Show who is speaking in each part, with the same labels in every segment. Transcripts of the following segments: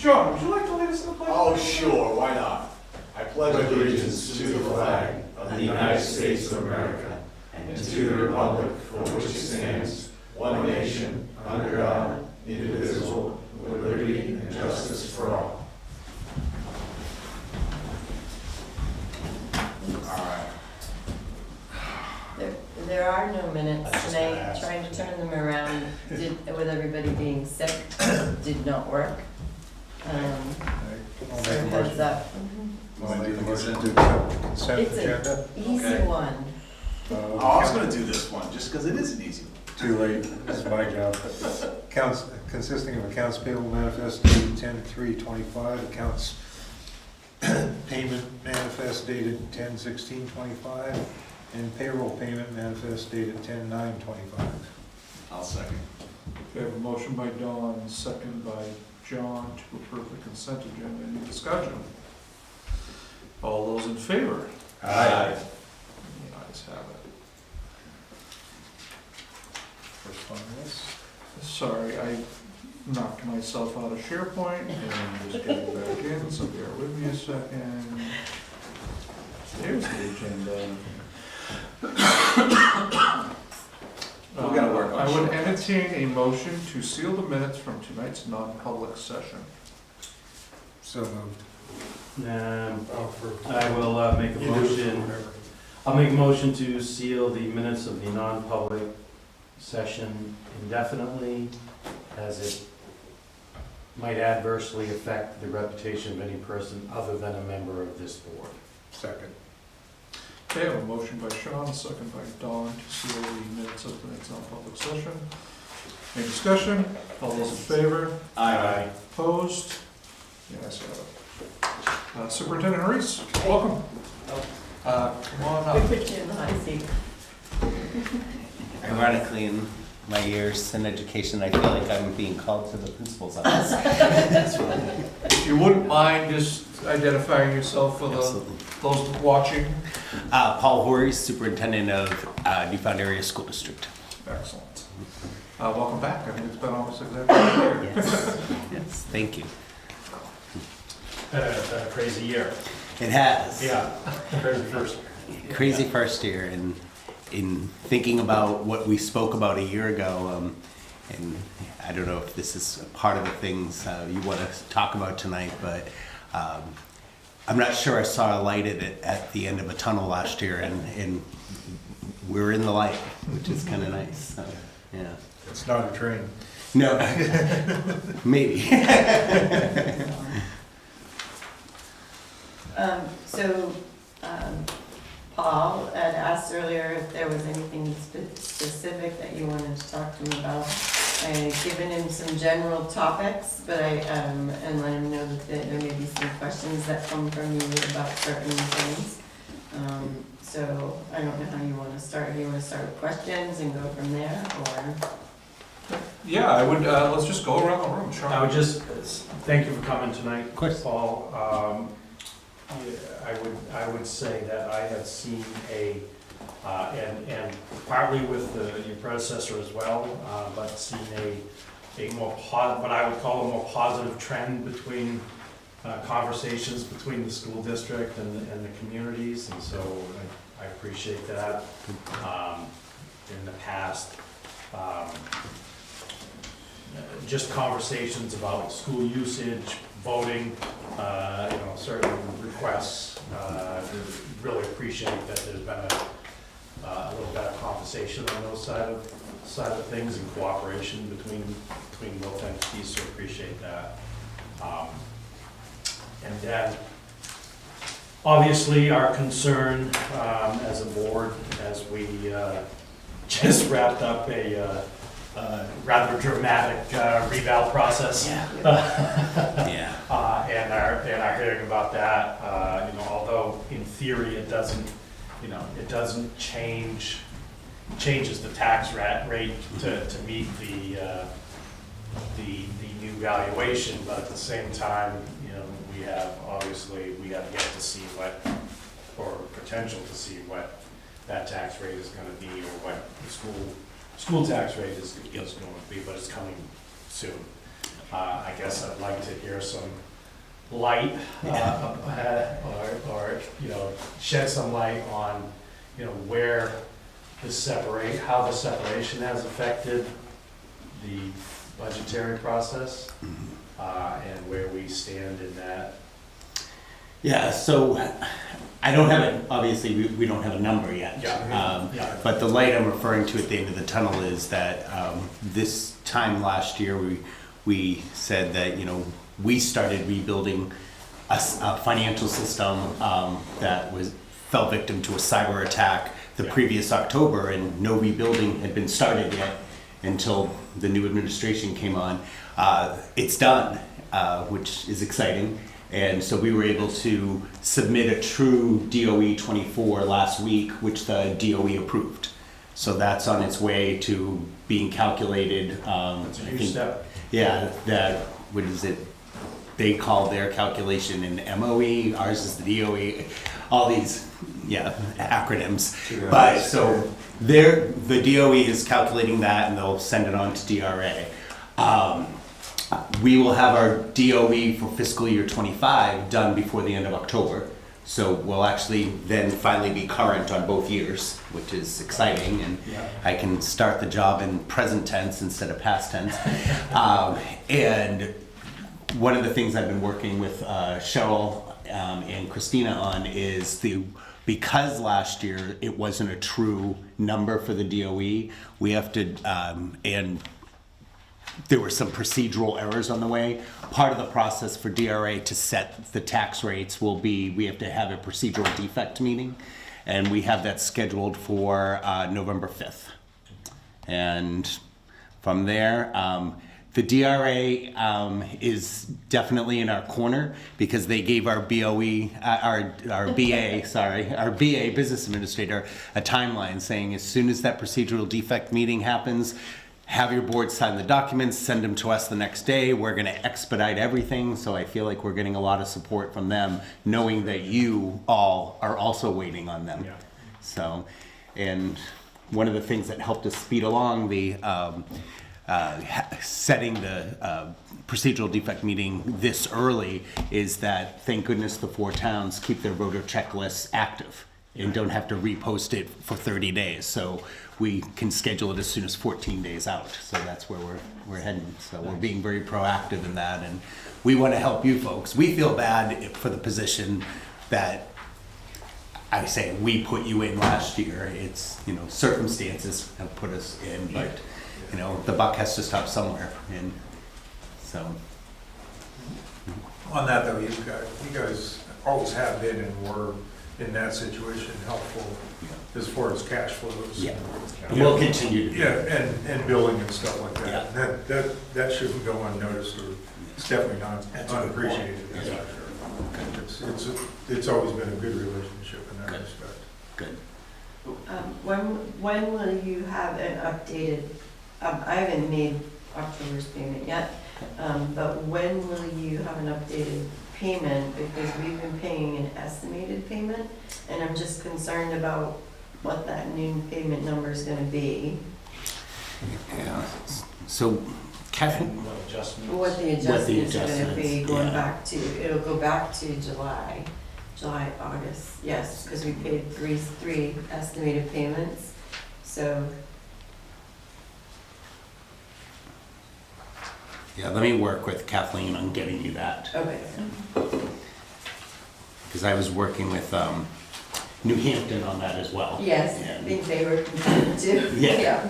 Speaker 1: John, would you like to lead us in the pledge?
Speaker 2: Oh, sure, why not? I pledge allegiance to the flag of the United States of America and to the republic for which it stands, one nation, under God, indivisible, with liberty and justice for all.
Speaker 3: There are no minutes
Speaker 2: I was just
Speaker 3: tonight.
Speaker 2: gonna ask.
Speaker 3: Trying to turn them around with everybody being sick did not work.
Speaker 4: I'll
Speaker 3: So
Speaker 4: make a
Speaker 3: heads
Speaker 4: motion.
Speaker 3: up.
Speaker 4: I'll make a motion to accept the consent
Speaker 3: It's
Speaker 4: agenda.
Speaker 3: an easy
Speaker 2: Okay.
Speaker 3: one.
Speaker 2: Oh, I was gonna do this one, just because it is an easy one.
Speaker 4: Too late, this is my job. Accounts, consisting of accounts payable manifest dated 10/3/25, accounts payment manifest dated 10/16/25, and payroll payment manifest dated 10/9/25.
Speaker 2: I'll second.
Speaker 1: We have a motion by Dawn, second by John to approve the consent agenda. Any discussion? All those in favor?
Speaker 2: Aye.
Speaker 1: The ayes have it.
Speaker 4: First one is,
Speaker 1: Sorry, I knocked myself out of SharePoint and just getting back in, so bear with me a second. There's the agenda.
Speaker 2: We're gonna work on
Speaker 1: I would
Speaker 2: SharePoint.
Speaker 1: entertain a motion to seal the minutes from tonight's non-public session.
Speaker 4: so moved.
Speaker 5: I will make a motion, I'll make a motion to seal the minutes of the non-public session indefinitely, as it might adversely affect the reputation of any person other than a member of this board.
Speaker 4: Second.
Speaker 1: Okay, I have a motion by Sean, a second by Dawn to seal the minutes of tonight's non-public session. Any discussion? All those in favor?
Speaker 2: Aye.
Speaker 1: Opposed? Yes, have it. Superintendent Reese, welcome. Come on
Speaker 3: We
Speaker 1: up.
Speaker 3: put you in the hot seat.
Speaker 6: Ironically, in my years in education, I feel like I'm being called to the principal's office.
Speaker 1: If you wouldn't mind just identifying yourself for
Speaker 6: Absolutely.
Speaker 1: those watching.
Speaker 6: Paul Horry, Superintendent of Newfound Area School District.
Speaker 1: Excellent. Welcome back. I think it's been almost exactly a year.
Speaker 6: Yes, yes, thank you.
Speaker 5: Been a crazy year.
Speaker 6: It has.
Speaker 5: Crazy first.
Speaker 6: Crazy first year, and in thinking about what we spoke about a year ago, and I don't know if this is part of the things you want to talk about tonight, but I'm not sure I saw a light at the end of a tunnel last year, and we're in the light, which is kind of nice. So, yeah.
Speaker 4: It's not a train.
Speaker 6: No, maybe.
Speaker 3: Paul had asked earlier if there was anything specific that you wanted to talk to him about. I had given him some general topics, but and let him know that there may be some questions that come from you about certain things. So I don't know how you want to start. Do you want to start with questions and go from there, or?
Speaker 1: Yeah, I would, let's just go around the room. Sean.
Speaker 5: I would just, thank you for coming tonight.
Speaker 6: Of course.
Speaker 5: Paul. I would say that I have seen and partly with your predecessor as well, but seen a more what I would call a more positive trend between conversations between the school district and the communities, and so I appreciate that. In the past, just conversations about school usage, voting, certain requests. Really appreciate that there's been a little bit of conversation on those side of things and cooperation between both entities, so appreciate that. And then, obviously, our concern as a board, as we just wrapped up a rather dramatic reval process.
Speaker 6: Yeah.
Speaker 5: And our hearing about that, although in theory it doesn't changes the tax rate to meet the new valuation, but at the same time, we got to get to see what, or potential to see what that tax rate is going to be, or what the school tax rate is going to be, but it's coming soon. I guess I'd like to hear some light, or, you know, shed some light on, you know, where how the separation has affected the budgetary process, and where we stand in that.
Speaker 6: Yeah, so I don't have it, obviously, we don't have a number yet.
Speaker 5: Yeah.
Speaker 6: But the light I'm referring to at the end of the tunnel is that this time last year, we said that, you know, we started rebuilding a financial system that fell victim to a cyber attack the previous October, and no rebuilding had been started yet until the new administration came on. It's done, which is exciting. And so we were able to submit a true DOE 24 last week, which the DOE approved. So that's on its way to being calculated.
Speaker 5: That's a huge step.
Speaker 6: Yeah, what is it? They call their calculation an MOE, ours is the DOE, all these, acronyms. But so the DOE is calculating that and they'll send it on to DRA. We will have our DOE for fiscal year 25 done before the end of October. So we'll actually then finally be current on both years, which is exciting, and I can start the job in present tense instead of past tense. And one of the things I've been working with Cheryl and Christina on is because last year it wasn't a true number for the DOE, we have to, and there were some procedural errors on the way. Part of the process for DRA to set the tax rates will be, we have to have a procedural defect meeting, and we have that scheduled for November 5th. And from there, the DRA is definitely in our corner because they gave our BA business administrator a timeline saying as soon as that procedural defect meeting happens, have your board sign the documents, send them to us the next day. We're going to expedite everything. So I feel like we're getting a lot of support from them, knowing that you all are also waiting on them.
Speaker 5: Yeah.
Speaker 6: So, and one of the things that helped us speed along the setting the procedural defect meeting this early is that, thank goodness, the 4 towns keep their voter checklists active and don't have to repost it for 30 days. So we can schedule it as soon as 14 days out. So that's where we're heading. So we're being very proactive in that, and we want to help you folks. We feel bad for the position that I say we put you in last year. It's, you know, circumstances have put us in, but you know, the buck has to stop somewhere. And so
Speaker 4: On that though, you guys always have been and were in that situation helpful as far as cash flows.
Speaker 6: Yeah. And we'll continue to do
Speaker 4: Yeah, and billing and stuff like that.
Speaker 6: Yeah.
Speaker 4: And that shouldn't go unnoticed, or it's definitely not
Speaker 6: That's a good
Speaker 4: unappreciated,
Speaker 6: point.
Speaker 4: that's
Speaker 6: Yeah.
Speaker 4: for sure. It's always been a good relationship in that
Speaker 6: Good.
Speaker 4: respect.
Speaker 6: Good.
Speaker 3: When will you have an updated, I haven't made October's payment yet, but when will you have an updated payment? Because we've been paying an estimated payment, and I'm just concerned about what that new payment number is gonna be.
Speaker 6: Yeah. So, Catherine,
Speaker 5: What adjustments?
Speaker 3: What the adjustments are gonna be
Speaker 6: adjustments,
Speaker 3: going
Speaker 6: yeah.
Speaker 3: back to, it'll go back to July, August, yes, because we paid three estimated payments, so.
Speaker 6: yeah, let me work with Kathleen on getting you that.
Speaker 3: Okay.
Speaker 6: Because I was working with New Hampton on that as well.
Speaker 3: Yes, I
Speaker 6: And-
Speaker 3: think they were concerned too.
Speaker 6: Yeah.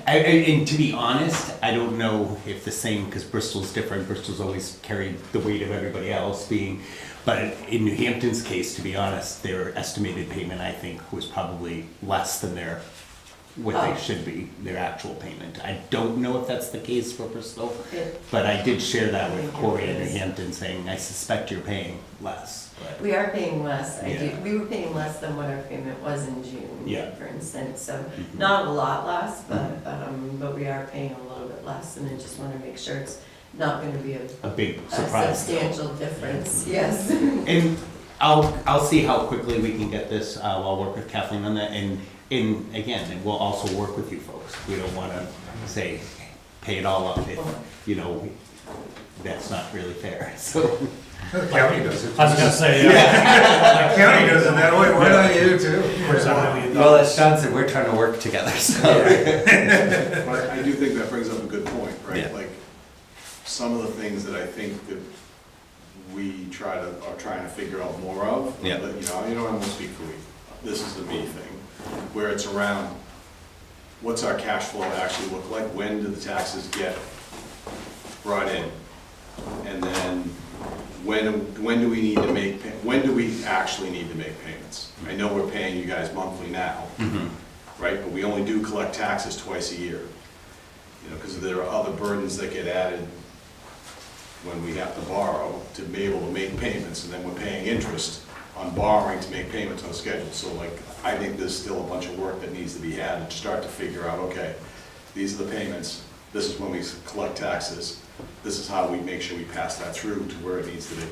Speaker 6: And to be honest, I don't know if the same, because Bristol's different. Bristol's always carried the weight of everybody else being, but in New Hampton's case, to be honest, their estimated payment, I think, was probably less than what they
Speaker 3: Oh.
Speaker 6: should be, their actual payment. I don't know if that's the case for Bristol,
Speaker 3: It-
Speaker 6: but I did share that with
Speaker 3: I think
Speaker 6: Corey
Speaker 3: it
Speaker 6: in New
Speaker 3: is.
Speaker 6: Hampton, saying, I suspect you're paying less. But
Speaker 3: We are paying less,
Speaker 6: Yeah.
Speaker 3: we were paying less than what our payment was in June,
Speaker 6: Yeah.
Speaker 3: for instance, so
Speaker 6: Mhm.
Speaker 3: not a lot less, but we are paying a little bit less, and I just wanna make sure it's not gonna be
Speaker 6: a big
Speaker 3: a
Speaker 6: surprise.
Speaker 3: substantial difference, yes.
Speaker 6: And I'll see how quickly we can get this. I'll work with Kathleen on that, and again, we'll also work with you folks. We don't want to say, pay it all up. You know, that's not really fair, so.
Speaker 4: The county does it.
Speaker 5: I was gonna say, yeah.
Speaker 4: The county does it that way, why not you too?
Speaker 6: Well, as Sean said, we're trying to work together, so.
Speaker 2: But I do think that brings up a good point, right?
Speaker 6: Yeah.
Speaker 2: Like, some of the things that I think that we are trying to figure out more of.
Speaker 6: Yeah.
Speaker 2: But, I won't speak for we, this is the me thing, where it's around, what's our cash flow actually look like? When do the taxes get brought in? And then, when do we need to make, when do we actually need to make payments? I know we're paying you guys monthly now, right? But we only do collect taxes twice a year. Because there are other burdens that get added when we have to borrow to be able to make payments, and then we're paying interest on borrowing to make payments on schedule. So like, I think there's still a bunch of work that needs to be had to start to figure out, okay, these are the payments, this is when we collect taxes, this is how we make sure we pass that through to where it needs to be.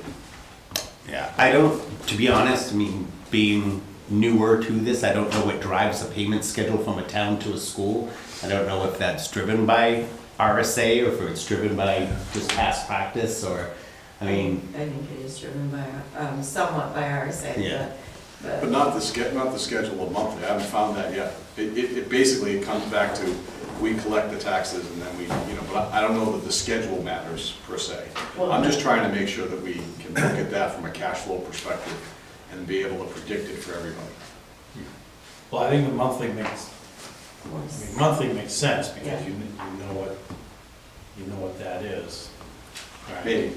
Speaker 6: Yeah, I don't, to be honest, I mean, being newer to this, I don't know what drives a payment schedule from a town to a school. I don't know if that's driven by RSA or if it's driven by just past practice, or, I mean.
Speaker 3: I think it is driven by, somewhat by RSA,
Speaker 6: Yeah.
Speaker 2: But not the schedule of monthly, I haven't found that yet. It basically comes back to, we collect the taxes and then we, but I don't know that the schedule matters per se.
Speaker 3: Well,
Speaker 2: I'm just trying to make sure that we can look at that from a cash flow perspective and be able to predict it for everybody.
Speaker 5: Well, I think the monthly makes sense, because
Speaker 3: Yeah.
Speaker 5: you know what that is. Right.
Speaker 2: Maybe.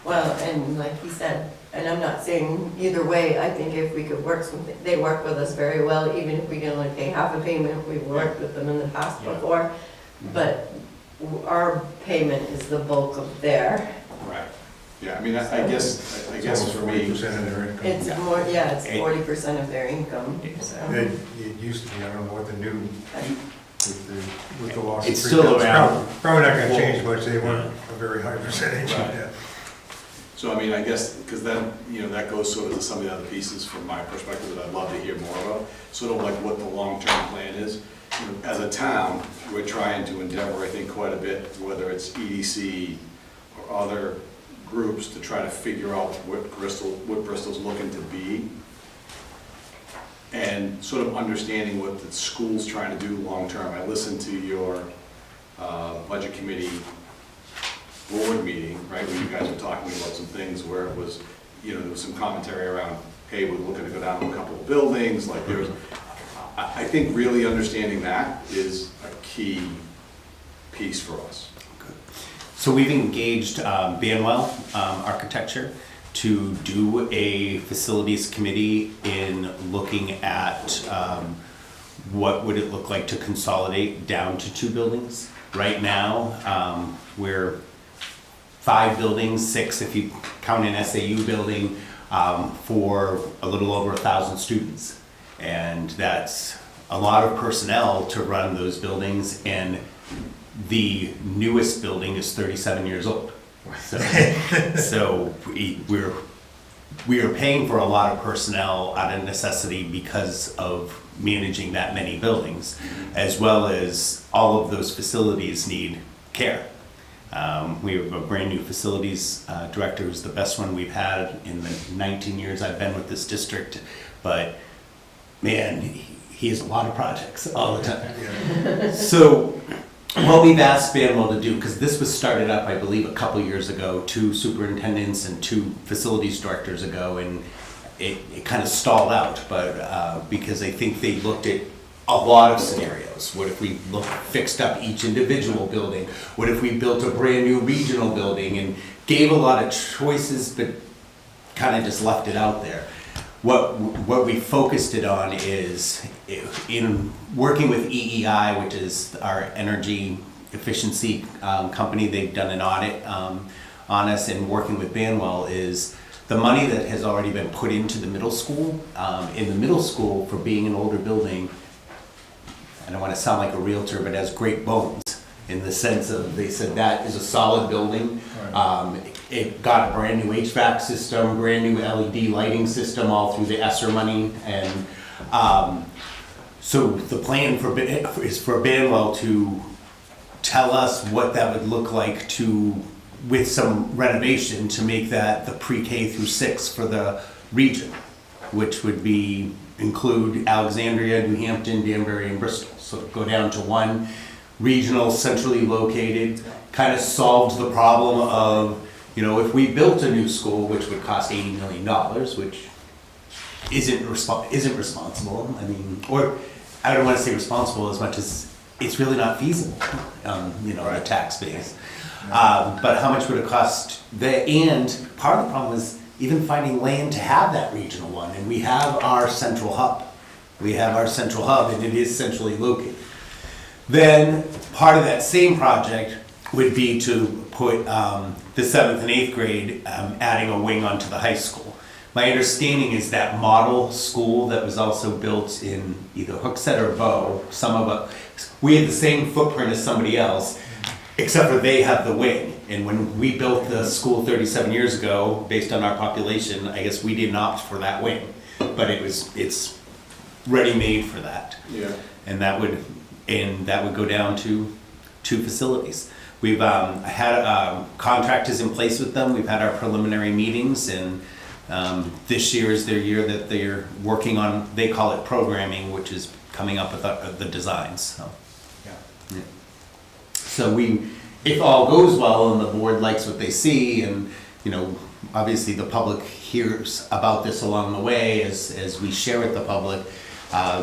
Speaker 3: Well, and like he said, and I'm not saying either way, I think if we could work something, they work with us very well, even if we can only pay half a payment, we've worked with them in the past
Speaker 5: Yeah.
Speaker 3: before. But our payment is the bulk of their,
Speaker 2: Right. Yeah, I mean, I guess for me,
Speaker 4: 40% of their income.
Speaker 3: it's more, yeah, it's 40% of their income, so.
Speaker 4: It used to be, I don't know what the new, with the loss of
Speaker 6: It's
Speaker 4: free
Speaker 6: still
Speaker 4: cash,
Speaker 6: around.
Speaker 4: probably not gonna change much, they weren't a very high percentage.
Speaker 5: Right.
Speaker 4: Yeah.
Speaker 2: so I mean, I guess, because then, that goes sort of to some of the other pieces from my perspective that I'd love to hear more about, sort of like what the long-term plan is. As a town, we're trying to endeavor, I think, quite a bit, whether it's EDC or other groups, to try to figure out what Bristol's looking to be, and sort of understanding what the school's trying to do long-term. I listened to your budget committee board meeting, right, where you guys were talking about some things where it was, there was some commentary around, hey, we're looking to go down to a couple of buildings, like there's, I think really understanding that is a key piece for us.
Speaker 6: So we've engaged Banwell Architecture to do a facilities committee in looking at what would it look like to consolidate down to 2 buildings. Right now, we're 5 buildings, 6 if you count an SAU building, for a little over 1,000 students. And that's a lot of personnel to run those buildings, and the newest building is 37 years old. So we are paying for a lot of personnel out of necessity because of managing that many buildings, as well as all of those facilities need care. We have a brand new facilities director who's the best one we've had in the 19 years I've been with this district, but man, he has a lot of projects all the time.
Speaker 4: Yeah.
Speaker 6: So what we've asked Banwell to do, because this was started up, I believe, a couple years ago, 2 superintendents and 2 facilities directors ago, and it kind of stalled out, but because I think they looked at a lot of scenarios. What if we fixed up each individual building? What if we built a brand new regional building, and gave a lot of choices, but kind of just left it out there. What we focused it on is, in working with EEI, which is our energy efficiency company, they've done an audit on us, and working with Banwell is the money that has already been put into the middle school. In the middle school, for being an older building, I don't want to sound like a realtor, but has great bones, in the sense of, they said that is a solid building. It got a brand new HVAC system, brand new LED lighting system, all through the ESSER money, and so the plan is for Banwell to tell us what that would look like with some renovation, to make that the pre-K through 6 for the region, which would include Alexandria, New Hampton, Danbury, and Bristol. So go down to one regional, centrally located, kind of solves the problem of, if we built a new school, which would cost $80 million, which isn't responsible. I mean, or I don't want to say responsible as much as it's really not feasible, the tax base. But how much would it cost? And part of the problem is even finding land to have that regional one. And we have our central hub. And it is centrally located. Then part of that same project would be to put the 7th and 8th grade, adding a wing onto the high school. My understanding is that model school that was also built in either Hooksett or Bow, we had the same footprint as somebody else, except for they have the wing. And when we built the school 37 years ago, based on our population, I guess we didn't opt for that wing. But it's ready-made for that.
Speaker 2: Yeah.
Speaker 6: And that would go down to 2 facilities. We've had contractors in place with them. We've had our preliminary meetings, and this year is their year that they're working on, they call it programming, which is coming up with the designs. So, yeah. So if all goes well and the board likes what they see, and obviously the public hears about this along the way as we share with the public,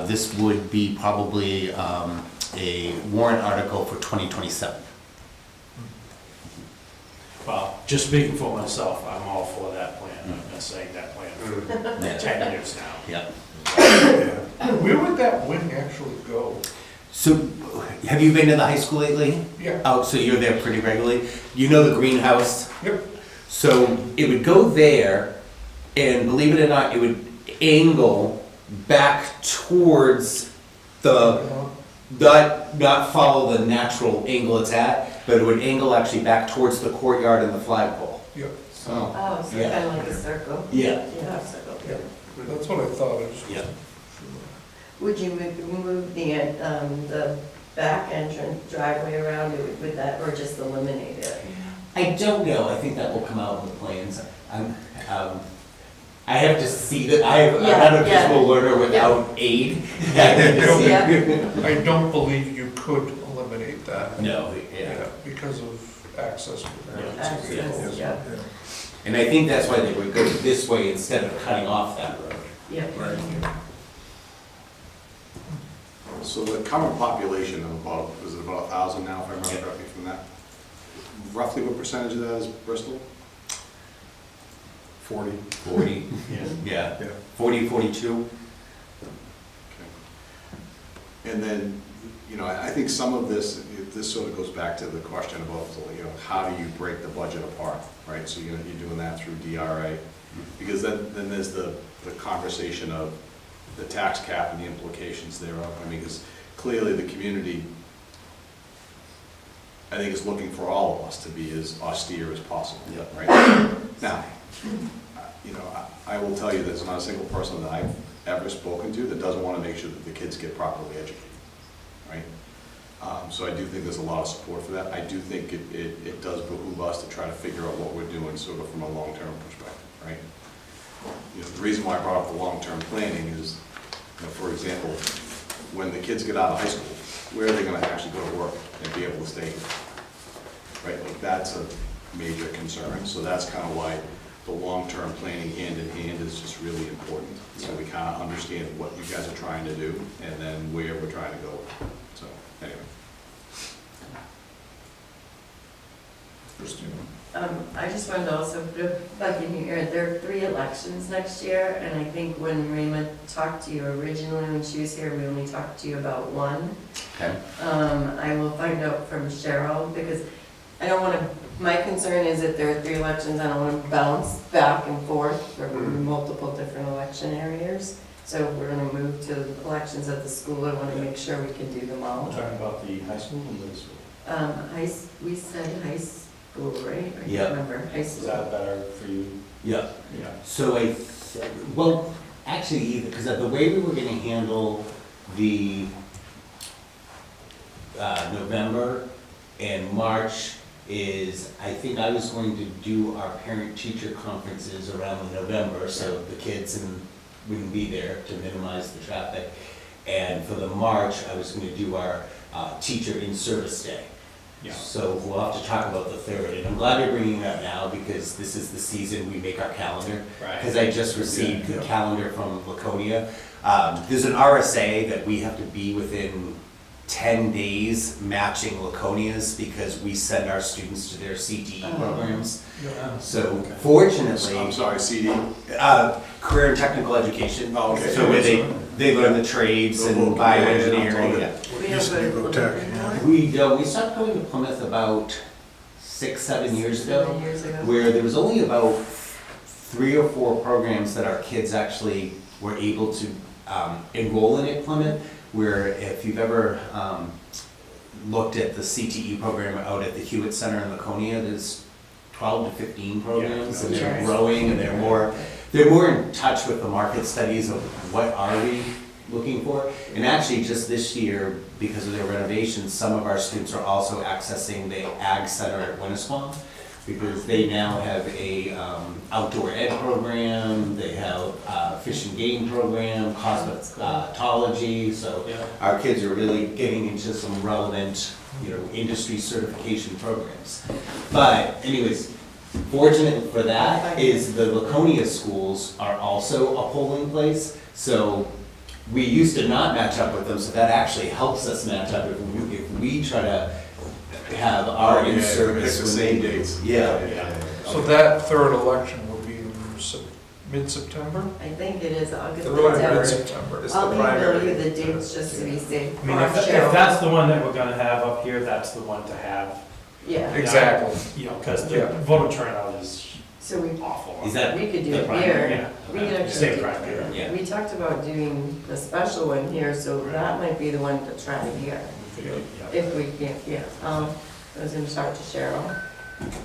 Speaker 6: this would be probably a warrant article for 2027.
Speaker 5: Well, just speaking for myself, I'm all for that plan. I've been saying that plan for 10 years now.
Speaker 6: Yeah.
Speaker 1: Where would that wing actually go?
Speaker 6: So, have you been to the high school lately?
Speaker 1: Yeah.
Speaker 6: Oh, so you're there pretty regularly? You know the greenhouse?
Speaker 1: Yep.
Speaker 6: So it would go there, and believe it or not, it would angle back towards not follow the natural angle it's at, but it would angle actually back towards the courtyard and the flagpole.
Speaker 1: Yep.
Speaker 3: Oh, so
Speaker 6: Yeah.
Speaker 3: kind of like a circle?
Speaker 6: Yeah.
Speaker 3: Yeah, circle.
Speaker 1: Yeah. That's what I thought.
Speaker 6: Yeah.
Speaker 3: Would you move the back entrance driveway around it with that, or just eliminate it?
Speaker 6: I don't know. I think that will come out in the plans. I have to see that. I'm not a visual learner without aid.
Speaker 1: I don't believe you could eliminate that.
Speaker 6: No,
Speaker 1: Because of access.
Speaker 3: Access, yeah.
Speaker 6: And I think that's why they would go this way instead of cutting off that road.
Speaker 3: Yeah.
Speaker 2: So the current population of about, is it about 1,000 now, if I remember correctly from that? Roughly what percentage of that is Bristol?
Speaker 4: 40.
Speaker 6: 40, yeah. 40, 42.
Speaker 2: Okay. And then, I think some of this sort of goes back to the question about, how do you break the budget apart, right? So you're doing that through DRA, because then there's the conversation of the tax cap and the implications thereof. I mean, because clearly the community, I think, is looking for all of us to be as austere as possible, right? Now, I will tell you there's not a single person that I've ever spoken to that doesn't want to make sure that the kids get properly educated, right? So I do think there's a lot of support for that. I do think it does behoove us to try to figure out what we're doing sort of from a long-term perspective, right? The reason why I brought up the long-term planning is, for example, when the kids get out of high school, where are they going to actually go to work and be able to stay here? Right? Like, that's a major concern. So that's kind of why the long-term planning hand in hand is just really important. So we kind of understand what you guys are trying to do and then where we're trying to go. So anyway.
Speaker 3: I just wanted to also put a bug in your ear. There are 3 elections next year, and I think when Rima talked to you originally, when she was here, we only talked to you about 1.
Speaker 6: Okay.
Speaker 3: I will find out from Cheryl, because I don't want to, my concern is that there are 3 elections, I don't want to bounce back and forth for multiple different election areas. So if we're going to move to elections at the school, I want to make sure we can do them all.
Speaker 5: We're talking about the high school and middle school.
Speaker 3: We said high school, right? I
Speaker 6: Yeah.
Speaker 3: can't remember, high
Speaker 5: Is
Speaker 3: school.
Speaker 5: that better for you?
Speaker 6: Yeah.
Speaker 5: Yeah.
Speaker 6: So actually either, because the way we were going to handle the November And March is, I think I was going to do our parent-teacher conferences around November, so the kids wouldn't be there to minimize the traffic. And for the March, I was gonna do our teacher in-service day.
Speaker 5: Yeah.
Speaker 6: So we'll have to talk about the third, and I'm glad you're bringing it up now, because this is the season we make our calendar.
Speaker 5: Right.
Speaker 6: Because I just received the calendar from Laconia. There's an RSA that we have to be within 10 days matching Laconia's, because we send our students to their CTE programs. So fortunately,
Speaker 2: I'm sorry, CD?
Speaker 6: career and technical education.
Speaker 2: Oh, okay.
Speaker 6: So where they learn the trades and bioengineering. Yeah.
Speaker 3: We
Speaker 4: Used
Speaker 3: don't
Speaker 4: to
Speaker 3: go
Speaker 4: go
Speaker 3: to
Speaker 4: tech,
Speaker 3: Plymouth
Speaker 4: yeah.
Speaker 6: We stopped going to Plymouth about 6-7 years ago,
Speaker 3: 7 years ago.
Speaker 6: where there was only about 3 or 4 programs that our kids actually were able to enroll in at Plymouth, where if you've ever looked at the CTE program out at the Hewitt Center in Laconia, there's 12 to 15 programs, and they're
Speaker 3: Yes.
Speaker 6: growing, and they're more in touch with the market studies of what are we looking for. And actually, just this year, because of their renovations, some of our students are also accessing the Ag Center at Winnisquam, because they now have a outdoor ed program, they have a fish and game program, cosmetology, so
Speaker 5: Yeah.
Speaker 6: our kids are really getting into some relevant, industry certification programs. But anyways, fortunate for that is the Laconia schools are also a polling place, so we used to not match up with them, so that actually helps us match up if we try to have our in-service
Speaker 2: Pick the
Speaker 6: when
Speaker 2: same
Speaker 6: they.
Speaker 2: dates.
Speaker 6: Yeah.
Speaker 1: So that third election will be in mid-September?
Speaker 3: I think it is August.
Speaker 1: The really
Speaker 3: September.
Speaker 1: mid-September.
Speaker 2: It's the
Speaker 3: I'll email
Speaker 2: primary.
Speaker 3: you the dates just to be safe.
Speaker 5: I mean,
Speaker 3: Or
Speaker 5: if
Speaker 3: Cheryl.
Speaker 5: that's the one that we're gonna have up here, that's the one to have.
Speaker 3: Yeah,
Speaker 1: Exactly.
Speaker 5: Because the
Speaker 1: Yeah.
Speaker 5: voter turnout is
Speaker 3: so we
Speaker 5: awful.
Speaker 6: Is that
Speaker 3: we could do
Speaker 5: the
Speaker 3: it
Speaker 5: primary?
Speaker 3: here. We could actually
Speaker 5: State
Speaker 3: do-
Speaker 5: primary.
Speaker 6: Yeah.
Speaker 3: We talked about doing the special one here, so that might be the one to try here,
Speaker 5: Yeah.
Speaker 3: if we can't, yeah. I was gonna talk to Cheryl.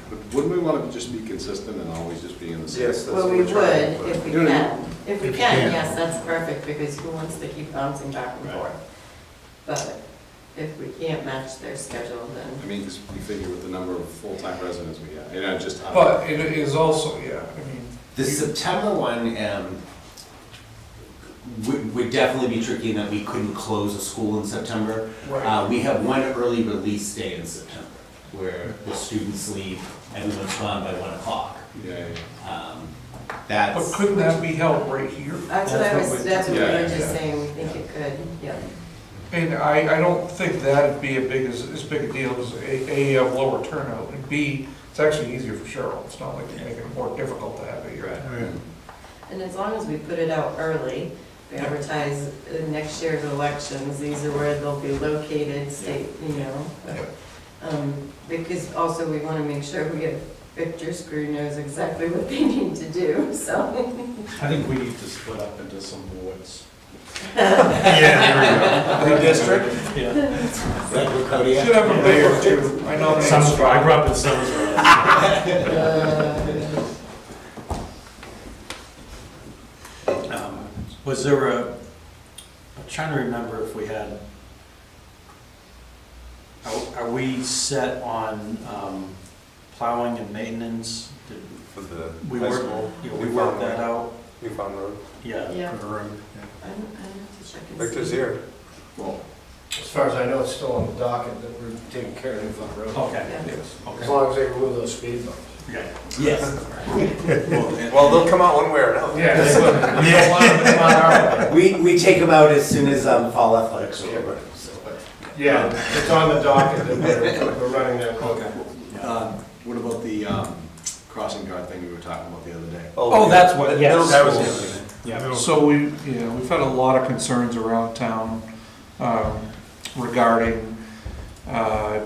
Speaker 2: But wouldn't we want to just be consistent and always just be in the same?
Speaker 1: Yes, that's
Speaker 3: Well,
Speaker 1: what
Speaker 3: we
Speaker 1: we're
Speaker 3: would,
Speaker 1: trying to.
Speaker 3: if we
Speaker 2: You know what I
Speaker 3: can. If we
Speaker 4: If you
Speaker 3: can,
Speaker 4: can.
Speaker 3: yes, that's perfect, because who wants to keep bouncing back and
Speaker 5: Right.
Speaker 3: forth? But if we can't match their schedule,
Speaker 2: I
Speaker 3: then,
Speaker 2: mean, because you figure with the number of full-time residents we have, and I just.
Speaker 1: But it is also, yeah, I mean,
Speaker 6: The September one would definitely be tricky in that we couldn't close a school in September.
Speaker 1: right.
Speaker 6: We have one early release day in September, where the students leave, everyone's gone by 1 o'clock.
Speaker 2: Yeah,
Speaker 1: But
Speaker 6: That's,
Speaker 1: couldn't that be held right here?
Speaker 3: that's what I was, that's what we
Speaker 2: Yeah,
Speaker 3: were just
Speaker 1: yeah.
Speaker 3: saying, we think it could, yeah.
Speaker 1: And I don't think that'd be as big a deal as A, lower turnout, and B, it's actually easier for Cheryl. It's not like you're making it more difficult to have it here.
Speaker 3: And as long as we put it out early, we advertise next year's elections, these are where they'll be located, state, because also we want to make sure we have Victor Screw knows exactly what they need to do, so.
Speaker 5: I think we need to split up into some wards.
Speaker 4: Yeah, there we go.
Speaker 1: Redistrict?
Speaker 5: Yeah.
Speaker 6: like Laconia.
Speaker 1: Should have a mayor too. I know.
Speaker 5: Summersboro, I grew up in Summersboro. Was there I'm trying to remember if we had, are we set on plowing and maintenance? Did
Speaker 7: For the
Speaker 5: we
Speaker 7: high
Speaker 5: work,
Speaker 7: school,
Speaker 5: we worked that out?
Speaker 7: we found road.
Speaker 5: Yeah.
Speaker 3: Yeah.
Speaker 4: For the road,
Speaker 3: I don't have to check and see.
Speaker 7: Victor's here.
Speaker 2: well,
Speaker 8: As far as I know, it's still on the docket that we're taking care of Newfound Road.
Speaker 5: Okay.
Speaker 3: Yeah.
Speaker 1: Yes.
Speaker 8: As long as they remove those speed bumps.
Speaker 5: Yeah.
Speaker 6: Yes.
Speaker 7: Well, they'll come out one way or another.
Speaker 8: Yeah, that's what, we don't want them to come out our way.
Speaker 6: We take them out as soon as fall athletics are over. So.
Speaker 8: Yeah, it's on the docket that we're running that.
Speaker 2: okay. What about the crossing guard thing we were talking about the other day?
Speaker 5: Oh, that's what, yes.
Speaker 7: That was the other thing.
Speaker 5: Yeah.
Speaker 1: So we've had a lot of concerns around town regarding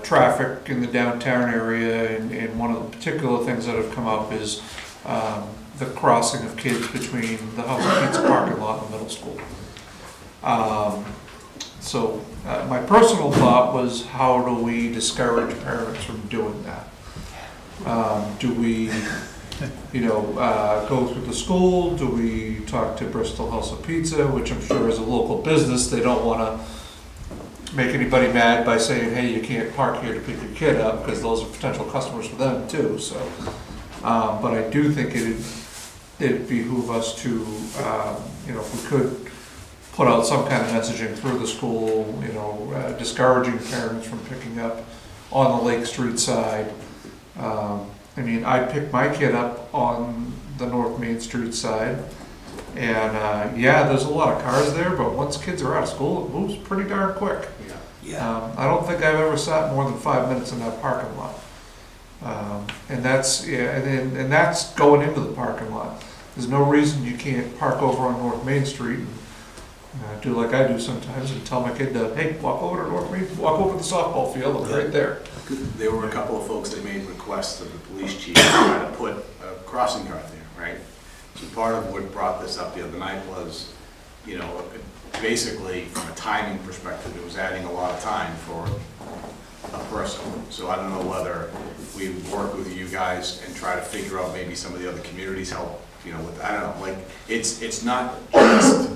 Speaker 1: traffic in the downtown area, and one of the particular things that have come up is the crossing of kids between the House of Pizza parking lot and the middle school. So my personal thought was, how do we discourage parents from doing that? Do we, go through the school? Do we talk to Bristol House of Pizza, which I'm sure is a local business? They don't want to make anybody mad by saying, hey, you can't park here to pick your kid up, because those are potential customers for them too, so. But I do think it'd behoove us to, if we could put out some kind of messaging through the school, discouraging parents from picking up on the Lake Street side. I mean, I picked my kid up on the North Main Street side, and there's a lot of cars there, but once kids are out of school, it moves pretty darn quick. I don't think I've ever sat more than 5 minutes in that parking lot. And that's going into the parking lot. There's no reason you can't park over on North Main Street and do like I do sometimes and tell my kid to, hey, walk over to North Main, walk over to the softball field, it's right there.
Speaker 2: There were a couple of folks that made requests of the police chief to try to put a crossing guard there, right? So part of what brought this up the other night was, basically from a timing perspective, it was adding a lot of time for a person. So I don't know whether we work with you guys and try to figure out maybe some of the other communities help, with, I don't know, like, it's not just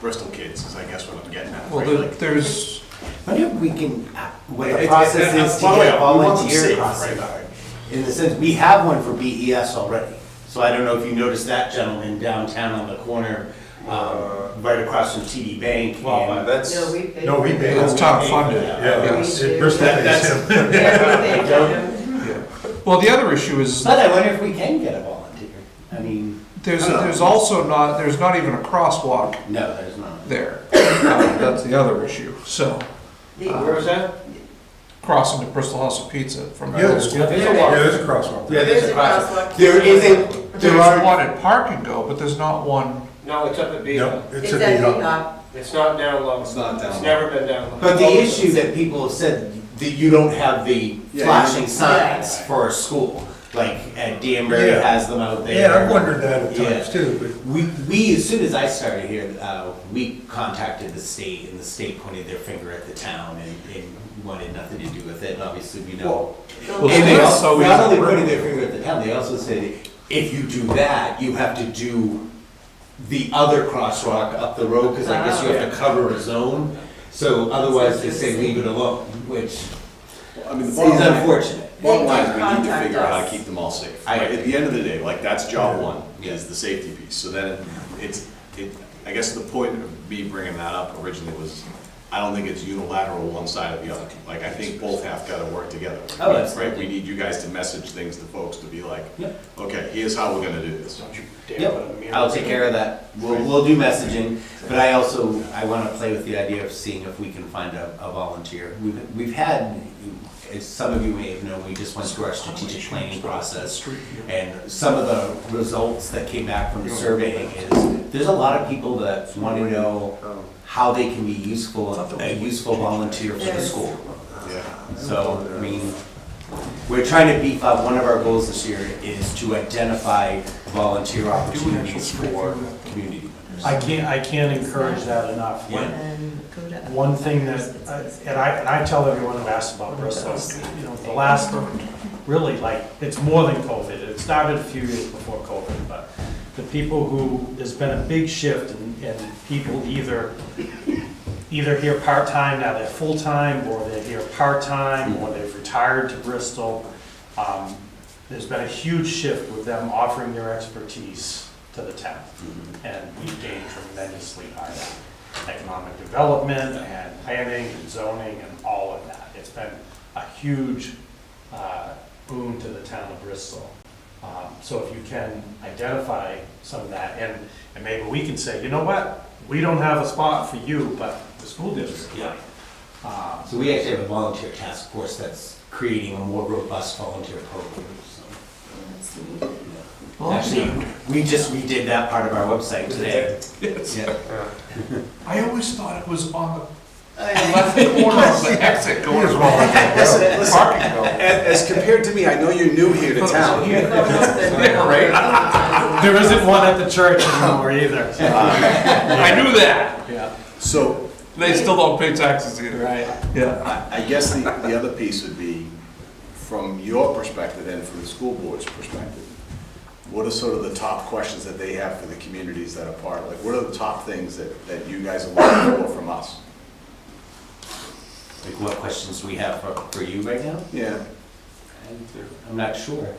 Speaker 2: Bristol kids, is I guess what I'm getting at.
Speaker 1: Well,
Speaker 2: right? Like,
Speaker 1: there's,
Speaker 6: I wonder if we can, what the
Speaker 2: It-
Speaker 6: process
Speaker 2: it-
Speaker 6: is to
Speaker 2: by the way,
Speaker 6: get
Speaker 2: we want them
Speaker 6: volunteer
Speaker 2: safe,
Speaker 6: crossing
Speaker 2: right?
Speaker 6: guard. In the sense, we have one for BES already. So I don't know if you noticed that gentleman downtown on the corner, right across from TD Bank.
Speaker 4: Well,
Speaker 6: and-
Speaker 7: That's,
Speaker 3: No, we paid.
Speaker 4: No, we paid.
Speaker 1: it's town funded.
Speaker 4: Yeah,
Speaker 3: We
Speaker 4: it's,
Speaker 3: do.
Speaker 4: Bristol
Speaker 6: That's-
Speaker 4: pays him.
Speaker 3: Yeah, we paid him.
Speaker 1: Yeah. Well, the other issue is,
Speaker 6: But I wonder if we can get a volunteer. I mean,
Speaker 1: there's also not, there's not even a crosswalk
Speaker 6: no, there's not.
Speaker 1: there. That's the other issue, so,
Speaker 8: Where was that?
Speaker 1: crossing to Bristol House of Pizza from
Speaker 4: Yeah,
Speaker 1: middle
Speaker 4: there's,
Speaker 1: school.
Speaker 4: yeah, there's a crosswalk.
Speaker 6: Yeah,
Speaker 3: There's a crosswalk.
Speaker 6: There isn't, there
Speaker 1: There's
Speaker 6: are,
Speaker 1: one at Park and Go, but there's not one,
Speaker 8: No, it's up at B.
Speaker 4: No,
Speaker 3: It's
Speaker 4: it's a
Speaker 3: at
Speaker 4: big
Speaker 3: B-Hop.
Speaker 8: It's not down low.
Speaker 2: It's not down
Speaker 8: It's
Speaker 2: low.
Speaker 8: never been down low.
Speaker 6: but the issue that people have said, that you don't have the
Speaker 2: Yeah,
Speaker 6: flashing
Speaker 2: you-
Speaker 6: signs for a school. Like at Danbury
Speaker 4: Yeah.
Speaker 6: has them out there.
Speaker 4: Yeah, I've wondered that at
Speaker 6: Yeah.
Speaker 4: times too,
Speaker 6: We, as soon as I started here, we contacted the state, and the state pointed their finger at the town and wanted nothing to do with it, and obviously we know.
Speaker 1: Well,
Speaker 6: And they
Speaker 1: it's
Speaker 6: also,
Speaker 1: so
Speaker 6: not
Speaker 1: easy.
Speaker 6: only pointed their finger at the town, they also said, if you do that, you have to do the other crosswalk up the road, because I guess you have to cover a zone. So otherwise, they say leave it alone, which
Speaker 2: I mean, the
Speaker 6: is
Speaker 2: bottom line,
Speaker 6: unfortunate.
Speaker 2: bottom line is we need to
Speaker 3: Contact
Speaker 2: figure out how to
Speaker 3: us.
Speaker 2: keep them all safe.
Speaker 6: I
Speaker 2: Right? At
Speaker 6: agree.
Speaker 2: the end of the day, like, that's job one,
Speaker 6: Yeah.
Speaker 2: is the safety piece. So then I guess the point of me bringing that up originally was, I don't think it's unilateral one side or the other. Like, I think both have got to work together.
Speaker 6: Oh,
Speaker 2: Right?
Speaker 6: absolutely.
Speaker 2: We need you guys to message things to folks to be like,
Speaker 6: Yep.
Speaker 2: okay, here's how we're gonna do this.
Speaker 8: Don't you dare
Speaker 6: Yep,
Speaker 8: put a mirror.
Speaker 6: I'll take care of that. We'll do messaging, but I also, I want to play with the idea of seeing if we can find a volunteer. We've had, as some of you may have known, we just went through our strategic planning process. And some of the results that came back from the surveying is, there's a lot of people that want to know how they can be useful, a useful volunteer for the school.
Speaker 2: Yeah.
Speaker 6: So, I mean, we're trying to beef up, one of our goals this year is to identify volunteer opportunities for community members.
Speaker 5: I can't encourage that enough.
Speaker 6: Yeah.
Speaker 3: And go to.
Speaker 5: One thing that, and I tell everyone who asks about Bristol, the last, really, like, it's more than COVID. It started a few years before COVID, but the people who, there's been a big shift in people either here part-time, now they're full-time, or they're here part-time, or they've retired to Bristol. There's been a huge shift with them offering their expertise to the town, and we've gained tremendously by that. Economic development and planning and zoning and all of that. It's been a huge boon to the town of Bristol. So if you can identify some of that, and maybe we can say, you know what, we don't have a spot for you, but the school district.
Speaker 6: Yeah. So we actually have a volunteer task force that's creating a more robust volunteer program, so.
Speaker 1: Well,
Speaker 6: Actually, we just redid that part of our website today.
Speaker 1: yes.
Speaker 6: Yeah.
Speaker 1: I always thought it was on the
Speaker 3: I
Speaker 1: left corner of the exit going to
Speaker 2: Listen,
Speaker 1: parking go.
Speaker 2: As compared to me, I know you're new here to town.
Speaker 5: There isn't one at the church anymore either.
Speaker 1: I knew that.
Speaker 5: Yeah.
Speaker 2: So,
Speaker 1: They still don't pay taxes either.
Speaker 5: Right.
Speaker 1: Yeah.
Speaker 2: I guess the other piece would be, from your perspective and from the school board's perspective, what are sort of the top questions that they have for the communities that are part? Like, what are the top things that you guys are looking for from us?
Speaker 6: Like, what questions do we have for you right now?
Speaker 7: Yeah.
Speaker 6: I'm not sure.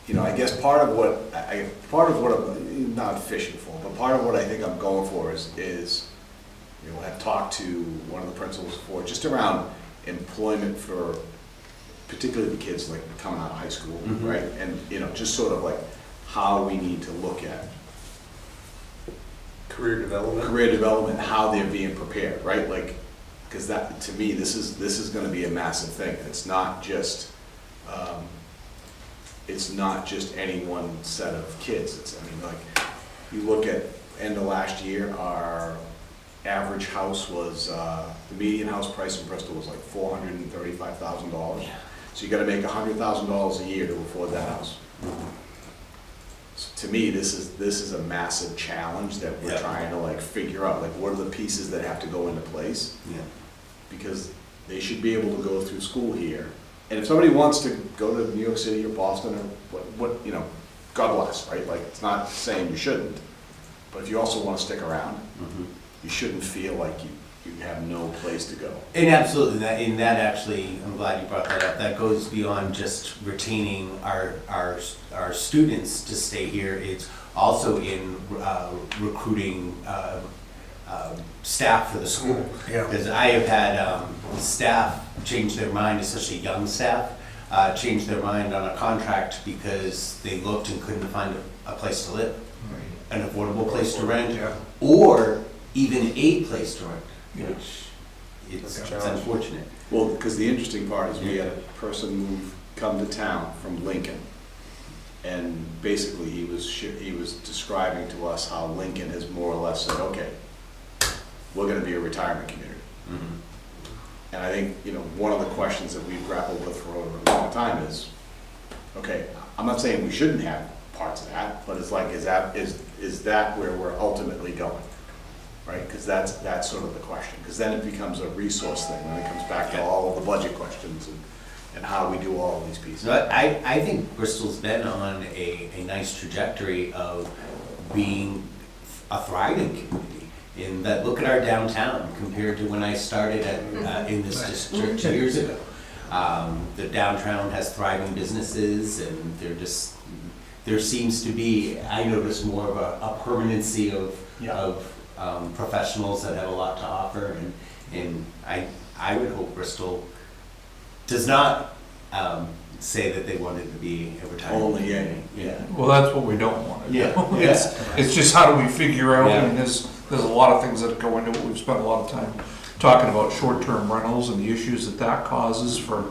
Speaker 2: You know, I guess part of what I'm not fishing for, but part of what I think I'm going for is, you know, I've talked to one of the principals before, just around employment for particularly the kids like coming out of high school,
Speaker 6: Mhm.
Speaker 2: right? And, you know, just sort of like how we need to look at
Speaker 7: Career development.
Speaker 2: career development, how they're being prepared, right? Like, because that, to me, this is gonna be a massive thing. It's not just any one set of kids. It's, I mean, like, you look at end of last year, our average house was, the median house price in Bristol was like $435,000. So you gotta make $100,000 a year to afford that house. So to me, this is a massive challenge that we're
Speaker 6: Yeah.
Speaker 2: trying to like figure out, like what are the pieces that have to go into place?
Speaker 6: Yeah.
Speaker 2: Because they should be able to go through school here. And if somebody wants to go to New York City or Boston or what, you know, God bless, right? Like, it's not saying you shouldn't, but if you also wanna stick around,
Speaker 6: Mhm.
Speaker 2: you shouldn't feel like you have no place to go.
Speaker 6: And absolutely, that actually, I'm glad you brought that up. That goes beyond just retaining our students to stay here. It's also in recruiting staff for the school.
Speaker 4: Yeah.
Speaker 6: Because I have had staff change their mind, especially young staff, change their mind on a contract because they looked and couldn't find a place to live, an affordable place to rent,
Speaker 4: Yeah.
Speaker 6: or even a place to rent,
Speaker 1: Yeah.
Speaker 6: which it's
Speaker 7: That's a
Speaker 6: it's
Speaker 7: challenge.
Speaker 6: unfortunate.
Speaker 2: Well, because the interesting part is we had a person come to town from Lincoln. And basically, he was describing to us how Lincoln has more or less said, okay, we're gonna be a retirement community. And I think, you know, one of the questions that we've grappled with for a long time is, okay, I'm not saying we shouldn't have parts of that, but it's like, is that where we're ultimately going? Right, because that's sort of the question, because then it becomes a resource thing, when it comes back to all of the budget questions and how we do all of these pieces.
Speaker 6: So I think Bristol's been on a nice trajectory of being a thriving community. In that, look at our downtown compared to when I started in this district 2 years ago. The downtown has thriving businesses, and there seems to be, I notice, more of a permanency of professionals that have a lot to offer, and I would hope Bristol does not say that they wanted to be a retirement
Speaker 2: Only,
Speaker 6: community. Yeah.
Speaker 1: Well, that's what we don't want to do.
Speaker 6: Yeah.
Speaker 1: It's just how do we figure out,
Speaker 6: Yeah.
Speaker 1: I mean, there's a lot of things that go into it. We've spent a lot of time talking about short-term rentals and the issues that causes for,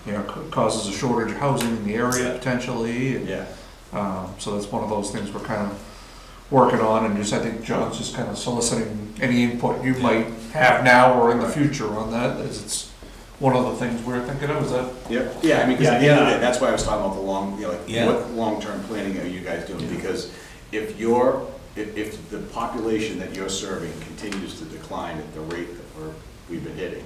Speaker 1: you know, causes a shortage of housing in the area potentially. And,
Speaker 2: Yeah,
Speaker 1: so that's one of those things we're kind of working on, and just, I think John's just kind of soliciting any input you might have now or in the future on that, as it's one of the things we're thinking of, is that,
Speaker 2: yeah, I mean, because at the end of the
Speaker 6: Yeah.
Speaker 2: day, that's why I was talking about the
Speaker 6: Yeah.
Speaker 2: what long-term planning are you guys doing? Because if the population that you're serving continues to decline at the rate that we've been hitting,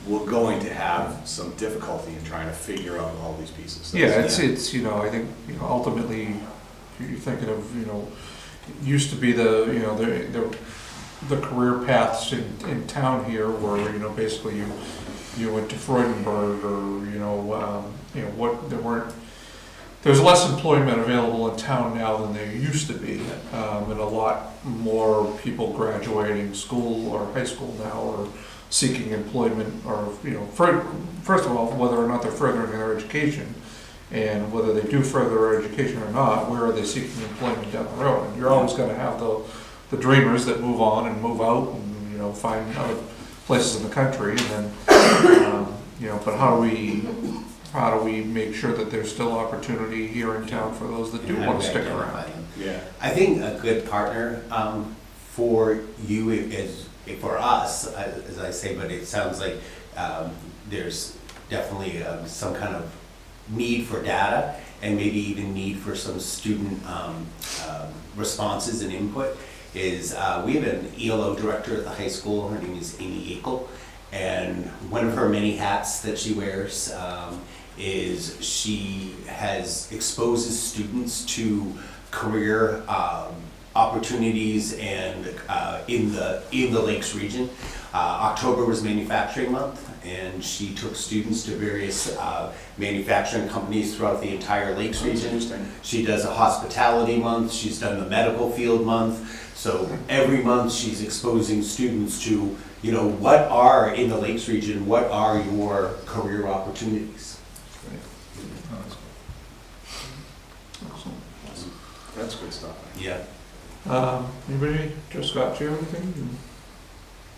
Speaker 2: we're going to have some difficulty in trying to figure out all these pieces.
Speaker 1: yeah, it's, you know, I think, you know, ultimately, you're thinking of, you know, it used to be the career paths in town here were, you know, basically you went to Freudenberg or, you know, there's less employment available in town now than there used to be. And a lot more people graduating school or high school now are seeking employment, or, you know, first of all, whether or not they're furthering their education, and whether they do further their education or not, where are they seeking employment down the road? And you're always gonna have the dreamers that move on and move out and, you know, find other places in the country, and then, you know, but how do we make sure that there's still opportunity here in town for those that do
Speaker 6: And how
Speaker 1: want
Speaker 6: we
Speaker 1: to stick
Speaker 6: identify
Speaker 1: around?
Speaker 6: them.
Speaker 2: Yeah,
Speaker 6: I think a good partner for you is, for us, as I say, but it sounds like there's definitely some kind of need for data, and maybe even need for some student responses and input, is we have an ELO director at the high school. Her name is Amy Akel, and one of her many hats that she wears is she exposes students to career opportunities and in the Lakes region. October was manufacturing month, and she took students to various manufacturing companies throughout the entire Lakes region. She does a hospitality month, she's done the medical field month. So every month she's exposing students to, you know, what are in the Lakes region, what are your career opportunities?
Speaker 1: Excellent.
Speaker 2: That's good stuff.
Speaker 6: Yeah.
Speaker 1: Anybody, Joe Scott, do you have anything?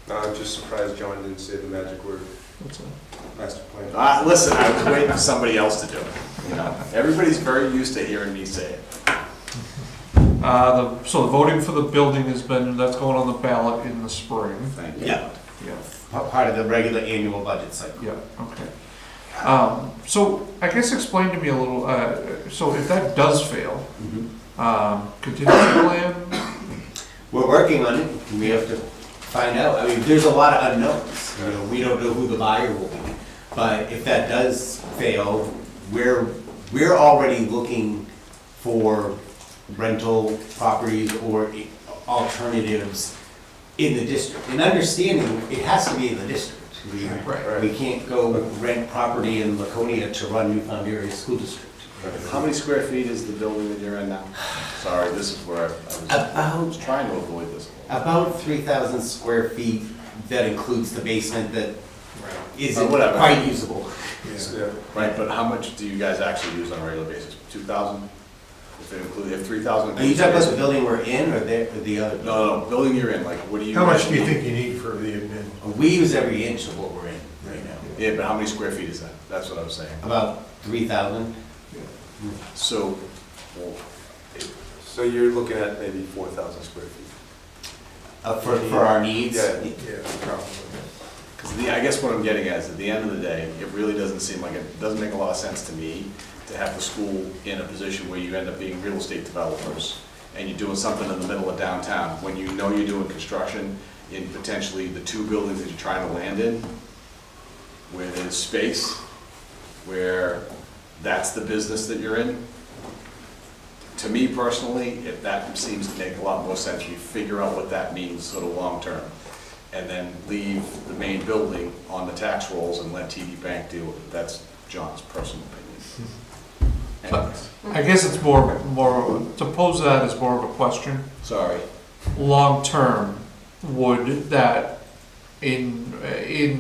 Speaker 7: No, I'm just surprised John didn't say the magic word,
Speaker 1: What's that?
Speaker 7: master plan.
Speaker 2: Listen, I was waiting for somebody else to do it. You know, everybody's very used to hearing me say it.
Speaker 1: So the voting for the building has been, that's going on the ballot in the spring.
Speaker 2: Thank you.
Speaker 6: Yeah,
Speaker 1: Yeah,
Speaker 6: part of the regular annual budget cycle.
Speaker 1: yeah, okay. So I guess explain to me a little, so if that does fail, contingency plan?
Speaker 6: We're working on it, we have to find out. I mean, there's a lot of unknowns. You know, we don't know who the buyer will be. But if that does fail, we're already looking for rental properties or alternatives in the district. And understanding, it has to be in the district. We can't go rent property in Laconia to run Newfound Area School District.
Speaker 2: How many square feet is the building that you're in now? Sorry, this is where I was trying to avoid this.
Speaker 6: About 3,000 square feet. That includes the basement that isn't
Speaker 2: whatever.
Speaker 6: quite usable.
Speaker 7: Yeah.
Speaker 2: Right, but how much do you guys actually use on a regular basis? 2,000? If they include, if 3,000?
Speaker 6: Are you talking about the building we're in or the other?
Speaker 2: No, building you're in, like, what do you?
Speaker 4: How much do you think you need for the admin?
Speaker 6: We use every inch of what we're in right now.
Speaker 2: Yeah, but how many square feet is that? That's what I was saying.
Speaker 6: About 3,000.
Speaker 2: So, well,
Speaker 7: So you're looking at maybe 4,000 square feet.
Speaker 6: For our needs.
Speaker 7: Yeah.
Speaker 4: Yeah, probably.
Speaker 2: because I guess what I'm getting at is, at the end of the day, it really doesn't seem like, it doesn't make a lot of sense to me to have the school in a position where you end up being real estate developers and you're doing something in the middle of downtown, when you know you're doing construction in potentially the two buildings that you're trying to land in, where there's space, where that's the business that you're in. To me personally, if that seems to make a lot more sense, you figure out what that means sort of long-term, and then leave the main building on the tax rolls and let TD Bank deal with it. That's John's personal opinion. Anyways,
Speaker 1: I guess it's more, to pose that as more of a question.
Speaker 2: sorry.
Speaker 1: Long-term, would that, in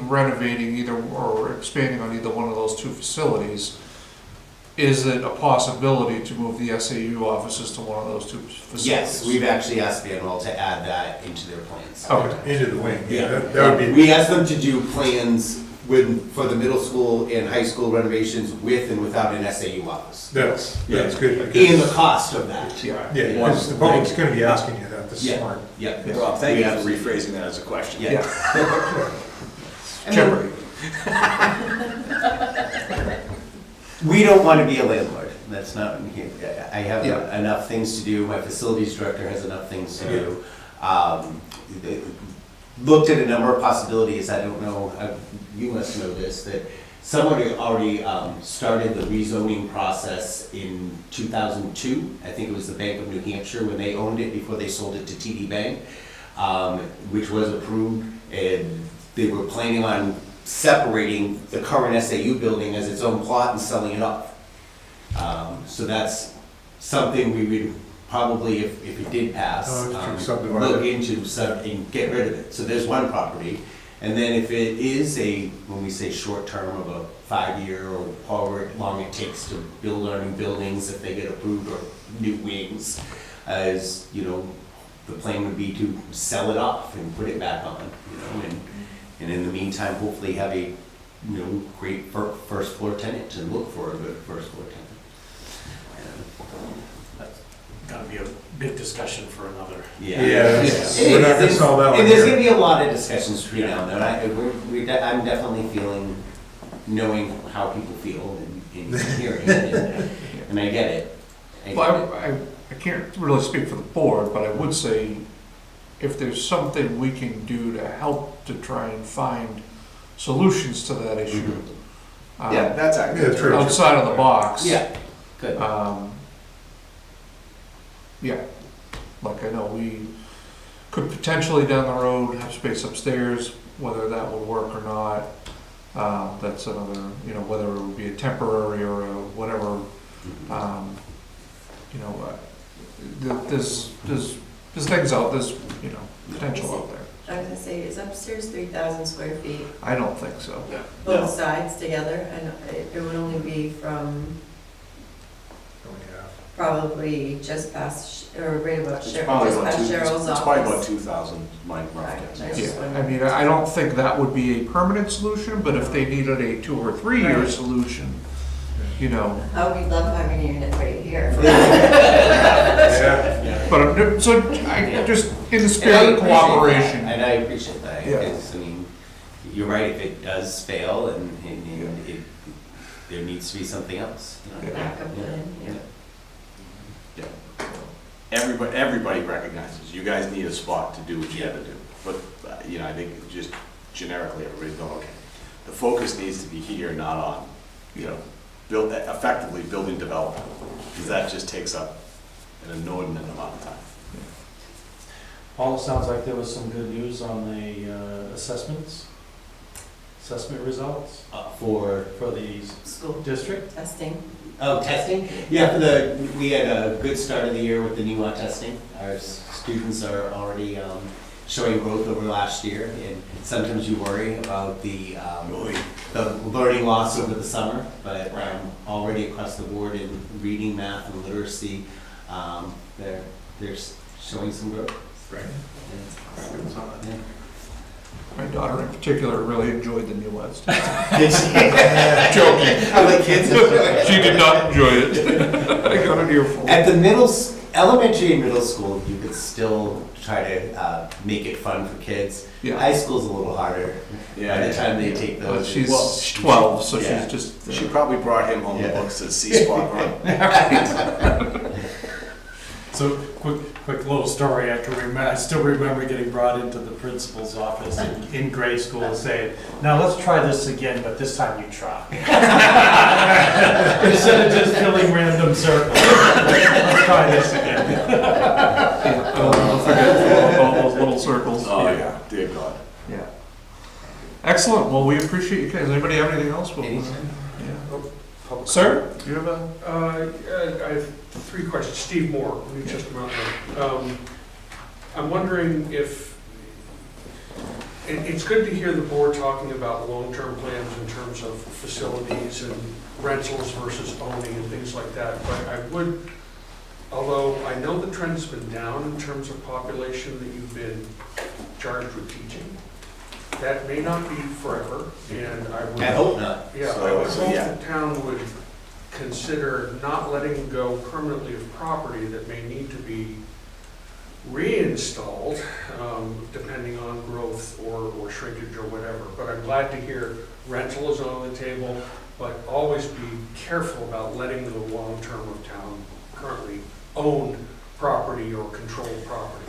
Speaker 1: renovating either, or expanding on either one of those two facilities, is it a possibility to move the SAU offices to one of those two facilities?
Speaker 6: Yes, we've actually asked Banwell to add that into their plans.
Speaker 1: Okay.
Speaker 4: Into the wing,
Speaker 6: Yeah,
Speaker 4: that would be.
Speaker 6: we asked them to do plans for the middle school and high school renovations with and without an SAU office.
Speaker 4: That's good.
Speaker 6: And the cost of that.
Speaker 1: Yeah.
Speaker 4: Yeah, because the public's gonna be asking you that, this is
Speaker 6: Yeah.
Speaker 4: smart.
Speaker 6: Yeah.
Speaker 2: Rob, thank
Speaker 6: We
Speaker 2: you for
Speaker 6: absolutely-
Speaker 2: rephrasing that as a question.
Speaker 6: Yeah.
Speaker 1: Jeopardy.
Speaker 6: We don't want to be a landlord. That's not, I have
Speaker 1: Yeah.
Speaker 6: enough things to do. My facilities director has enough things to do. Looked at a number of possibilities. I don't know, you must know this, that someone had already started the rezoning process in 2002. I think it was the Bank of New Hampshire when they owned it before they sold it to TD Bank, which was approved. And they were planning on separating the current SAU building as its own plot and selling it off. So that's something we would probably, if it did pass,
Speaker 4: Subdivide
Speaker 6: look
Speaker 4: it.
Speaker 6: into and get rid of it. So there's one property. And then if it is when we say short term of a 5-year or however long it takes to build our new buildings, if they get approved, or new wings, as, you know, the plan would be to sell it off and put it back on, you know, and in the meantime, hopefully have a, you know, great first floor tenant and look for a good first floor tenant.
Speaker 5: Gotta be a big discussion for another.
Speaker 6: Yeah.
Speaker 4: Yeah,
Speaker 6: It
Speaker 4: we're not
Speaker 6: is.
Speaker 4: gonna solve that one
Speaker 6: And there's
Speaker 4: here.
Speaker 6: gonna be a lot of discussions between now and then. I'm definitely feeling, knowing how people feel and hearing it, and I get it.
Speaker 1: Well, I can't really speak for the board, but I would say if there's something we can do to help to try and find solutions to that issue.
Speaker 2: Yeah, that's actually.
Speaker 4: Yeah, true.
Speaker 1: Outside of the box.
Speaker 6: Yeah, good.
Speaker 1: Yeah, like I know we could potentially down the road have space upstairs, whether that would work or not. That's another, you know, whether it would be a temporary or a whatever, you know, there's things out, there's, you know, potential out there.
Speaker 3: I was gonna say, is upstairs 3,000 square feet,
Speaker 1: I don't think so.
Speaker 3: both sides together, and it would only be from probably just past, or right about
Speaker 2: It's
Speaker 3: just
Speaker 2: probably about
Speaker 3: past
Speaker 2: two,
Speaker 3: Cheryl's office.
Speaker 2: it's probably about 2,000, my rough
Speaker 3: Right.
Speaker 2: guess.
Speaker 1: Yeah, I mean, I don't think that would be a permanent solution, but if they needed a 2 or 3 year
Speaker 3: Right.
Speaker 1: solution, you know.
Speaker 3: How we love having a unit right here.
Speaker 1: But, so, I, just in the spirit of cooperation.
Speaker 6: And I appreciate that,
Speaker 1: Yeah.
Speaker 6: because, I mean, you're right, if it does fail and it, there needs to be something else. You know?
Speaker 3: Backup plan, yeah.
Speaker 2: Everybody recognizes, you guys need a spot to do what you gotta do. But, you know, I think just generically, everybody's going, okay, the focus needs to be here, not on, you know, effectively building development, because that just takes up an inordinate amount of time.
Speaker 5: Paul, it sounds like there was some good news on the assessment results
Speaker 6: For,
Speaker 5: for the
Speaker 3: School
Speaker 5: district.
Speaker 3: testing.
Speaker 6: oh, testing? Yeah, we had a good start of the year with the new testing. Our students are already showing growth over last year, and sometimes you worry about the learning loss over the summer, but already across the board in reading, math, and literacy, they're showing some growth.
Speaker 1: Right.
Speaker 6: Yeah.
Speaker 1: My daughter in particular really enjoyed the new ones.
Speaker 6: Did she?
Speaker 1: Joking.
Speaker 6: How the kids
Speaker 1: She did not enjoy it. I got an earful.
Speaker 6: At the elementary and middle school, you could still try to make it fun for kids.
Speaker 1: Yeah.
Speaker 6: High school's a little harder.
Speaker 2: Yeah,
Speaker 6: By the time they take
Speaker 1: But
Speaker 6: those.
Speaker 1: she's
Speaker 2: Well,
Speaker 1: 12, so
Speaker 6: yeah.
Speaker 1: she's just.
Speaker 2: She probably brought him home the
Speaker 6: Yeah.
Speaker 2: books at C-Spot Run.
Speaker 5: So, quick little story. I still remember getting brought into the principal's office in grade school and saying, "Now let's try this again, but this time you try." Instead of just filling random circles, let's try this again.
Speaker 1: I'll never forget all those little circles.
Speaker 2: Oh, yeah, dear God.
Speaker 1: Yeah. Excellent. Well, we appreciate you. Does anybody have anything else?
Speaker 6: Anytime.
Speaker 1: Yeah. Sir, do you have a?
Speaker 9: I have 3 questions. Steve Moore, let me just come out there. I'm wondering if, it's good to hear the board talking about long-term plans in terms of facilities and rentals versus owning and things like that, but I would, although I know the trend's been down in terms of population that you've been charged with teaching, that may not be forever, and I would.
Speaker 6: I hope not.
Speaker 9: Yeah,
Speaker 2: So,
Speaker 9: I would hope
Speaker 2: yeah.
Speaker 9: the town would consider not letting go permanently of property that may need to be reinstalled, depending on growth or shrinkage or whatever. But I'm glad to hear rental is on the table, but always be careful about letting the long-term of town currently owned property or controlled property.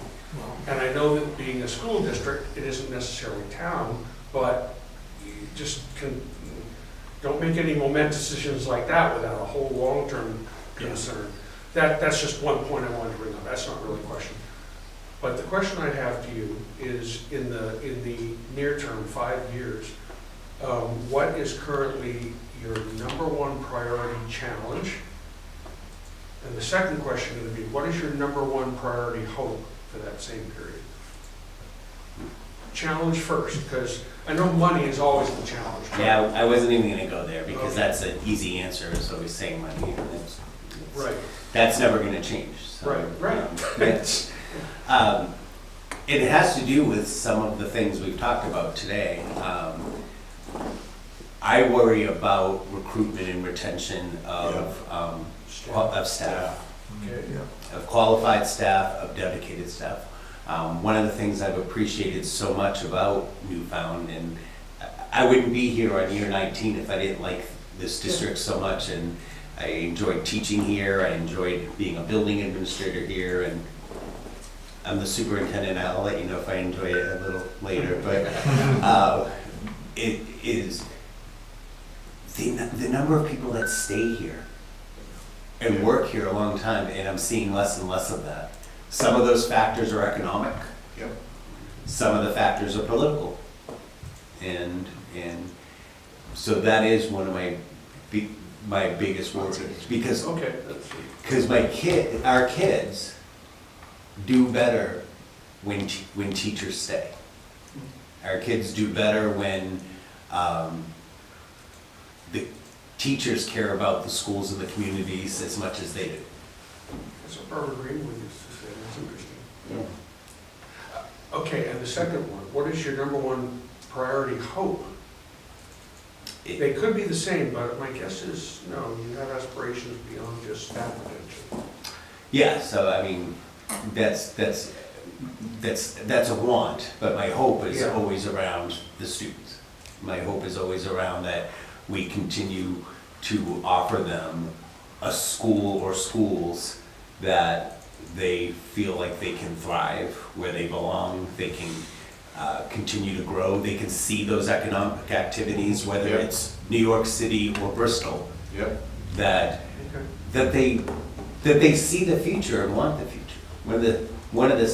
Speaker 9: And I know that being a school district, it isn't necessarily town, but you just don't make any momentous decisions like that without a whole long-term concern. That's just one point I wanted to bring up. That's not really a question. But the question I have to you is, in the near term, 5 years, what is currently your #1 priority challenge? And the second question is going to be, what is your #1 priority hope for that same period? Challenge first, because I know money is always the challenge.
Speaker 6: Yeah, I wasn't even gonna go there because
Speaker 9: Okay.
Speaker 6: that's an easy answer, is always saying money. And
Speaker 9: Right,
Speaker 6: that's never gonna change. So,
Speaker 9: right.
Speaker 6: That's, it has to do with some of the things we've talked about today. I worry about recruitment and retention of staff,
Speaker 9: Okay.
Speaker 1: Yeah.
Speaker 6: of qualified staff, of dedicated staff. One of the things I've appreciated so much about Newfound, and I wouldn't be here on year 19 if I didn't like this district so much, and I enjoyed teaching here, I enjoyed being a building administrator here, and I'm the superintendent. I'll let you know if I enjoy it a little later, but it is the number of people that stay here and work here a long time, and I'm seeing less and less of that. some of those factors are economic.
Speaker 2: Yep.
Speaker 6: Some of the factors are political. And so that is one of my biggest worries, because
Speaker 9: Okay, that's,
Speaker 6: our kids do better when teachers stay. Our kids do better when the teachers care about the schools and the communities as much as they do.
Speaker 9: that's a part of agreeing with you, to say, that's interesting.
Speaker 2: Yeah.
Speaker 9: Okay, and the second one, what is your number one priority hope? They could be the same, but my guess is, no, you have aspirations beyond just staff retention.
Speaker 6: Yeah, so I mean, that's a want, but my hope is
Speaker 9: Yeah.
Speaker 6: always around the students. My hope is always around that we continue to offer them a school or schools that they feel like they can thrive, where they belong, they can continue to grow, they can see those economic activities, whether
Speaker 2: Yeah.
Speaker 6: it's New York City or Bristol,
Speaker 2: Yep.
Speaker 6: that
Speaker 9: Okay.
Speaker 6: they see the future and want the future. One of the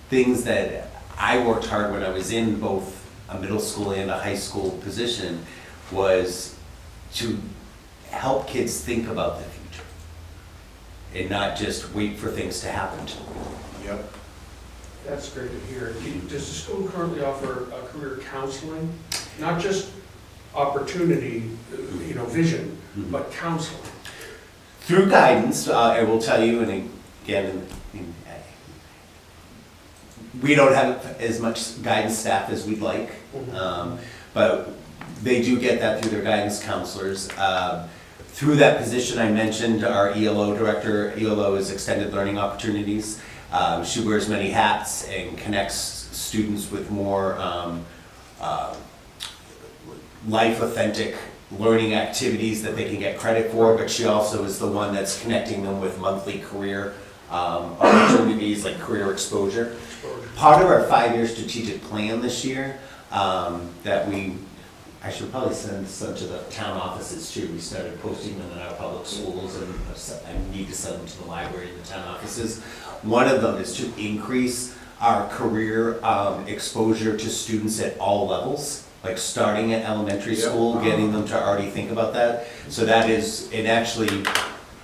Speaker 6: things that I worked hard when I was in both a middle school and a high school position was to help kids think about the future and not just wait for things to happen to them.
Speaker 2: Yep.
Speaker 9: That's great to hear. Does the school currently offer career counseling? Not just opportunity, vision, but counseling?
Speaker 6: Through guidance, I will tell you, and again, we don't have as much guidance staff as we'd like, but they do get that through their guidance counselors. Through that position I mentioned, our ELO director, ELO is Extended Learning Opportunities. She wears many hats and connects students with more life authentic learning activities that they can get credit for, but she also is the one that's connecting them with monthly career opportunities like career exposure. Part of our 5-year strategic plan this year that I should probably send some to the town offices too. We started posting them in our public schools, and I need to send them to the library and the town offices. One of them is to increase our career exposure to students at all levels, like starting at elementary school, getting them to already think about that. So that is, and actually,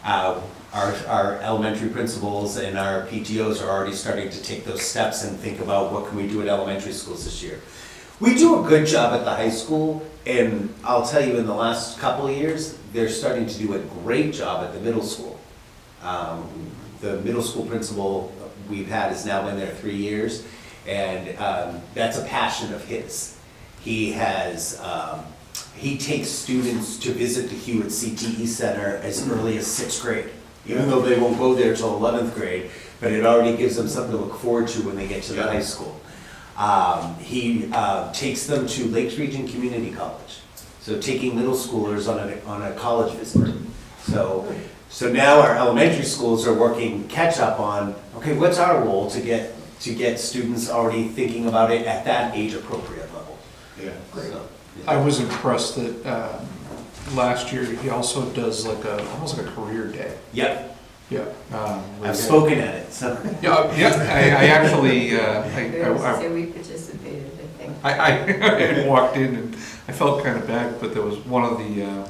Speaker 6: our elementary principals and our PTOs are already starting to take those steps and think about what can we do at elementary schools this year. We do a good job at the high school, and I'll tell you, in the last couple of years, they're starting to do a great job at the middle school. The middle school principal we've had has now been there 3 years, and that's a passion of his. He takes students to visit the Hewitt CTE Center as early as 6th grade, even though they won't go there till 11th grade, but it already gives them something to look forward to when they get to the high school. He takes them to Lakes Region Community College, so taking middle schoolers on a college visit. So now our elementary schools are working catch up on, okay, what's our role to get students already thinking about it at that age appropriate level.
Speaker 2: Yeah.
Speaker 6: So,
Speaker 1: I was impressed that last year he also does almost like a career day.
Speaker 6: Yep,
Speaker 1: Yeah.
Speaker 6: I've spoken at it, so.
Speaker 1: Yeah, I actually,
Speaker 3: So we participated, I think.
Speaker 1: I had walked in and I felt kind of bad, but there was one of the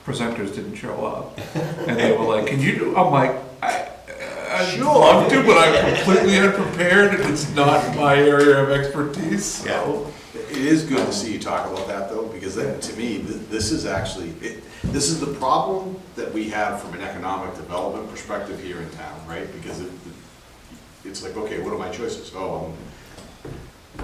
Speaker 1: presenters didn't show up. And they were like, can you do, I'm like, I'd love to, but I'm completely unprepared and it's not my area of expertise, so.
Speaker 2: It is good to see you talk about that though, because to me, this is actually, this is the problem that we have from an economic development perspective here in town, right? Because it's like, okay, what are my choices? Oh,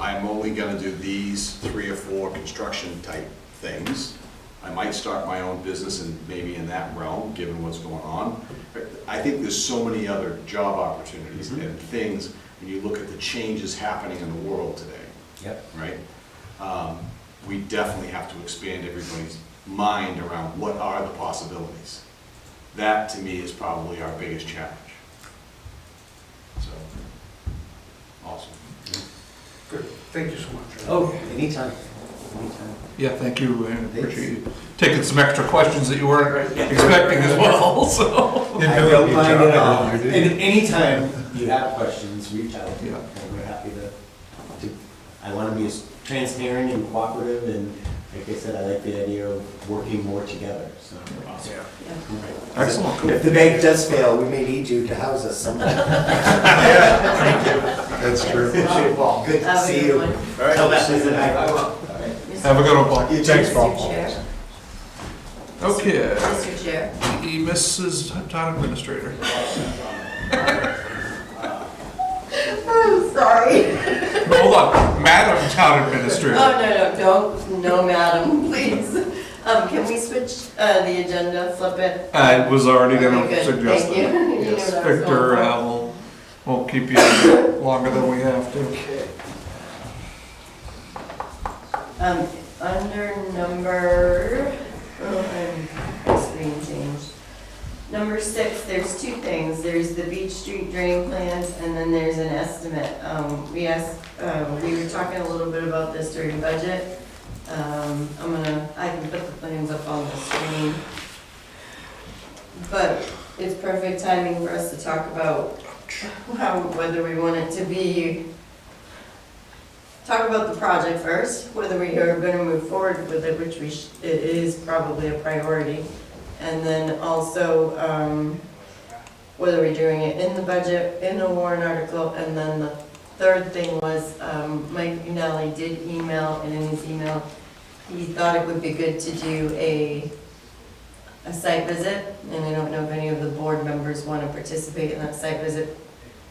Speaker 2: I'm only gonna do these 3 or 4 construction type things. I might start my own business and maybe in that realm, given what's going on. But I think there's so many other job opportunities and things when you look at the changes happening in the world today.
Speaker 6: Yep.
Speaker 2: Right? We definitely have to expand everybody's mind around what are the possibilities. That, to me, is probably our biggest challenge. So, awesome.
Speaker 9: Good, thank you so much.
Speaker 6: Oh, anytime. anytime.
Speaker 1: Yeah, thank you, and appreciate you taking some extra questions that you weren't expecting as well, so.
Speaker 4: Didn't
Speaker 6: I
Speaker 4: know
Speaker 6: don't
Speaker 4: it'd be
Speaker 6: mind
Speaker 4: John
Speaker 6: at all.
Speaker 4: earlier, did
Speaker 6: And
Speaker 4: you?
Speaker 6: anytime you have questions, reach out.
Speaker 1: Yeah.
Speaker 6: And we're happy I want to be as transparent and cooperative, and like I said, I like the idea of working more together, so.
Speaker 3: Yeah.
Speaker 1: Excellent, cool.
Speaker 8: If the bank does fail, we may need you to house us someday.
Speaker 4: That's true.
Speaker 8: Well, good to
Speaker 3: Have a
Speaker 8: see
Speaker 3: good
Speaker 8: you.
Speaker 3: one.
Speaker 8: Tell that Liz that I will.
Speaker 1: Have a good one, Paul.
Speaker 8: Thanks, Paul.
Speaker 3: Mr. Chair.
Speaker 1: Okay,
Speaker 3: Mr. Chair.
Speaker 1: Mrs. Town Administrator.
Speaker 3: I'm sorry.
Speaker 1: No, hold on, Madam Town Administrator.
Speaker 3: Oh, no, madam, please. Can we switch the agenda, flip it?
Speaker 1: I was already gonna
Speaker 3: Okay, good.
Speaker 1: suggest
Speaker 3: Thank you.
Speaker 1: that.
Speaker 3: You knew
Speaker 1: Yes,
Speaker 3: what I was
Speaker 1: Victor,
Speaker 3: going
Speaker 1: won't keep you longer than we have to.
Speaker 3: Under number, my screen changed. Number 6, there's two things. There's the Beach Street drain plans, and then there's an estimate. We were talking a little bit about this during budget. I can put the plans up on the screen. But it's perfect timing for us to talk about whether we want it to be, talk about the project first, whether we are gonna move forward with it, which it is probably a priority. And then also, whether we're doing it in the budget, in a warrant article, and then the third thing was, Mike Unelli did email, and in his email, he thought it would be good to do a site visit, and I don't know if any of the board members want to participate in that site visit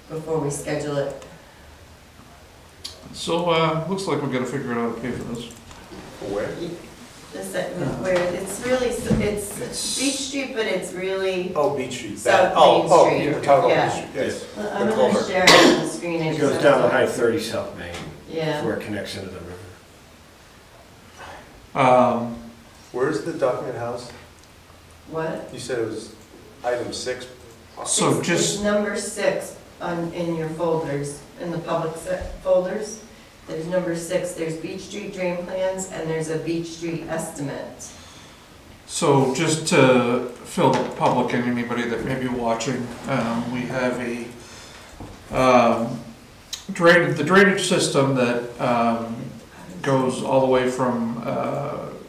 Speaker 3: before we schedule it.
Speaker 1: So, looks like we're gonna figure out how to pay for this.
Speaker 7: Where?
Speaker 3: Where it's really, it's Beach Street, but it's really
Speaker 7: Oh, Beach Street.
Speaker 3: South
Speaker 7: Oh,
Speaker 3: Main Street.
Speaker 7: you're talking
Speaker 3: Yeah.
Speaker 7: about Beach Street, yes.
Speaker 3: I'm
Speaker 7: The
Speaker 3: gonna
Speaker 7: culvert.
Speaker 3: share it on the screen.
Speaker 8: It goes down to High 30 South Main,
Speaker 3: Yeah.
Speaker 8: where it connects into the river.
Speaker 7: Where's the document house?
Speaker 3: What?
Speaker 7: You said it was item 6.
Speaker 1: So
Speaker 3: It's
Speaker 1: just,
Speaker 3: number 6 in your folders, in the public folders. There's number 6, there's Beach Street drain plans, and there's a Beach Street estimate.
Speaker 1: so just to fill the public and anybody that may be watching, we have the drainage system that, goes all the way from,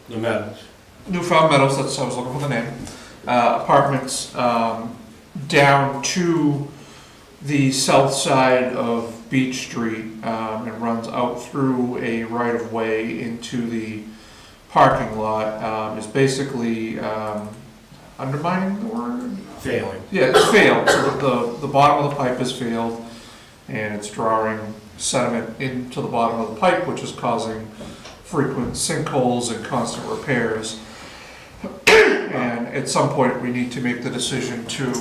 Speaker 8: The Meadows.
Speaker 1: Newfound Meadows, that's, I was looking for the name, apartments, down to the south side of Beach Street, and runs out through a right-of-way into the parking lot, is basically, undermining the word?
Speaker 8: Failing.
Speaker 1: Yeah, it's failed, so the bottom of the pipe has failed, and it's drawing sediment into the bottom of the pipe, which is causing frequent sinkholes and constant repairs. And at some point, we need to make the decision to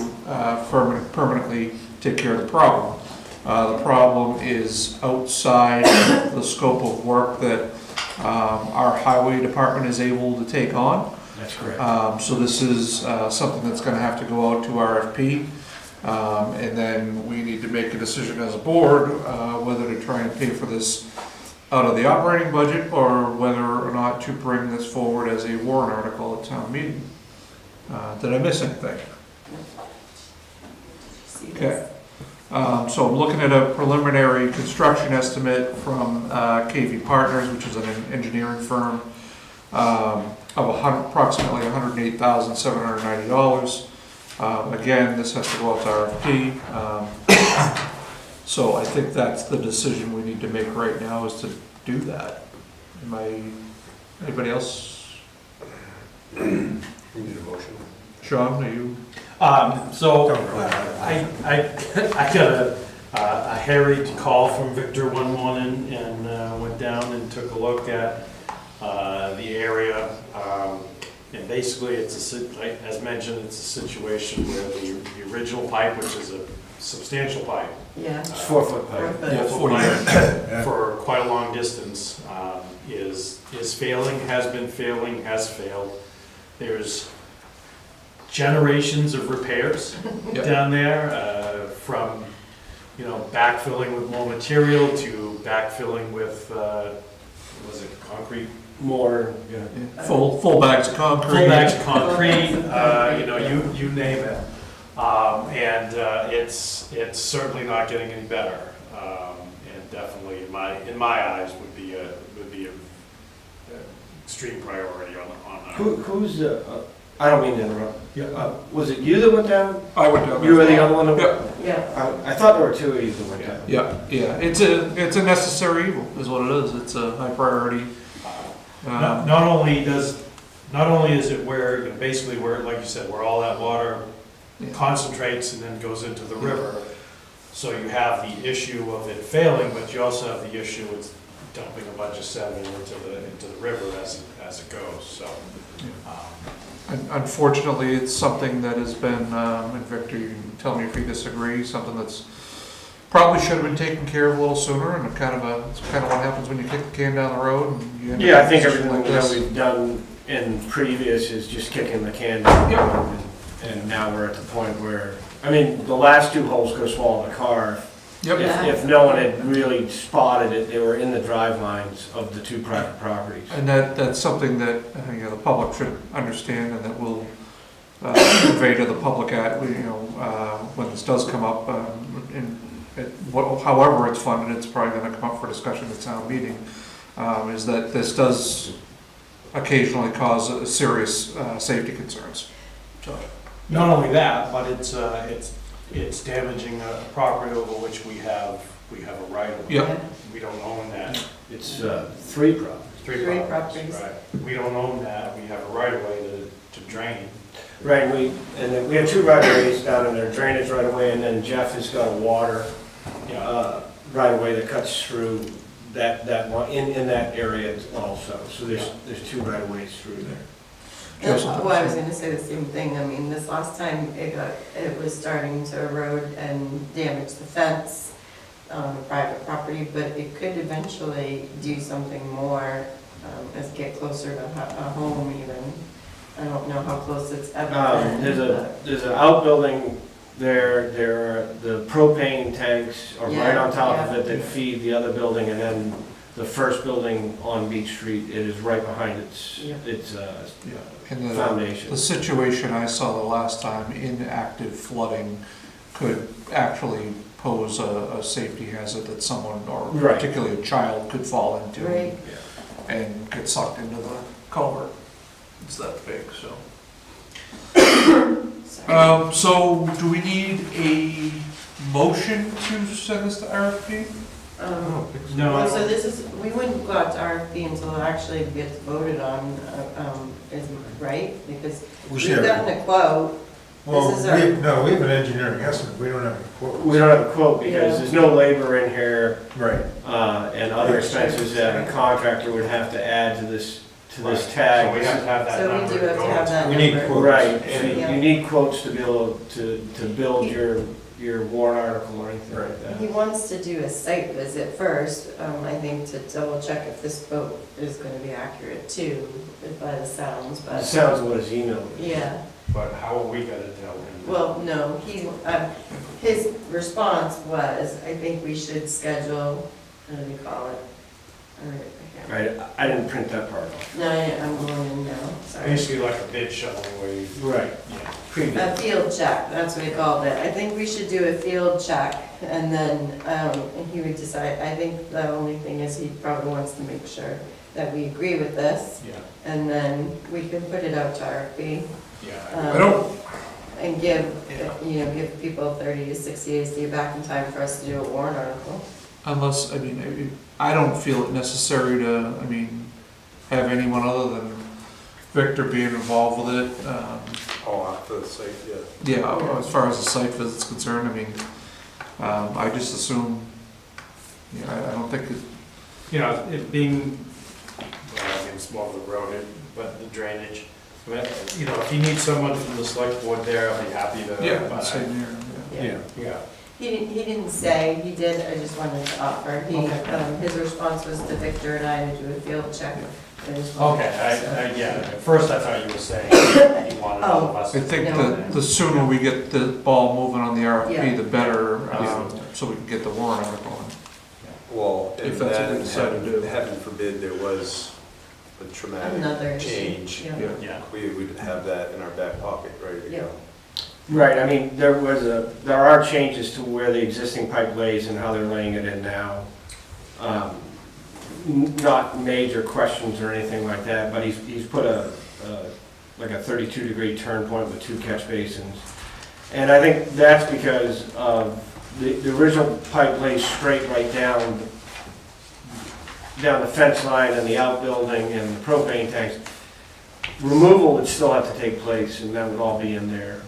Speaker 1: permanently take care of the problem. The problem is outside the scope of work that our highway department is able to take on.
Speaker 8: That's correct.
Speaker 1: So this is something that's gonna have to go out to RFP. And then we need to make a decision as a board, whether to try and pay for this out of the operating budget, or whether or not to bring this forward as a warrant article at town meeting. Did I miss anything?
Speaker 3: See
Speaker 1: Okay.
Speaker 3: this?
Speaker 1: So I'm looking at a preliminary construction estimate from KV Partners, which is an engineering firm, of approximately $108,790. Again, this has to go out to RFP. So I think that's the decision we need to make right now, is to do that. Anybody else?
Speaker 7: We need a motion.
Speaker 1: Sean, are you?
Speaker 5: So, I got a harried call from Victor one morning and went down and took a look at the area. And basically, as mentioned, it's a situation where the original pipe, which is a substantial pipe,
Speaker 3: Yeah.
Speaker 8: It's 4-foot pipe.
Speaker 3: Perfect.
Speaker 5: for quite a long distance, is failing, has been failing, has failed. There's generations of repairs
Speaker 1: Yep.
Speaker 5: down there, from, backfilling with more material to backfilling with, was it concrete
Speaker 8: more, you know,
Speaker 1: Full bags of concrete.
Speaker 5: full bags of concrete, you know, you name it. And it's certainly not getting any better. And definitely in my eyes would be a extreme priority on our.
Speaker 8: who's, I don't mean to interrupt.
Speaker 5: Yeah.
Speaker 8: Was it you that went down?
Speaker 1: I would do
Speaker 8: You were the other one that?
Speaker 1: Yeah.
Speaker 3: Yeah,
Speaker 8: I thought there were two of you that went down.
Speaker 1: Yeah, it's a necessary evil, is what it is. It's a high priority.
Speaker 5: Not only is it where, you know, basically where, like you said, where all that water
Speaker 1: Yeah.
Speaker 5: concentrates and then goes into the river. So you have the issue of it failing, but you also have the issue with dumping a bunch of sediment into the river as it goes, so.
Speaker 1: Unfortunately, it's something that has been, and Victor, you can tell me if you disagree, something that's probably should have been taken care of a little sooner, and it's kind of what happens when you kick the can down the road and you end up
Speaker 8: Yeah, I
Speaker 1: in a
Speaker 8: think
Speaker 1: position
Speaker 8: everything
Speaker 1: like
Speaker 8: that
Speaker 1: this.
Speaker 8: we've done in previous is just kicking the can down the road. And now we're at the point where, I mean, the last two holes could have swallowed the car.
Speaker 1: Yep.
Speaker 3: Yeah.
Speaker 8: If no one had really spotted it, they were in the drive lines of the two private properties.
Speaker 1: And that's something that, you know, the public should understand and that we'll convey to the public when this does come up. However it's funded, it's probably gonna come up for discussion at town meeting, is that this does occasionally cause serious safety concerns. So,
Speaker 5: Not only that, but it's damaging a property over which we have a right of way.
Speaker 1: Yep.
Speaker 5: We don't own that.
Speaker 8: It's three properties.
Speaker 3: Three properties.
Speaker 5: Right. We don't own that. We have a right of way to drain.
Speaker 8: Right, and then we have two right of ways down in there, drainage right away, and then Jeff has got a water right of way that cuts through that one, in that area also. So there's two right of ways through there.
Speaker 3: well, I was gonna say the same thing. I mean, this last time it was starting to erode and damage the fence on private property, but it could eventually do something more, as get closer to a home even. I don't know how close it's ever been.
Speaker 8: There's an outbuilding there, the propane tanks are right on top of it that feed the other building, and then the first building on Beach Street is right behind its
Speaker 1: And
Speaker 8: foundation.
Speaker 1: the situation I saw the last time in active flooding could actually pose a safety hazard that someone, or
Speaker 8: Right.
Speaker 1: particularly a child, could fall into
Speaker 3: Right.
Speaker 1: and get sucked into the culvert. It's that big, so. So do we need a motion to send this to RFP?
Speaker 3: Well, so this is, we wouldn't go out to RFP until it actually gets voted on, is right? Because we've gotten a quote.
Speaker 4: Well,
Speaker 3: This is our-
Speaker 4: we have an engineering estimate, we don't have a quote.
Speaker 8: We don't have a quote because
Speaker 3: Yeah.
Speaker 8: there's no labor in here,
Speaker 4: Right.
Speaker 8: and other expenses that a contractor would have to add to this
Speaker 5: Right.
Speaker 8: tag.
Speaker 5: So we have to have that
Speaker 3: So we
Speaker 5: number
Speaker 3: do
Speaker 5: to
Speaker 3: have to
Speaker 5: go
Speaker 3: have
Speaker 5: to.
Speaker 3: that
Speaker 4: We need
Speaker 3: number.
Speaker 4: quotes.
Speaker 8: Right,
Speaker 3: Yeah.
Speaker 8: and you need quotes to be able to build your warrant article or anything like
Speaker 3: He
Speaker 8: that.
Speaker 3: wants to do a site visit first, I think, to double check if this quote is gonna be accurate too, by the sounds,
Speaker 8: It
Speaker 3: but,
Speaker 8: sounds what his email is.
Speaker 3: yeah.
Speaker 5: But how are we gonna tell him?
Speaker 3: Well, no, his response was, I think we should schedule, what do we call it? I can't-
Speaker 8: Right, I didn't print that part off.
Speaker 3: No, I'm going in now, sorry.
Speaker 5: Basically like a bid shoveling where you,
Speaker 8: Right.
Speaker 5: yeah.
Speaker 3: A field check, that's what he called it. I think we should do a field check, and then, and he would decide. I think the only thing is he probably wants to make sure that we agree with this,
Speaker 5: Yeah,
Speaker 3: and then we can put it out to RFP.
Speaker 5: yeah.
Speaker 1: I don't-
Speaker 3: And give people 30 to 60 days to get back in time for us to do a warrant article.
Speaker 1: Unless, I don't feel it necessary to, have anyone other than Victor being involved with it.
Speaker 7: Oh, for the sake, yeah.
Speaker 1: Yeah, as far as the site visit's concerned, I just assume, I don't think it,
Speaker 5: You know, it being, it's more of the road, but the drainage. But, you know, if you need someone from the select board there, I'll be happy to. but I-
Speaker 1: same here, yeah.
Speaker 5: Yeah.
Speaker 3: He didn't say, he did, I just wanted to offer.
Speaker 5: Okay.
Speaker 3: His response was to Victor and I to do a field check. I just wanted
Speaker 5: Okay,
Speaker 3: to-
Speaker 5: yeah, at first I thought you were saying you wanted all of us.
Speaker 1: I think
Speaker 3: No.
Speaker 1: the sooner we get the ball moving on the
Speaker 3: Yeah.
Speaker 1: RFP, the better,
Speaker 5: Yeah.
Speaker 1: so we can get the warrant article in.
Speaker 7: Well,
Speaker 1: If
Speaker 7: and
Speaker 1: that's what we
Speaker 7: then,
Speaker 1: decide to do.
Speaker 7: heaven forbid, there was a traumatic
Speaker 3: Another issue.
Speaker 7: change,
Speaker 3: Yeah.
Speaker 1: Yeah.
Speaker 5: Yeah.
Speaker 7: we would have that in our back pocket, ready to go.
Speaker 8: Right, I mean, there are changes to where the existing pipe lays and how they're laying it in now. Not major questions or anything like that, but he's put like a 32-degree turn point with 2 catch basins. And I think that's because of the original pipe lays straight right down the fence line and the outbuilding and the propane tanks. Removal would still have to take place, and that would all be in there.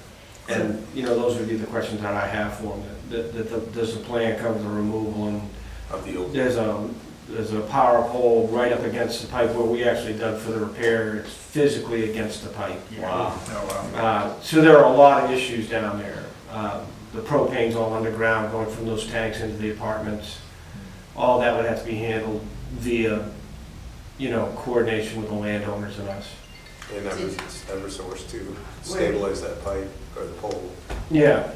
Speaker 8: And, those would be the questions that I have for him. Does the plan cover the removal? And
Speaker 7: Of the old,
Speaker 8: there's a power pole right up against the pipe where we actually dug for the repair. It's physically against the pipe.
Speaker 5: Wow.
Speaker 8: So there are a lot of issues down there. The propane's all underground, going from those tanks into the apartments. All that would have to be handled via, coordination with the landowners and us.
Speaker 7: and Eversource to stabilize that pipe or the pole.
Speaker 8: Yeah.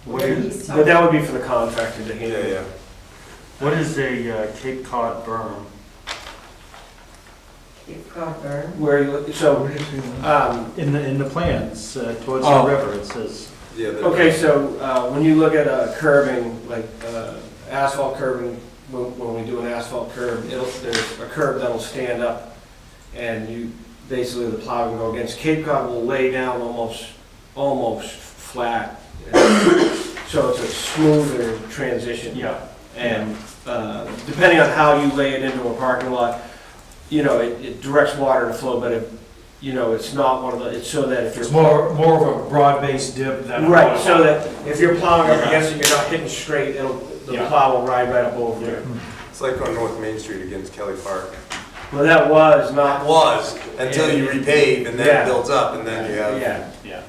Speaker 3: Where he's
Speaker 8: But that would be for the contractor to
Speaker 7: Yeah,
Speaker 8: handle.
Speaker 7: yeah.
Speaker 5: What is a Cape Cod berm?
Speaker 3: Cape Cod berm.
Speaker 5: In the plans towards
Speaker 1: Oh.
Speaker 5: the river, it says.
Speaker 7: Yeah,
Speaker 8: Okay, so when you look at curbing, like asphalt curbing, when we do an asphalt curb, there's a curb that'll stand up, and basically the plow can go against. Cape Cod will lay down almost flat, so it's a smoother transition.
Speaker 5: Yeah.
Speaker 8: And depending on how you lay it into a parking lot, it directs water to flow, but it's not one of the, it's so that if you're.
Speaker 5: It's more of a broad-based dip than.
Speaker 8: Right, so that if you're plowing up against it, you're not hitting straight, the
Speaker 5: Yeah.
Speaker 8: plow will ride right up over there.
Speaker 7: It's like on North Main Street against Kelly Park.
Speaker 8: Well, that was
Speaker 7: That
Speaker 8: not,
Speaker 7: was, until you repave and then
Speaker 8: Yeah.
Speaker 7: it builds up and then you have.
Speaker 8: yeah.
Speaker 5: Yeah.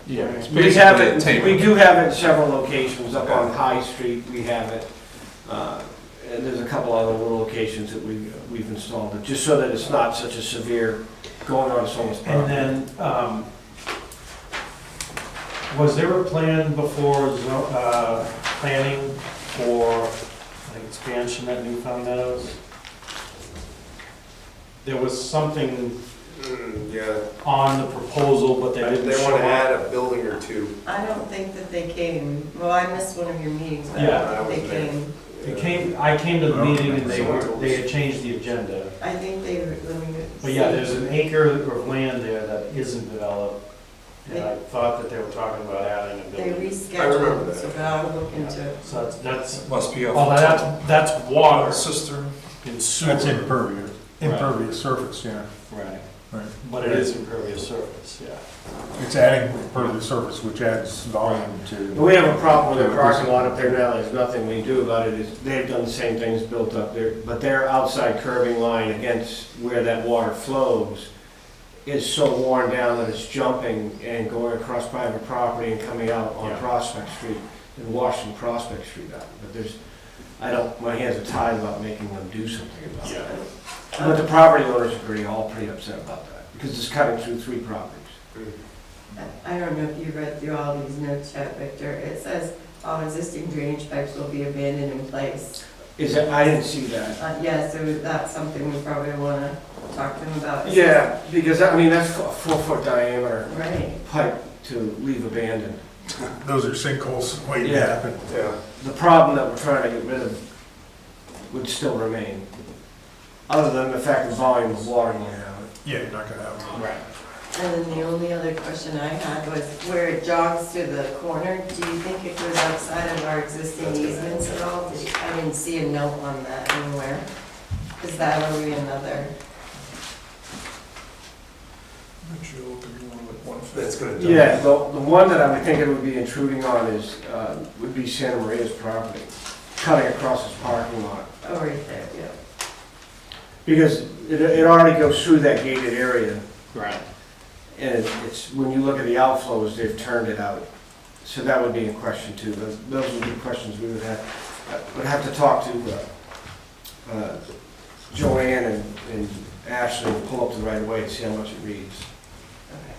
Speaker 1: Yeah, it's
Speaker 8: We have
Speaker 1: basically a
Speaker 8: it,
Speaker 1: taper.
Speaker 8: we do have it in several locations, up on High Street, we have it. And there's a couple other little locations that we've installed it, just so that it's not such a severe going on someone's
Speaker 5: And
Speaker 8: property.
Speaker 5: then, was there a plan before, planning for like expansion at Newfound Meadows? There was something
Speaker 7: Yeah,
Speaker 5: on the proposal, but they didn't
Speaker 7: they
Speaker 5: show
Speaker 7: want to
Speaker 5: up.
Speaker 7: add a building or two.
Speaker 3: I don't think that they came. Well, I missed one of your meetings, but I
Speaker 5: Yeah.
Speaker 3: don't think they came.
Speaker 5: I came to the meeting and they had changed the agenda.
Speaker 3: I think they were, let me.
Speaker 5: But yeah, there's an acre of land there that isn't developed. And I thought that they were talking about adding a
Speaker 3: They
Speaker 5: building.
Speaker 7: remember
Speaker 3: rescheduled,
Speaker 7: that.
Speaker 3: so but I'll look into it.
Speaker 5: So that's,
Speaker 1: Must be a.
Speaker 5: that's water
Speaker 1: Cistern.
Speaker 5: in sewer.
Speaker 4: That's impervious,
Speaker 5: Right.
Speaker 4: impervious surface, yeah.
Speaker 5: Right,
Speaker 4: Right.
Speaker 5: but it is impervious surface, yeah.
Speaker 4: It's adding impervious surface, which adds volume to.
Speaker 8: We have a problem with their parking lot up there now, there's nothing we do about it, they've done the same things built up there, but their outside curbing line against where that water flows is so worn down that it's jumping and going across private property and coming out on
Speaker 5: Yeah.
Speaker 8: Prospect Street and washing Prospect Street out. But my hands are tied about making them do something about
Speaker 5: Yeah.
Speaker 8: it. But the property owners agree, all pretty upset about that, because it's cutting through 3 properties.
Speaker 3: I don't know if you read through all these notes yet, Victor. It says all existing drainage pipes will be abandoned in place.
Speaker 8: I didn't see that.
Speaker 3: Yeah, so that's something we probably want to talk to them about.
Speaker 8: Yeah, because, that's a 4-foot diameter
Speaker 3: Right.
Speaker 8: pipe to leave abandoned.
Speaker 4: Those are sinkholes waiting to
Speaker 8: Yeah.
Speaker 4: happen.
Speaker 7: Yeah.
Speaker 8: The problem that we're trying to get rid of would still remain, other than the fact that volume of water going out.
Speaker 4: Yeah, you're not gonna have.
Speaker 5: Right.
Speaker 3: And then the only other question I had was where it jogs to the corner, do you think it goes outside of our existing easements at all? I didn't see a note on that anywhere. Is that will be another?
Speaker 7: That's gonna.
Speaker 8: Yeah, the one that I would think it would be intruding on would be Santa Maria's property, cutting across his parking lot.
Speaker 3: Oh, right there, yeah.
Speaker 8: Because it already goes through that gated area,
Speaker 5: Right.
Speaker 8: and it's, when you look at the outflows, they've turned it out. So that would be in question too. Those would be questions we would have to talk to Joanne and Ashley and pull up the right of way and see how much it reads.
Speaker 3: Okay.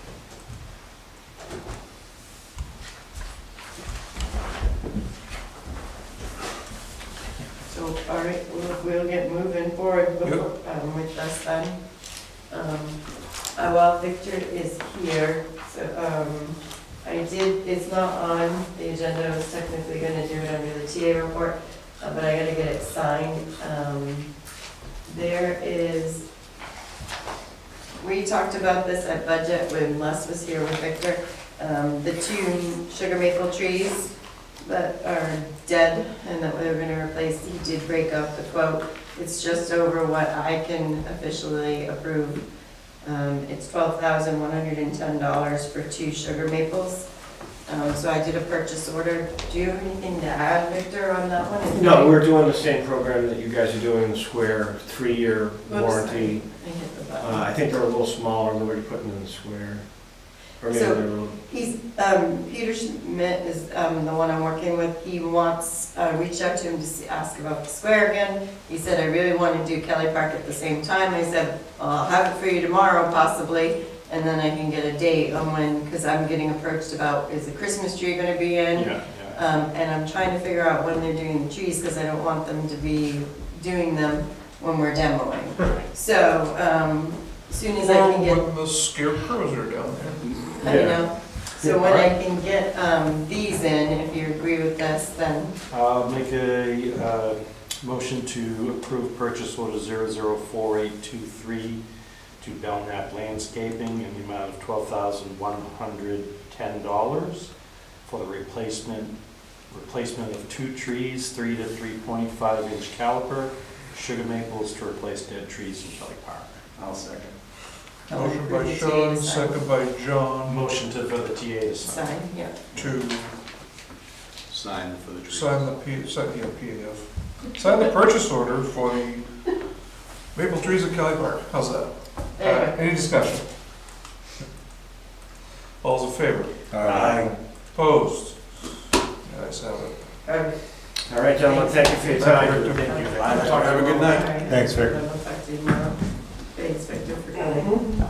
Speaker 3: So, all right, we'll get moving forward with us then. While Victor is here, so, it's not on the agenda, I was technically gonna do it under the TA report, but I gotta get it signed. There is, we talked about this at budget when Les was here with Victor, the 2 sugar maple trees that are dead and that we were gonna replace, he did break out the quote. It's just over what I can officially approve. It's $12,110 for 2 sugar maples. So I did a purchase order. Do you have anything to add, Victor, on that one?
Speaker 8: No, we're doing the same program that you guys are doing in the square, 3-year
Speaker 3: Whoops,
Speaker 8: warranty.
Speaker 3: I hit the button.
Speaker 8: I think they're a little smaller than what you're putting in the square. Or maybe
Speaker 3: So-
Speaker 8: they're a little,
Speaker 3: He's, Peter Schmidt is the one I'm working with. He wants, reached out to him to ask about the square again. He said, I really want to do Kelly Park at the same time. I said, I'll have it for you tomorrow possibly, and then I can get a date on when, because I'm getting approached about, is the Christmas tree going to be in?
Speaker 5: Yeah.
Speaker 3: And I'm trying to figure out when they're doing the trees, because I don't want them to be doing them when we're demoing. So, as soon as I can get,
Speaker 1: When the scarecrows are down there.
Speaker 3: I know, so when I can get these in, if you agree with this, then,
Speaker 10: I'll make a motion to approve purchase order 004823 to Belknap Landscaping in the amount of $12,110 for the replacement of 2 trees, 3 to 3.5 inch caliper, sugar maples to replace dead trees in Kelly Park.
Speaker 7: I'll second.
Speaker 1: Motion by
Speaker 3: Approve the TA
Speaker 1: Sean,
Speaker 3: to sign.
Speaker 1: second by John,
Speaker 10: Motion for the TA to sign.
Speaker 3: sign, yeah.
Speaker 1: to
Speaker 7: Sign for the trees.
Speaker 1: sign the PAF. Sign the purchase order for the maple trees at Kelly Park. How's that?
Speaker 3: There
Speaker 1: Any discussion? All's in favor?
Speaker 4: Aye.
Speaker 1: Opposed? Ayes have it.
Speaker 3: you go.
Speaker 8: all right, gentlemen, thank you for your time.
Speaker 1: Thank you.
Speaker 8: Thank you.
Speaker 7: Have a good night.
Speaker 4: Thanks, Victor.
Speaker 3: I'll talk to you tomorrow. Thanks, Victor, for coming.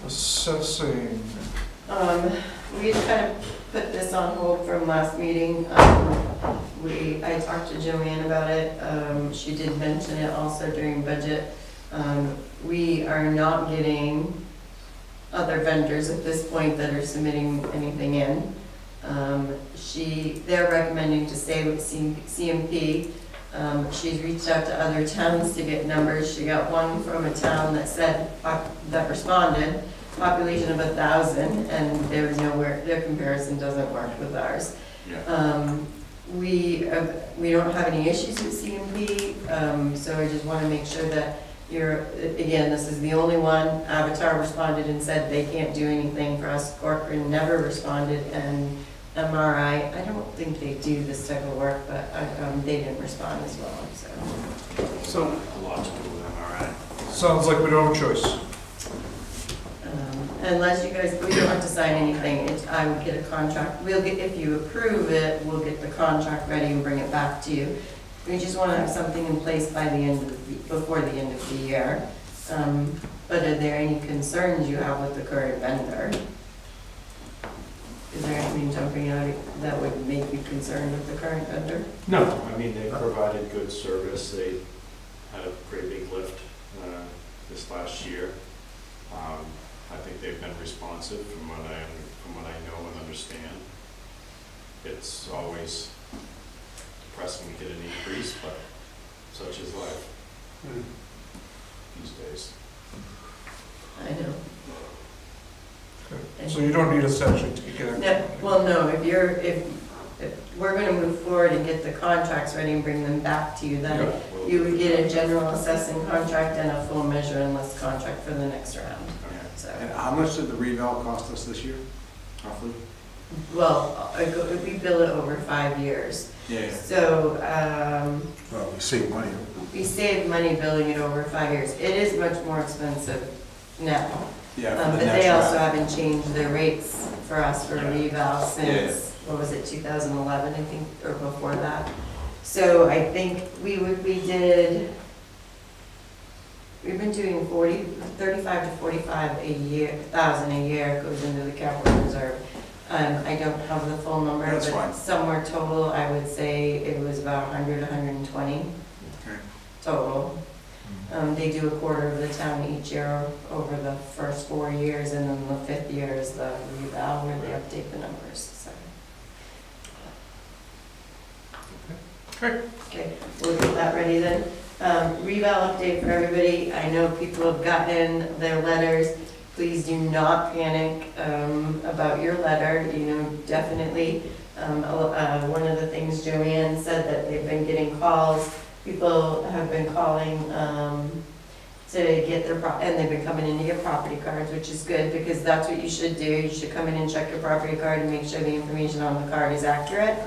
Speaker 1: Assessing.
Speaker 3: We had kind of put this on hold from last meeting. I talked to Joanne about it. She did mention it also during budget. We are not getting other vendors at this point that are submitting anything in. They're recommending to stay with CMP. She's reached out to other towns to get numbers. She got one from a town that said, that responded, population of 1,000, and there was nowhere, their comparison doesn't work with ours. We don't have any issues with CMP, so I just want to make sure that again, this is the only one. Avatar responded and said they can't do anything for us. Corcoran never responded, and MRI, I don't think they do this type of work, but they didn't respond as well, so.
Speaker 10: A lot to do with MRI.
Speaker 1: Sounds like we don't have a choice.
Speaker 3: Unless you guys, we don't have to sign anything, I would get a contract, if you approve it, we'll get the contract ready and bring it back to you. We just want to have something in place by the end of before the end of the year. But are there any concerns you have with the current vendor? Is there anything jumping out that would make you concerned with the current vendor?
Speaker 10: No, I mean, they provided good service. They had a pretty big lift this last year. I think they've been responsive from what I know and understand. It's always depressing to get an increase, but such is life these days.
Speaker 3: I know.
Speaker 1: Okay. So you don't need us to actually take it.
Speaker 3: No, well, no, if we're gonna move forward and get the contracts ready and bring them back to you, then you would get a general assessing contract and a full measure and list contract for the next round, so.
Speaker 7: And how much did the reval cost us this year, roughly?
Speaker 3: Well, we bill it over 5 years.
Speaker 7: Yeah.
Speaker 3: So,
Speaker 4: Well, we save money.
Speaker 3: we save money billing it over 5 years. It is much more expensive now.
Speaker 7: Yeah.
Speaker 3: But they also haven't changed their rates for us for reval since, what was it, 2011, I think, or before that. So I think we've been doing 35 to 45 a year, thousand a year goes into the capital reserve. I don't have the full number,
Speaker 7: That's
Speaker 3: but
Speaker 7: fine.
Speaker 3: somewhere total, I would say it was about 100, 120
Speaker 7: Okay.
Speaker 3: total. They do a quarter of the town each year over the first 4 years, and then the 5th year is the reval where they update the numbers, so.
Speaker 1: Great.
Speaker 3: Okay, we'll get that ready then. Reval update for everybody. I know people have gotten their letters. Please do not panic about your letter, you know, definitely. One of the things Joanne said that they've been getting calls. People have been calling to get their, and they've been coming in to get property cards, which is good, because that's what you should do. You should come in and check your property card and make sure the information on the card is accurate.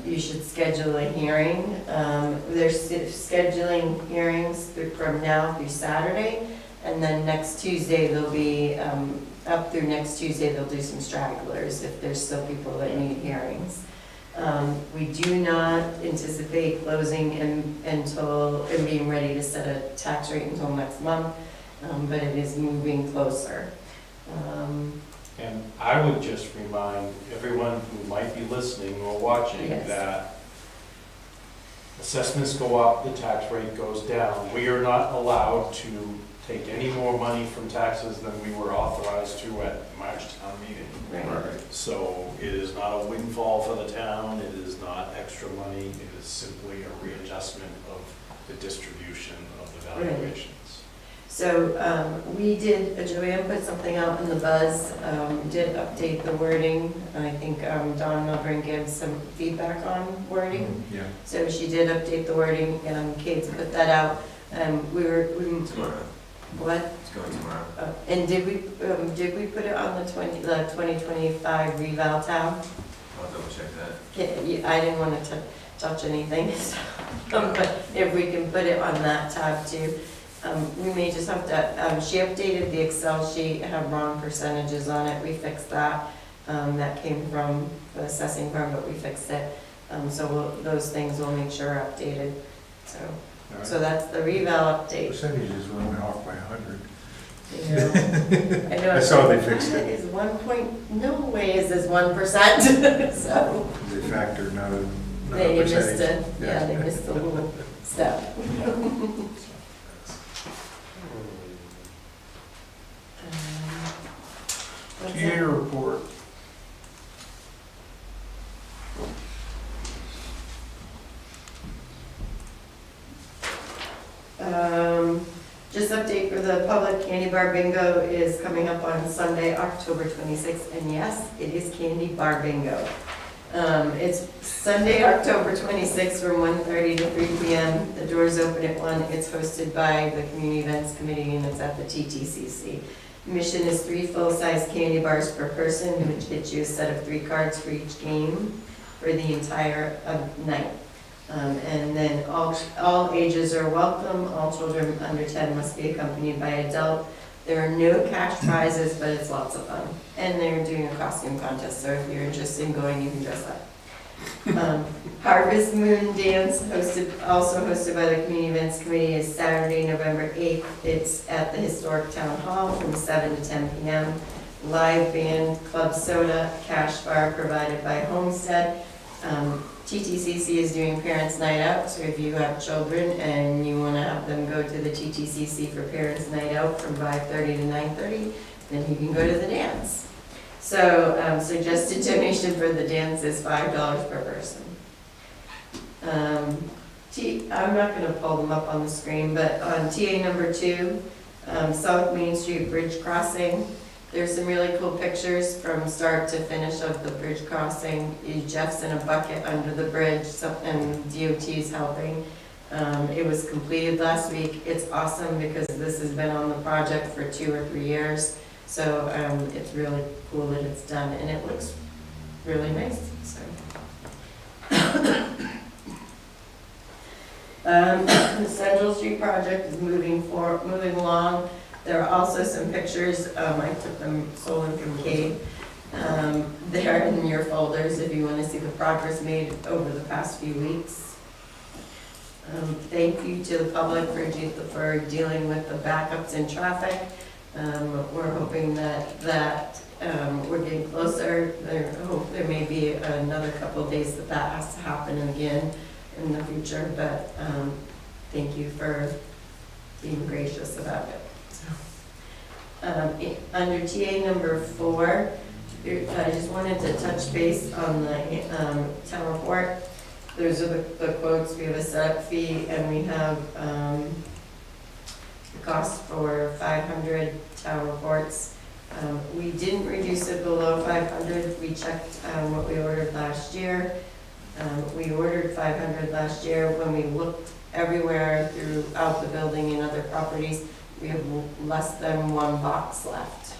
Speaker 3: You should schedule a hearing. They're scheduling hearings from now through Saturday, and then next Tuesday they'll be, up through next Tuesday, they'll do some stragglers if there's still people that need hearings. We do not anticipate closing until, and being ready to set a tax rate until next month, but it is moving closer.
Speaker 5: And I would just remind everyone who might be listening or watching
Speaker 3: Yes.
Speaker 5: that assessments go up, the tax rate goes down. We are not allowed to take any more money from taxes than we were authorized to at March town meeting.
Speaker 3: Right.
Speaker 5: So it is not a windfall for the town, it is not extra money, it is simply a readjustment of the distribution of the valuations.
Speaker 3: So we did, Joanne put something out in the Buzz, did update the wording. I think Dawn Milburn gave some feedback on wording.
Speaker 4: Yeah.
Speaker 3: So she did update the wording, Kate's put that out. We
Speaker 2: Tomorrow.
Speaker 3: what?
Speaker 2: It's going tomorrow.
Speaker 3: And did we put it on the 2025 reval tab?
Speaker 2: I'll double check that.
Speaker 3: I didn't want to touch anything, so, but if we can put it on that tab too. We may just have to, she updated the Excel sheet, it had wrong percentages on it, we fixed that. That came from the assessing firm, but we fixed it. So those things we'll make sure are updated, so. So that's the reval update.
Speaker 4: Percentages went off by 100.
Speaker 3: You know, I know.
Speaker 4: I saw they fixed it.
Speaker 3: Is 1 point, no way is this 1%, so.
Speaker 4: They factored not a
Speaker 3: They missed
Speaker 4: percentage.
Speaker 3: it, yeah, they missed the little step. What's that?
Speaker 1: TA report.
Speaker 3: Just update for the public, candy bar bingo is coming up on Sunday, October 26th, and yes, it is candy bar bingo. It's Sunday, October 26th from 1:30 to 3 p.m. The doors open at 1. It's hosted by the Community Events Committee and it's at the TTCC. Mission is 3 full-size candy bars per person, which gets you a set of 3 cards for each game for the entire night. And then all ages are welcome. All children under 10 must be accompanied by an adult. There are no cash prizes, but it's lots of fun. And they're doing a costume contest, so if you're interested in going, you can dress up. Harvest Moon Dance, also hosted by the Community Events Committee, is Saturday, November 8th. It's at the Historic Town Hall from 7 to 10 p.m. Live band, club soda, cash bar provided by Homestead. TTCC is doing Parents Night Out, so if you have children and you want to have them go to the TTCC for Parents Night Out from 5:30 to 9:30, then you can go to the dance. So suggested donation for the dance is $5 per person. I'm not going to pull them up on the screen, but on TA number 2, South Main Street Bridge Crossing, there's some really cool pictures from start to finish of the bridge crossing. Jeff's in a bucket under the bridge, and DOT's helping. It was completed last week. It's awesome because this has been on the project for 2 or 3 years. So it's really cool that it's done, and it looks really nice. So. The Central Street project is moving along. There are also some pictures, I took them stolen from Kate. They're in your folders if you want to see the progress made over the past few weeks. Thank you to the public for dealing with the backups in traffic. We're hoping that we're getting closer. There may be another couple of days that has to happen again in the future, but thank you for being gracious about it. Under TA number 4, I just wanted to touch base on the town report. Those are the quotes. We have a setup fee, and we have the cost for 500 town reports. We didn't reduce it below 500. We checked what we ordered last year. We ordered 500 last year. When we looked everywhere throughout the building and other properties, we have less than 1 box left.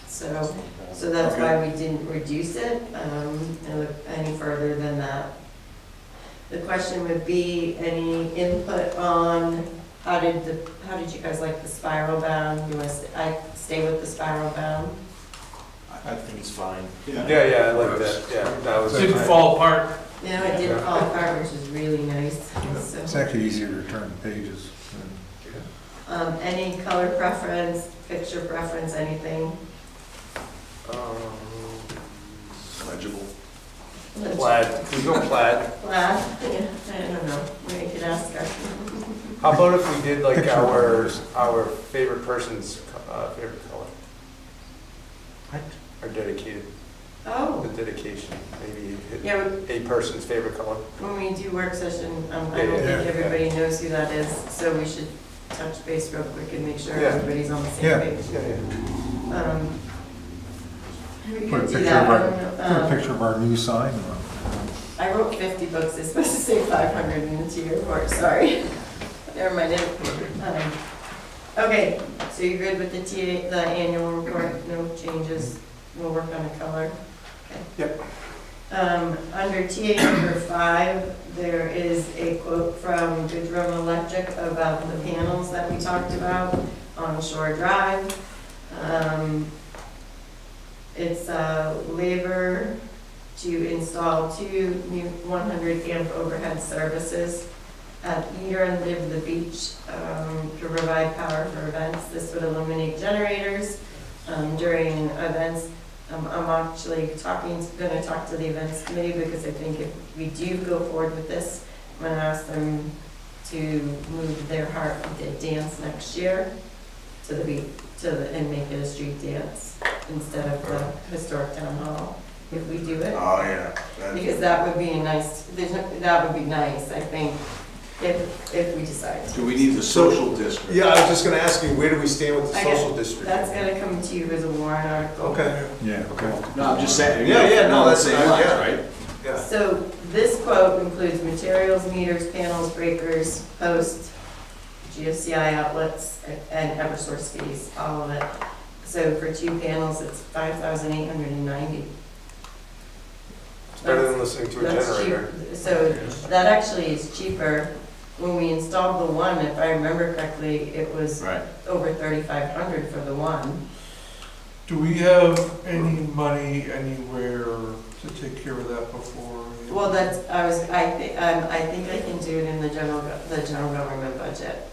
Speaker 3: So that's why we didn't reduce it any further than that. The question would be, any input on how did you guys like the spiral bound? You want to stay with the spiral bound?
Speaker 7: I think it's fine.
Speaker 10: Yeah.
Speaker 7: Yeah, I like that, yeah, that was.
Speaker 5: Didn't fall apart.
Speaker 3: No, it didn't fall apart, which is really nice.
Speaker 4: It's
Speaker 3: So,
Speaker 4: actually easier to return the pages.
Speaker 3: any color preference, picture preference, anything?
Speaker 7: Legible.
Speaker 3: Let's-
Speaker 7: Plaid, can we go plaid?
Speaker 3: Plaid? Yeah, I don't know. We could ask our.
Speaker 7: How about if we did like
Speaker 4: Picture
Speaker 7: our favorite person's favorite color? Our dedicated,
Speaker 3: Oh,
Speaker 7: the dedication, maybe
Speaker 3: yeah,
Speaker 7: a person's favorite color.
Speaker 3: when we do work session, I don't
Speaker 7: Yeah,
Speaker 3: think everybody knows who that is, so we should touch base real quick and make sure
Speaker 7: Yeah.
Speaker 3: everybody's on the same
Speaker 4: Yeah.
Speaker 3: page.
Speaker 7: Yeah.
Speaker 3: We
Speaker 4: Put a
Speaker 3: could do
Speaker 4: picture
Speaker 3: that.
Speaker 4: of
Speaker 3: I
Speaker 4: our,
Speaker 3: don't know,
Speaker 4: put a picture of our new sign on.
Speaker 3: I wrote 50 books, it's supposed to say 500 in the TA report, sorry. Never mind it. Okay, so you're good with the TA, the annual report, no changes, we'll work on a color? Okay.
Speaker 7: Yep.
Speaker 3: Under TA number 5, there is a quote from Goodrum Electric about the panels that we talked about on Shore Drive. It's labor to install 2 new 100 amp overhead services at either end of the beach to provide power for events. This would eliminate generators during events. I'm actually going to talk to the events committee, because I think if we do go forward with this, I'm going to ask them to move their Heart Beat dance next year to the beach, and make it a street dance instead of the historic town hall, if we do it.
Speaker 7: Oh, yeah.
Speaker 3: Because that would be a nice, that would be nice, I think, if we decide to.
Speaker 2: Do we need the social district?
Speaker 7: Yeah, I was just gonna ask you, where do we stand with the
Speaker 3: I guess
Speaker 7: social district?
Speaker 3: That's gonna come to you as a warrant article.
Speaker 7: Okay,
Speaker 4: Yeah, okay.
Speaker 2: No, I'm just saying.
Speaker 7: Yeah, no, that's,
Speaker 2: Same lines,
Speaker 7: yeah.
Speaker 2: right?
Speaker 7: yeah.
Speaker 3: So this quote includes materials, meters, panels, breakers, posts, GFCI outlets, and Eversource fees, all of it. So for 2 panels, it's $5,890.
Speaker 7: It's better than listening to a
Speaker 3: That's
Speaker 7: generator.
Speaker 3: cheap. So that actually is cheaper. When we installed the one, if I remember correctly, it was
Speaker 2: Right.
Speaker 3: over $3,500 for the one.
Speaker 1: Do we have any money anywhere to take care of that before?
Speaker 3: Well, I think I can do it in the general government budget.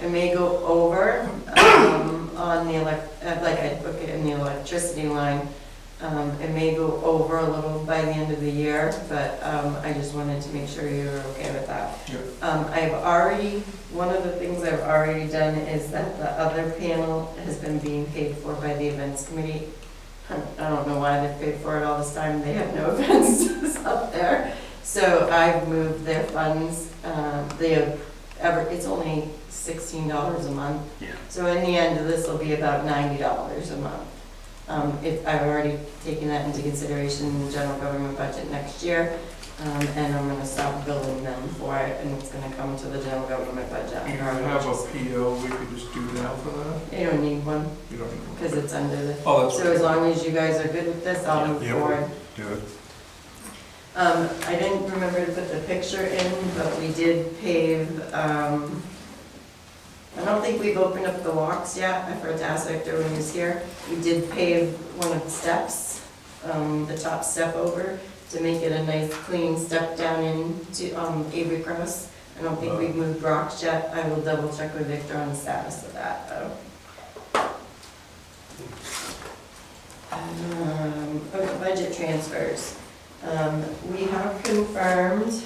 Speaker 3: It may go over, on the like I book it in the electricity line. It may go over a little by the end of the year, but, I just wanted to make sure you were okay with that.
Speaker 1: Yeah.
Speaker 3: One of the things I've already done is that the other panel has been being paid for by the events committee. I don't know why they've paid for it all this time, they have no events up there. So I've moved their funds, it's only $16 a month.
Speaker 2: Yeah.
Speaker 3: So in the end, this will be about $90 a month. I've already taken that into consideration in the general government budget next year, and I'm gonna stop billing them for it, and it's gonna come to the general government budget.
Speaker 1: Do you have a PO we could just do now for that?
Speaker 3: You don't need one,
Speaker 1: You don't need one.
Speaker 3: because it's under the,
Speaker 1: Oh, that's
Speaker 3: so as long as you guys are good with this, I'll move
Speaker 4: Yeah.
Speaker 3: forward.
Speaker 4: Do it.
Speaker 3: I didn't remember to put the picture in, but we did pave, I don't think we've opened up the walks yet. I forgot to ask Victor when he was here. We did pave one of the steps, the top step over, to make it a nice clean step down into Avery Cross. I don't think we've moved rocks yet. I will double check with Victor on the status of that, though. Okay, budget transfers. We have confirmed,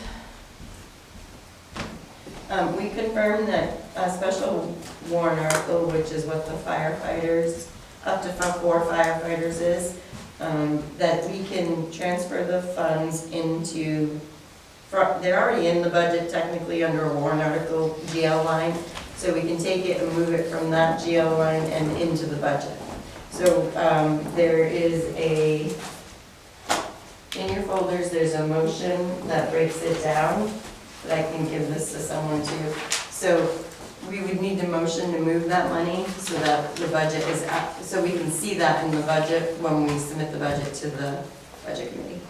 Speaker 3: that a special warrant article, which is what the firefighters, up to 4 firefighters is, that we can transfer the funds into, they're already in the budget technically under a warrant article GL line, so we can take it and move it from that GL line and into the budget. So there is in your folders, there's a motion that breaks it down, but I can give this to someone too. So we would need a motion to move that money so that the budget is, so we can see that in the budget when we submit the budget to the budget committee.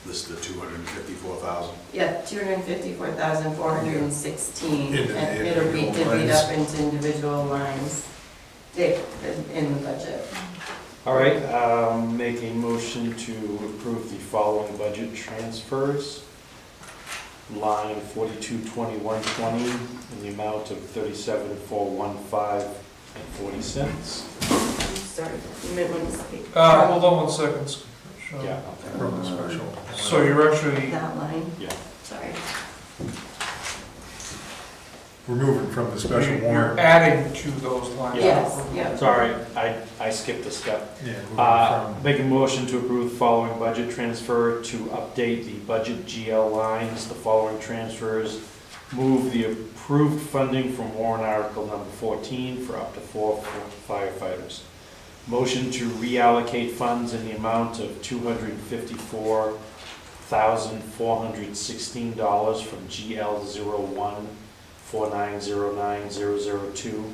Speaker 7: This is the 254,000.
Speaker 3: Yeah, 254,416,
Speaker 7: In the
Speaker 3: and it'll be
Speaker 7: individual
Speaker 3: divvied
Speaker 7: lines.
Speaker 3: up into individual lines in the budget.
Speaker 10: All right, make a motion to approve the following budget transfers. Line 422120 in the amount of 37,415.40 cents.
Speaker 3: Sorry, you might want to speak.
Speaker 1: Hold on 1 second. Sean.
Speaker 10: Yeah,
Speaker 4: From the special.
Speaker 1: So you're actually,
Speaker 3: That line,
Speaker 10: yeah.
Speaker 3: sorry.
Speaker 4: Remove it from the special
Speaker 1: you're
Speaker 4: warrant.
Speaker 1: adding to those lines.
Speaker 3: Yes, yeah.
Speaker 10: Sorry, I skipped a step.
Speaker 4: Yeah, move it from,
Speaker 10: Make a motion to approve the following budget transfer to update the budget GL lines. The following transfers move the approved funding from warrant article number 14 for up to 4 firefighters. Motion to reallocate funds in the amount of $254,416 from GL01 4909002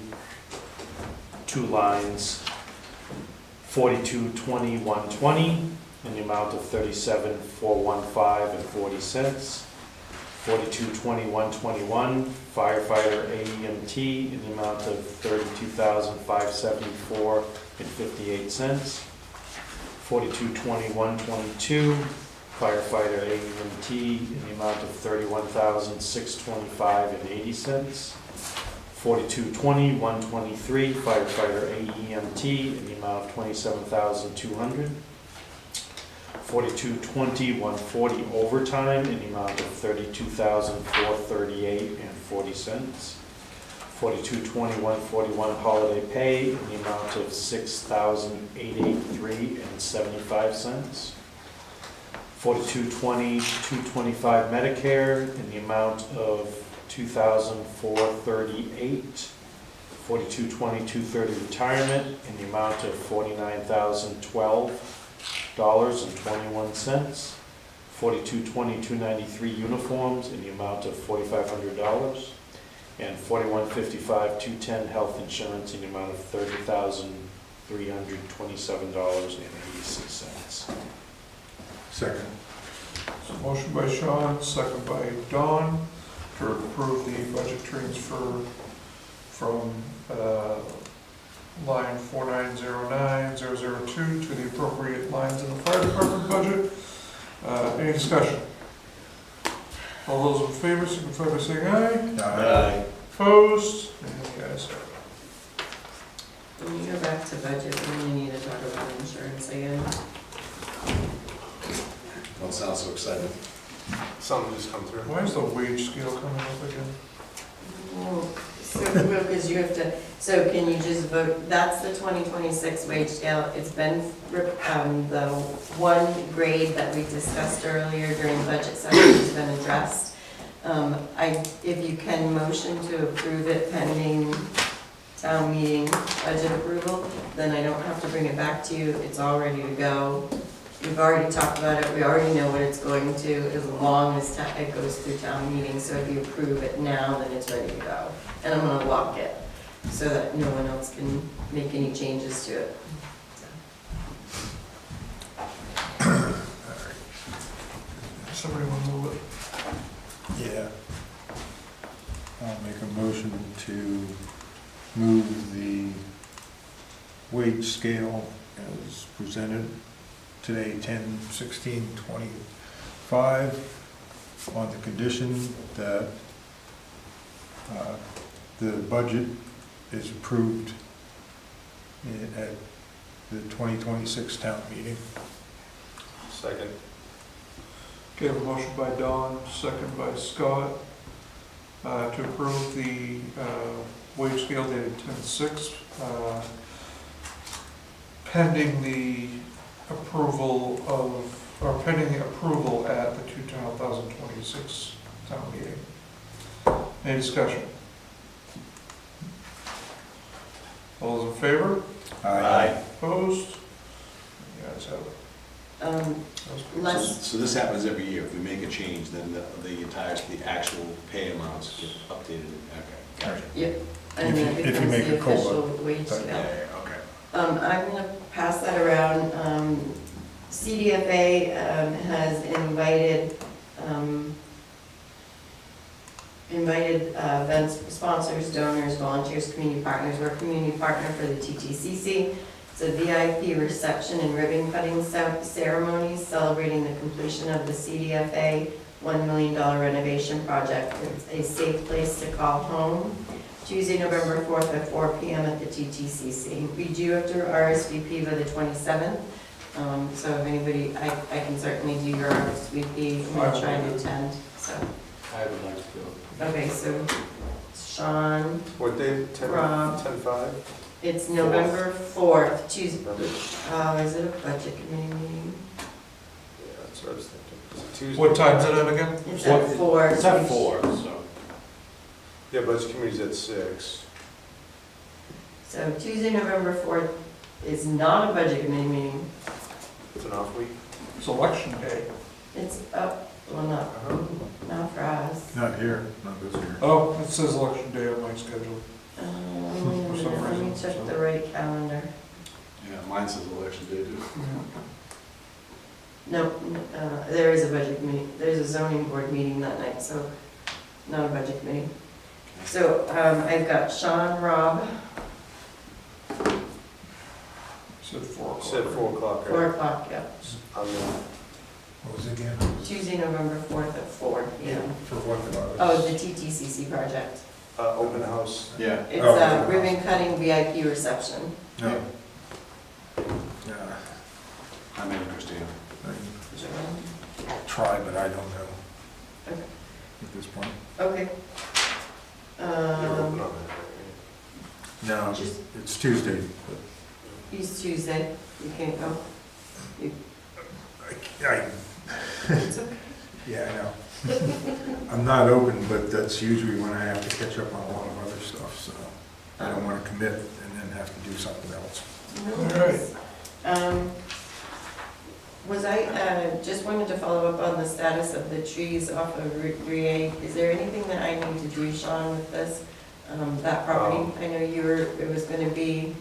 Speaker 10: to lines 422120 in the amount of 37,415.40 cents. 422121 firefighter AEMT in the amount of 32,574.58 cents. 422122 firefighter AEMT in the amount of 31,625.80 cents. 422123 firefighter AEMT in the amount of 27,200. 4220-140 overtime in the amount of 32,438.40 cents. 4220-141 holiday pay in the amount of 6,883.75 cents. 4220-225 Medicare in the amount of 2,438. 4220-230 retirement in the amount of 49,012.21. 4220-293 uniforms in the amount of $4,500. And 4155-210 health insurance in the amount of $30,327.86.
Speaker 4: second.
Speaker 1: So motion by Sean, second by Dawn, to approve the budget transfer from line 4909002 to the appropriate lines in the fire department budget. Any discussion? All those in favor, signify by saying aye. Opposed? And the ayes have it.
Speaker 3: When you go back to budget, we really need to talk about insurance again.
Speaker 7: Don't sound so excited. Something just come through.
Speaker 1: Why is the wage scale coming up again?
Speaker 3: Well, so, because you have to, so can you just vote, that's the 2026 wage scale. It's been, the one grade that we discussed earlier during budget session has been addressed. If you can motion to approve it pending town meeting budget approval, then I don't have to bring it back to you. It's all ready to go. We've already talked about it. We already know what it's going to, as long as it goes through town meeting. So if you approve it now, then it's ready to go. And I'm gonna lock it so that no one else can make any changes to it.
Speaker 1: Somebody want to move it?
Speaker 4: Yeah. I'll make a motion to move the wage scale as presented today, 10/16/25, on the condition that the budget is approved at the 2026 town meeting.
Speaker 7: Second.
Speaker 1: Okay, a motion by Don, second by Scott, to approve the wage scale dated 10/6, pending the approval of, or pending the approval at the 2026 town meeting. Any discussion? All those in favor? Opposed? You guys have it.
Speaker 3: Less,
Speaker 11: So this happens every year. If we make a change, then the actual pay amounts get updated. Okay, gotcha.
Speaker 3: yep, and then it
Speaker 4: If you
Speaker 3: becomes
Speaker 4: make
Speaker 3: the
Speaker 4: a COLA.
Speaker 3: official wage
Speaker 11: Yeah,
Speaker 3: scale.
Speaker 11: yeah, okay.
Speaker 3: I'm gonna pass that around. CDFA has invited events sponsors, donors, volunteers, community partners. We're a community partner for the TTCC. It's a VIP reception and ribbon cutting ceremony celebrating the completion of the CDFA $1 million renovation project. It's a safe place to call home. Tuesday, November 4th at 4 p.m. at the TTCC. We do have to RSVP by the 27th. So if anybody, I can certainly do your RSVP. I'm gonna try to attend, so.
Speaker 10: I would like to go.
Speaker 3: Okay, so Sean,
Speaker 7: What day?
Speaker 3: Rob.
Speaker 7: 10/5?
Speaker 3: it's November 4th, Tuesday. Is it a budget committee meeting?
Speaker 7: Yeah, that's what I was thinking. Is it Tuesday?
Speaker 1: What time's it at again?
Speaker 3: It's at 4.
Speaker 10: It's at 4, so.
Speaker 7: Yeah, budget committee's at 6.
Speaker 3: So Tuesday, November 4th is not a budget committee meeting.
Speaker 7: It's an off week.
Speaker 1: It's election day.
Speaker 3: It's up, well, not for us.
Speaker 4: Not here, not this year.
Speaker 1: Oh, it says election day on my schedule.
Speaker 3: Wait a
Speaker 1: For some
Speaker 3: minute, let me
Speaker 1: reason,
Speaker 3: check
Speaker 1: so.
Speaker 3: the right calendar.
Speaker 11: Yeah, mine says election day too.
Speaker 3: No, there is a budget committee, there's a zoning board meeting that night, so not a budget committee. So, I've got Sean, Rob,
Speaker 1: Said 4 o'clock.
Speaker 7: Said 4 o'clock,
Speaker 3: 4
Speaker 7: right?
Speaker 3: o'clock, yeah.
Speaker 7: On the,
Speaker 4: What was it again?
Speaker 3: Tuesday, November 4th at 4 p.m.
Speaker 4: For what?
Speaker 3: Oh, the TTCC project.
Speaker 7: open house.
Speaker 11: Yeah.
Speaker 3: It's
Speaker 4: Oh,
Speaker 3: a ribbon cutting VIP reception.
Speaker 4: No. Yeah,
Speaker 11: I'm in, Christina.
Speaker 4: I'll try, but I don't know
Speaker 3: Okay.
Speaker 4: at this point.
Speaker 3: Okay.
Speaker 7: You're open on that, right?
Speaker 4: No,
Speaker 3: Just-
Speaker 4: it's Tuesday.
Speaker 3: East Tuesday, you can't go.
Speaker 4: I,
Speaker 3: It's okay.
Speaker 4: yeah, I know. I'm not open, but that's usually when I have to catch up on a lot of other stuff, so I don't want to commit and then have to do something else.
Speaker 3: No
Speaker 1: All
Speaker 3: worries. Was I, just wanted to follow up on the status of the trees off of Route 3A. Is there anything that I need to do, Sean, with this, that property? I know it was gonna be,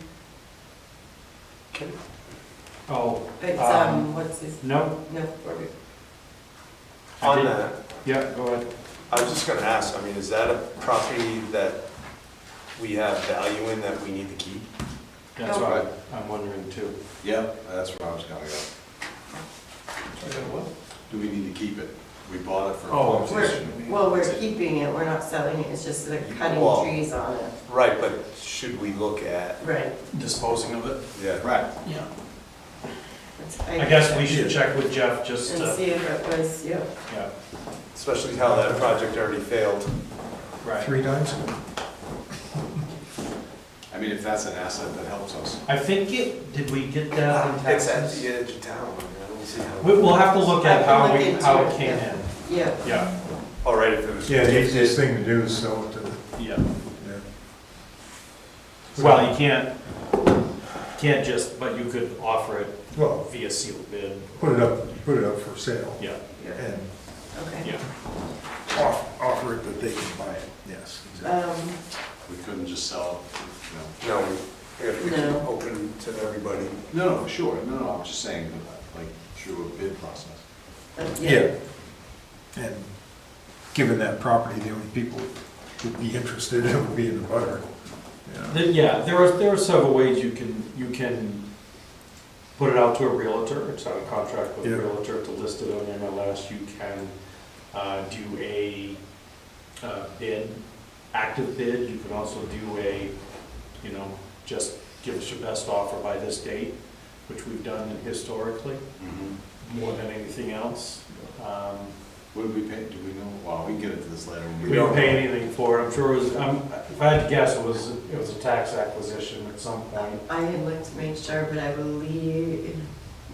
Speaker 5: Oh,
Speaker 3: it's, what's his,
Speaker 5: no,
Speaker 3: no,
Speaker 5: I
Speaker 7: On
Speaker 5: did-
Speaker 7: that,
Speaker 5: yeah, go ahead.
Speaker 7: I was just gonna ask, I mean, is that a property that we have value in that we need to keep?
Speaker 5: That's
Speaker 3: Oh.
Speaker 5: what I'm wondering too.
Speaker 11: Yep, that's where I was coming up.
Speaker 1: What?
Speaker 11: Do we need to keep it? We bought it for
Speaker 1: Oh,
Speaker 11: compensation.
Speaker 3: we're keeping it, we're not selling it, it's just like cutting
Speaker 7: Well-
Speaker 3: trees on it.
Speaker 7: Right, but should we look at,
Speaker 3: Right.
Speaker 5: Disposing of it?
Speaker 7: yeah,
Speaker 11: Right.
Speaker 5: Yeah.
Speaker 3: That's-
Speaker 5: I guess we should check with Jeff just
Speaker 3: And
Speaker 5: to,
Speaker 3: see if it was, yeah.
Speaker 5: yeah,
Speaker 7: especially how that project already failed?
Speaker 5: right.
Speaker 4: 3 times?
Speaker 11: I mean, if that's an asset that helps us.
Speaker 5: I think did we get that in
Speaker 7: It's at
Speaker 5: taxes?
Speaker 7: the edge of town, I mean, I don't see how.
Speaker 5: We'll have to look
Speaker 3: I
Speaker 5: at
Speaker 3: can
Speaker 5: how
Speaker 3: look
Speaker 5: we,
Speaker 3: into
Speaker 5: how
Speaker 3: it,
Speaker 5: it came
Speaker 3: yeah.
Speaker 5: in.
Speaker 3: Yeah.
Speaker 5: Yeah,
Speaker 7: All right, if it was.
Speaker 4: Yeah, the easiest thing to do is sell it to the,
Speaker 5: yeah.
Speaker 4: yeah.
Speaker 5: Well, you can't just, but you could offer it
Speaker 4: Well,
Speaker 5: via sealed bid.
Speaker 4: put it up for sale
Speaker 5: Yeah,
Speaker 4: and
Speaker 3: Okay.
Speaker 5: yeah.
Speaker 4: offer it that they can buy it, yes, exactly.
Speaker 11: We couldn't just sell it,
Speaker 7: No, we have to keep
Speaker 3: No.
Speaker 7: open to everybody.
Speaker 11: No, sure, no, I'm just saying, like, through a bid process.
Speaker 4: Yeah. And given that property, the only people who would be interested in would be in the butter.
Speaker 5: Yeah, there are several ways you can put it out to a realtor, it's out of contract with a
Speaker 4: Yeah.
Speaker 5: realtor to list it on MLS. You can do a bid, active bid. You can also do a you know, just give us your best offer by this date, which we've done historically, more than anything else.
Speaker 11: What did we pay, do we know? Well, we can get into this later.
Speaker 5: We didn't pay anything for it, I'm sure it was, if I had to guess, it was a tax acquisition at some point.
Speaker 3: I had looked to make sure, but I believe,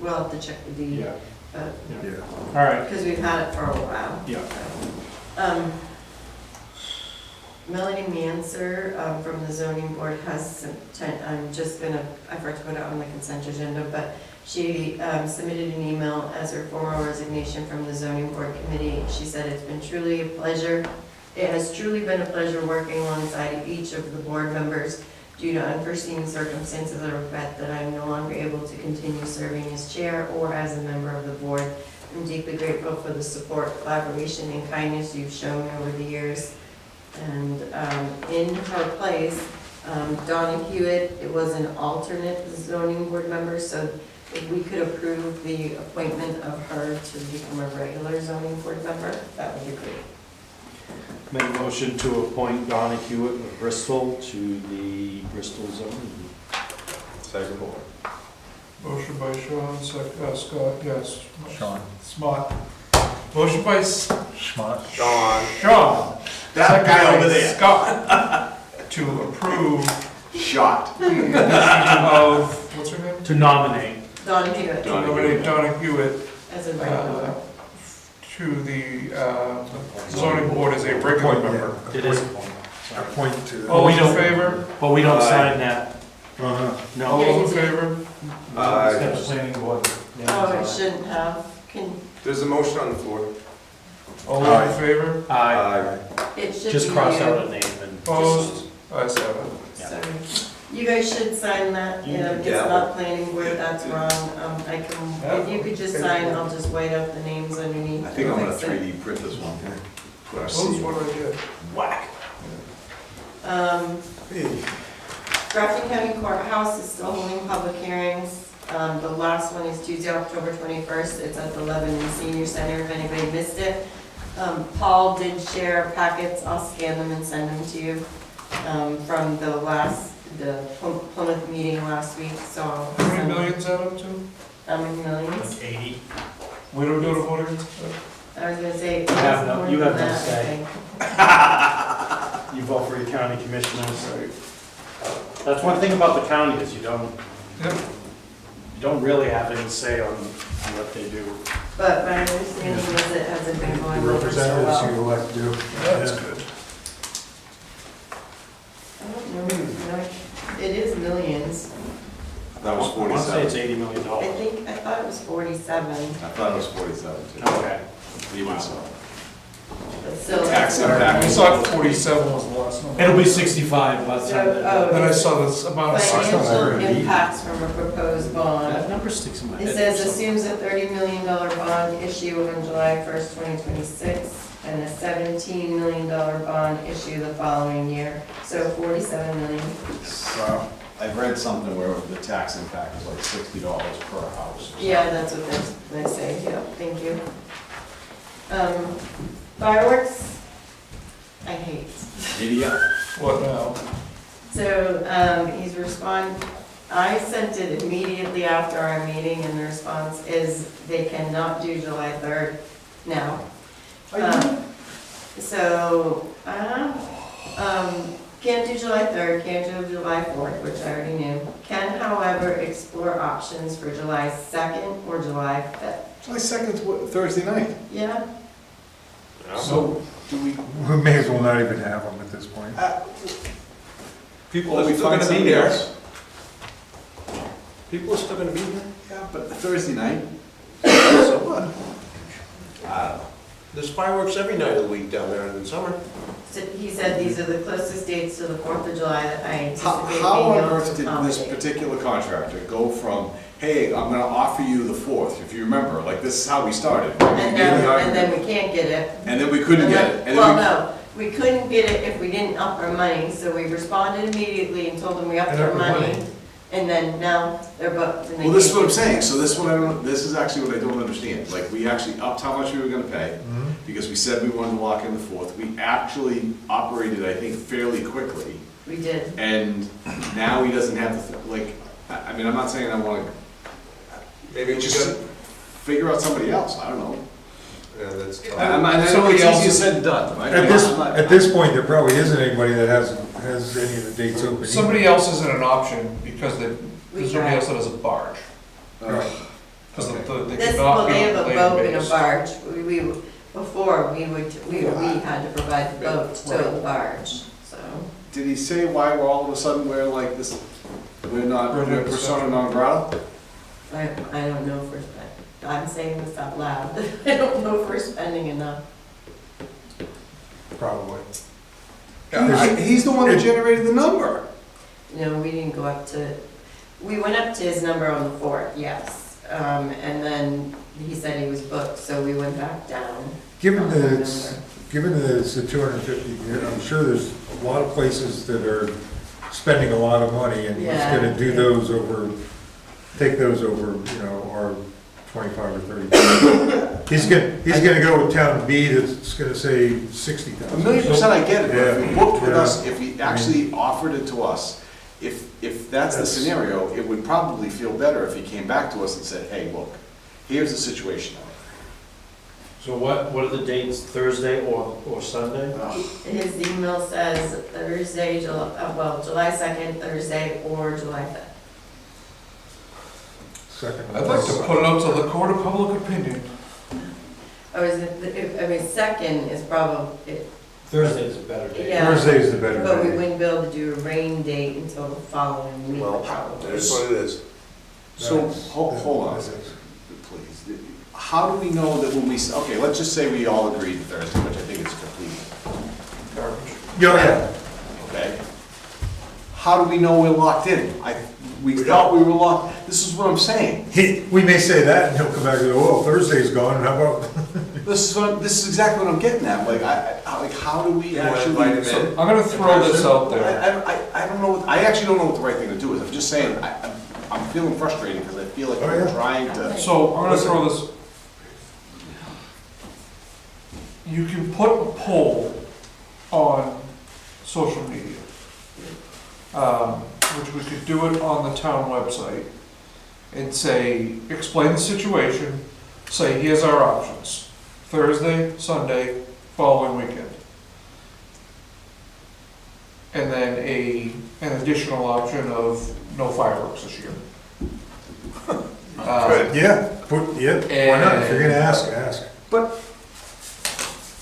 Speaker 3: we'll have to check the deed.
Speaker 5: Yeah,
Speaker 3: But,
Speaker 5: yeah. All right,
Speaker 3: because we've had it for a while.
Speaker 5: yeah.
Speaker 3: Melanie Manser from the zoning board has, I'm just gonna, I forgot to put it on the consent agenda, but she submitted an email as her formal resignation from the zoning board committee. She said it's been truly a pleasure. It has truly been a pleasure working alongside each of the board members. Due to unforeseen circumstances, I regret that I am no longer able to continue serving as chair or as a member of the board. I'm deeply grateful for the support, collaboration, and kindness you've shown over the years. And in her place, Donna Hewitt, it was an alternate zoning board member, so if we could approve the appointment of her to become a regular zoning board member, that would be great.
Speaker 5: Make a motion to appoint Donna Hewitt of Bristol to the Bristol zoning.
Speaker 7: Second.
Speaker 1: Motion by Sean, Scott, yes.
Speaker 4: Sean.
Speaker 1: Smart. Motion by
Speaker 4: Schmott.
Speaker 1: Sean.
Speaker 11: That
Speaker 1: Second
Speaker 11: guy
Speaker 1: by
Speaker 11: over there.
Speaker 1: Scott, to approve
Speaker 11: Shot.
Speaker 1: the addition of, what's her name?
Speaker 5: To nominate.
Speaker 3: Donna Hewitt
Speaker 1: To nominate Donna Hewitt
Speaker 3: as a regular.
Speaker 1: to the zoning board as a regular member.
Speaker 5: It is.
Speaker 4: Appoint to.
Speaker 1: All
Speaker 5: we
Speaker 1: in
Speaker 5: don't-
Speaker 1: favor?
Speaker 5: But we don't sign that.
Speaker 4: Uh-huh.
Speaker 5: No.
Speaker 1: All in favor?
Speaker 5: It's got the planning board.
Speaker 3: Oh, it shouldn't have,
Speaker 7: There's a motion on the floor.
Speaker 1: All
Speaker 4: Aye.
Speaker 1: in favor?
Speaker 5: Aye.
Speaker 3: it should be.
Speaker 5: Just cross out a name and.
Speaker 1: Opposed? Ayes have it.
Speaker 3: Sorry. You guys should sign that, it's not planning board, that's wrong. I can, if you could just sign, I'll just white out the names underneath.
Speaker 11: I think I'm gonna
Speaker 3: Fix it.
Speaker 11: 3D print this one. Put our
Speaker 1: Those
Speaker 11: seal.
Speaker 1: what I did.
Speaker 11: Whack.
Speaker 3: Grafton County Courthouse is still holding public hearings. The last one is Tuesday, October 21st. It's at the Lebanon Senior Center, if anybody missed it. Paul did share packets. I'll scan them and send them to you from the Plymouth meeting last week, so.
Speaker 1: How many millions that up to?
Speaker 3: How many millions?
Speaker 5: Like 80.
Speaker 1: Where do we go to voting?
Speaker 3: I was gonna say.
Speaker 5: You have no-
Speaker 3: more
Speaker 5: you have
Speaker 3: than
Speaker 5: no
Speaker 3: that, I
Speaker 5: say.
Speaker 3: think.
Speaker 5: You vote for your county commissioners. That's one thing about the county is you don't really have any say on what they do.
Speaker 3: But my understanding is it hasn't been going
Speaker 4: The
Speaker 3: over so
Speaker 4: representatives
Speaker 3: well.
Speaker 4: you elect do.
Speaker 1: That's good.
Speaker 3: I don't know, it is millions.
Speaker 11: That was
Speaker 5: I want to say it's
Speaker 11: 47.
Speaker 5: $80 million.
Speaker 3: I thought it was 47,
Speaker 11: I thought it was 47 too.
Speaker 5: Okay.
Speaker 11: Even so.
Speaker 3: but still.
Speaker 11: Tax
Speaker 1: I
Speaker 11: impact.
Speaker 1: saw 47 was the last number.
Speaker 5: It'll be 65 by the time
Speaker 3: So,
Speaker 5: that.
Speaker 1: Then I saw this amount of
Speaker 3: Financial
Speaker 1: 600.
Speaker 3: impacts from a proposed bond.
Speaker 5: That number sticks in my head.
Speaker 3: It says assumes a $30 million bond issue on July 1st, 2026, and a $17 million bond issue the following year, so 47 million.
Speaker 11: So, I've read something where the tax impact is like $60 per house.
Speaker 3: Yeah, that's what they say, yeah, thank you. Fireworks, I hate.
Speaker 11: Idiot.
Speaker 1: What now?
Speaker 3: So, I sent it immediately after our meeting, and the response is they cannot do July 3rd now. Can't do July 3rd, can't do July 4th, which I already knew. Can, however, explore options for July 2nd or July 5th.
Speaker 11: July 2nd, Thursday night.
Speaker 3: Yeah,
Speaker 11: So, do we,
Speaker 4: We may as well not even have them at this point.
Speaker 7: People
Speaker 11: Well,
Speaker 7: are
Speaker 11: we
Speaker 7: still
Speaker 11: find
Speaker 7: gonna be
Speaker 11: something
Speaker 7: here.
Speaker 11: else.
Speaker 7: People are still gonna be here.
Speaker 11: Yeah, but Thursday night. So what? I don't know.
Speaker 7: There's fireworks every night of the week down there in the summer.
Speaker 3: so he said these are the closest dates to the 4th of July that I
Speaker 11: How
Speaker 3: anticipate being
Speaker 11: how on
Speaker 3: able to
Speaker 11: earth did this
Speaker 3: accommodate.
Speaker 11: particular contractor go from, hey, I'm gonna offer you the 4th, if you remember, like this is how we started. We
Speaker 3: And
Speaker 11: gave the argument,
Speaker 3: then we can't get it.
Speaker 11: and then we couldn't
Speaker 3: And
Speaker 11: get
Speaker 3: then-
Speaker 11: it. And
Speaker 3: Well,
Speaker 11: then
Speaker 3: no, we couldn't get it if we didn't up our money, so we responded immediately and told them we upped
Speaker 1: And
Speaker 3: our
Speaker 1: up our
Speaker 3: money.
Speaker 1: money.
Speaker 3: And then now they're booked and they.
Speaker 11: Well, this is
Speaker 3: can't
Speaker 11: what I'm
Speaker 3: get it.
Speaker 11: saying, so this is what I don't, this is actually what I don't understand. Like, we actually upped how much we were gonna pay, because we said we wanted to lock in the 4th. We actually operated, I think, fairly quickly.
Speaker 3: We did.
Speaker 11: And now he doesn't have to, like, I mean, I'm not saying I wanna,
Speaker 7: Maybe we
Speaker 11: just
Speaker 7: should,
Speaker 11: figure out somebody else, I don't know.
Speaker 7: yeah, that's tough.
Speaker 1: Somebody
Speaker 11: It's
Speaker 1: else
Speaker 11: easier
Speaker 1: is-
Speaker 11: said than done, right?
Speaker 4: At this point, there probably isn't anybody that has any of the dates open.
Speaker 1: Somebody else isn't an option because
Speaker 3: We
Speaker 1: there's nobody
Speaker 3: tried.
Speaker 1: else that has a barge.
Speaker 4: Right.
Speaker 1: Because they
Speaker 3: This,
Speaker 1: cannot
Speaker 3: well,
Speaker 1: be
Speaker 3: they
Speaker 1: on
Speaker 3: have a
Speaker 1: the
Speaker 3: boat
Speaker 1: land
Speaker 3: and a
Speaker 1: base.
Speaker 3: barge. Before, we had to provide the boat to tow the barge, so.
Speaker 11: Did he say why we're all of a sudden, we're like this, we're persona non grata?
Speaker 3: I don't know if we're I'm saying this out loud. I don't know if we're spending enough.
Speaker 4: Probably.
Speaker 11: He's the one that generated the number.
Speaker 3: No, we didn't go up to, we went up to his number on the 4th, yes. And then he said he was booked, so we went back down.
Speaker 4: Given
Speaker 3: on
Speaker 4: that
Speaker 3: the
Speaker 4: it's,
Speaker 3: number.
Speaker 4: given that it's the 250, I'm sure there's a lot of places that are spending a lot of money, and he's
Speaker 3: Yeah.
Speaker 4: gonna do those over, take those over, you know, our 25 or 30. He's gonna go with town B that's gonna say 60,000.
Speaker 11: 1,000,000% I get it, but if he booked with
Speaker 4: Yeah.
Speaker 11: us, if he actually offered it to us, if that's the scenario, it would probably feel better if he came back to us and said, hey, look, here's the situation.
Speaker 5: So what are the dates, Thursday or Sunday?
Speaker 3: His email says Thursday, July 2nd, Thursday, or July 5th.
Speaker 4: Second.
Speaker 1: I'd like to put it out to the court of public opinion.
Speaker 3: Or is it, I mean, 2nd is probably,
Speaker 5: Thursday is a better day.
Speaker 3: Yeah.
Speaker 4: Thursday's the better
Speaker 3: but we
Speaker 4: day.
Speaker 3: wouldn't be able to do a rain date until the following week,
Speaker 7: Well,
Speaker 3: probably.
Speaker 7: there's what it is.
Speaker 11: So, hold on, please. How do we know that when we, okay, let's just say we all agreed to Thursday, which I think is complete
Speaker 1: Garbage.
Speaker 4: Yeah,
Speaker 11: okay? How do we know we're locked in? We thought we were locked, this is what I'm saying.
Speaker 4: we may say that, and he'll come back and go, oh, Thursday's gone, and how about?
Speaker 11: This is exactly what I'm getting at, like, how do we
Speaker 7: You wanna
Speaker 11: actually?
Speaker 7: invite him
Speaker 1: So
Speaker 7: in?
Speaker 1: I'm gonna throw this out there.
Speaker 11: I don't know, I actually don't know what the right thing to do is, I'm just saying, I'm feeling frustrated because I feel like
Speaker 4: Oh,
Speaker 11: we're
Speaker 4: yeah.
Speaker 11: trying to.
Speaker 1: So I'm gonna throw this. You can put a poll on social media. Which we could do it on the town website and say, explain the situation, say, here's our options. Thursday, Sunday, following weekend. And then an additional option of no fireworks this year.
Speaker 7: Good.
Speaker 4: Yeah, why not, if you're gonna ask.
Speaker 11: But-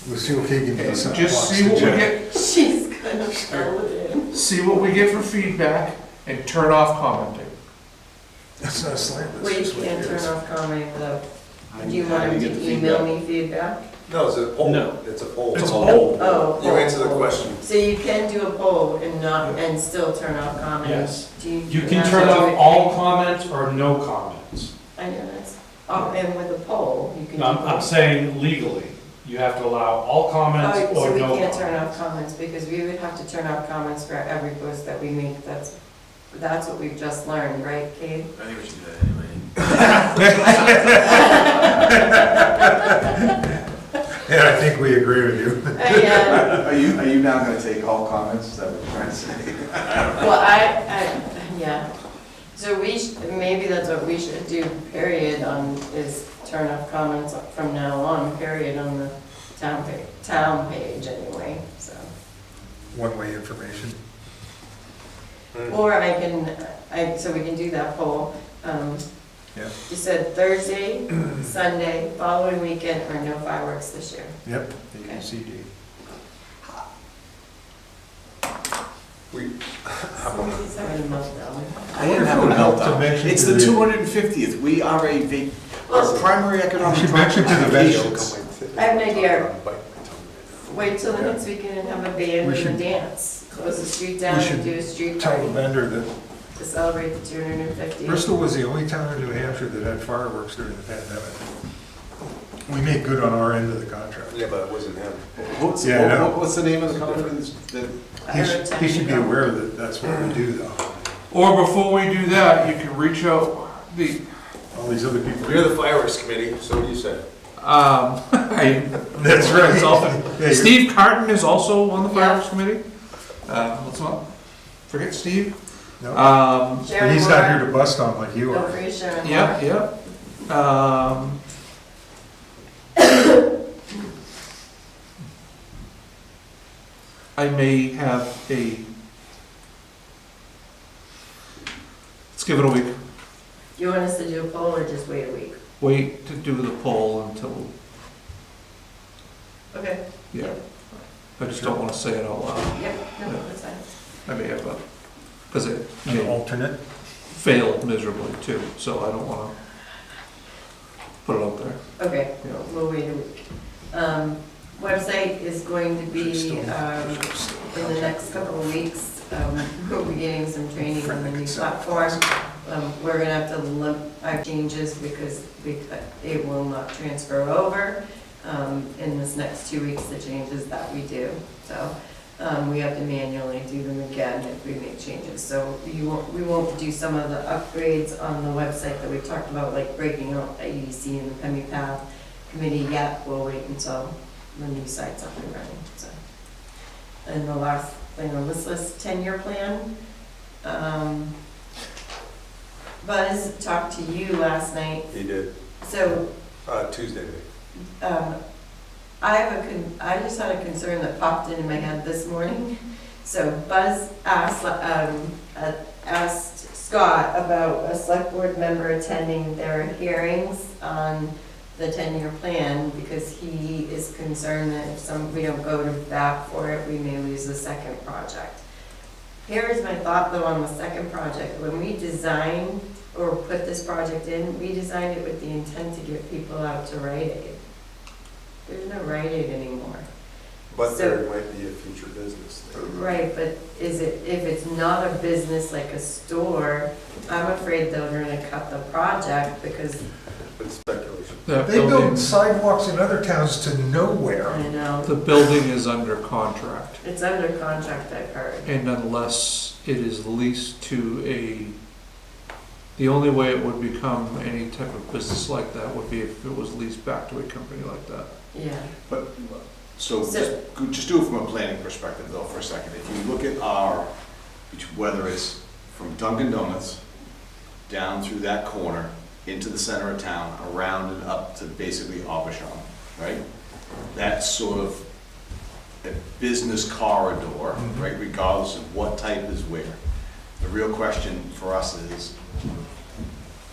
Speaker 4: We'll see if he can do
Speaker 1: And
Speaker 4: something.
Speaker 1: just see what we get,
Speaker 3: She's gonna fill it in.
Speaker 1: see what we get for feedback and turn off commenting.
Speaker 4: That's not a slam. that's
Speaker 3: Well, you
Speaker 4: just what
Speaker 3: can't
Speaker 4: it
Speaker 3: turn
Speaker 4: is.
Speaker 3: off commenting without,
Speaker 11: How
Speaker 3: do you
Speaker 11: how
Speaker 3: want
Speaker 11: do
Speaker 3: him
Speaker 11: get
Speaker 3: to
Speaker 11: the
Speaker 3: email
Speaker 11: feedback?
Speaker 3: me feedback?
Speaker 7: No, it's a poll.
Speaker 5: No.
Speaker 7: It's a poll.
Speaker 1: It's a poll.
Speaker 3: Oh.
Speaker 7: You answer the
Speaker 3: poll.
Speaker 7: question.
Speaker 3: So you can do a poll and not, and still turn off comments?
Speaker 5: Yes.
Speaker 3: Do
Speaker 5: You can
Speaker 3: have
Speaker 5: turn
Speaker 3: to do
Speaker 5: off
Speaker 3: it-
Speaker 5: all comments or no comments.
Speaker 3: I know that's, and with a poll, you can do.
Speaker 5: No, I'm
Speaker 3: both.
Speaker 5: saying legally, you have to allow all comments
Speaker 3: Oh,
Speaker 5: or
Speaker 3: so we
Speaker 5: no
Speaker 3: can't turn
Speaker 5: comments.
Speaker 3: off comments, because we would have to turn off comments for every post that we make, that's what we've just learned, right, Kate?
Speaker 7: I think we should do that anyway.
Speaker 4: Yeah, I think we agree with you.
Speaker 3: Yeah,
Speaker 11: Are you now gonna take all comments, is that what you're trying to say?
Speaker 3: well, yeah, so maybe that's what we should do, period, is turn off comments from now on, period, on the town page anyway, so.
Speaker 4: One-way information.
Speaker 3: Or so we can do that poll.
Speaker 4: Yeah.
Speaker 3: You said Thursday, Sunday, following weekend, or no fireworks this year.
Speaker 4: Yep,
Speaker 3: Okay.
Speaker 4: ABCD.
Speaker 3: Somebody's having a meltdown.
Speaker 11: I am having a
Speaker 4: To
Speaker 11: meltdown.
Speaker 4: mention
Speaker 11: It's
Speaker 4: to
Speaker 11: the
Speaker 4: the-
Speaker 11: 250th, we are our primary economic.
Speaker 4: should mention to the
Speaker 11: vacation.
Speaker 4: veterans.
Speaker 3: I have an idea. Wait till the next weekend and have a band
Speaker 4: We
Speaker 3: and a
Speaker 4: should-
Speaker 3: dance. Close the street down
Speaker 4: we
Speaker 3: and
Speaker 4: should
Speaker 3: do a street
Speaker 4: Tell the
Speaker 3: party
Speaker 4: vendor that
Speaker 3: to celebrate the 250th.
Speaker 4: Bristol was the only town in New Hampshire that had fireworks during the pandemic. We made good on our end of the contract.
Speaker 7: Yeah, but it wasn't him.
Speaker 11: What's
Speaker 4: Yeah, I know.
Speaker 11: what's the name of the company that?
Speaker 4: He should be aware that that's what we do, though.
Speaker 1: Or before we do that, you can reach out,
Speaker 4: All these other people.
Speaker 7: You're the fireworks committee, so what do you say?
Speaker 4: That's right.
Speaker 1: Myself
Speaker 4: Yeah, you're-
Speaker 1: Steve Carton is also on the fireworks committee. What's up? forget Steve.
Speaker 4: No,
Speaker 1: Um,
Speaker 4: but
Speaker 3: Sharon
Speaker 4: he's not here
Speaker 3: Moore.
Speaker 4: to bust on like you
Speaker 3: Don't
Speaker 4: are.
Speaker 3: forget Sharon Moore.
Speaker 1: Yep, yep. I may have let's give it a week.
Speaker 3: You want us to do a poll or just wait a week?
Speaker 1: Wait to do the poll until,
Speaker 3: Okay.
Speaker 1: yeah. I just don't want to say it out loud.
Speaker 3: Yep, no, that's fine.
Speaker 1: I may have because it
Speaker 4: An
Speaker 1: may
Speaker 4: alternate.
Speaker 1: fail miserably too, so I don't want to put it out there.
Speaker 3: Okay,
Speaker 1: Yeah.
Speaker 3: we'll wait a week. Website is going to be, in the next couple of weeks, we'll be getting some training on the new platform. We're gonna have to limit our changes because it will not transfer over, in this next 2 weeks, the changes that we do. So, we have to manually do them again if we make changes. So we won't do some of the upgrades on the website that we talked about, like breaking out the EDC and the Pemmy Path committee yet. We'll wait until the new site's up and running, so. And the last thing on this list, 10-year plan. Buzz talked to you last night,
Speaker 7: He did,
Speaker 3: so,
Speaker 7: Tuesday.
Speaker 3: I just had a concern that popped into my head this morning. So Buzz asked Scott about a select board member attending their hearings on the 10-year plan because he is concerned that if we don't go to bat for it, we may lose the second project. Here's my thought though on the second project. When we designed or put this project in, we designed it with the intent to get people out to Rite Aid. There's no Rite Aid anymore.
Speaker 7: But
Speaker 3: So-
Speaker 7: there might be a future business there.
Speaker 3: Right, but if it's not a business like a store, I'm afraid they're gonna cut the project because,
Speaker 7: It's speculation.
Speaker 1: That
Speaker 4: They build
Speaker 1: building,
Speaker 4: sidewalks in other towns to nowhere.
Speaker 3: I know,
Speaker 1: the building is under contract,
Speaker 3: it's under contract, I've heard.
Speaker 1: and unless it is leased to the only way it would become any type of business like that would be if it was leased back to a company like that.
Speaker 3: Yeah,
Speaker 11: So just do it from a planning perspective though for a second. If you look at whether it's from Dunkin' Donuts down through that corner into the center of town, around and up to basically Aubuchon, right? That's sort of a business corridor, right, regardless of what type is where. The real question for us is,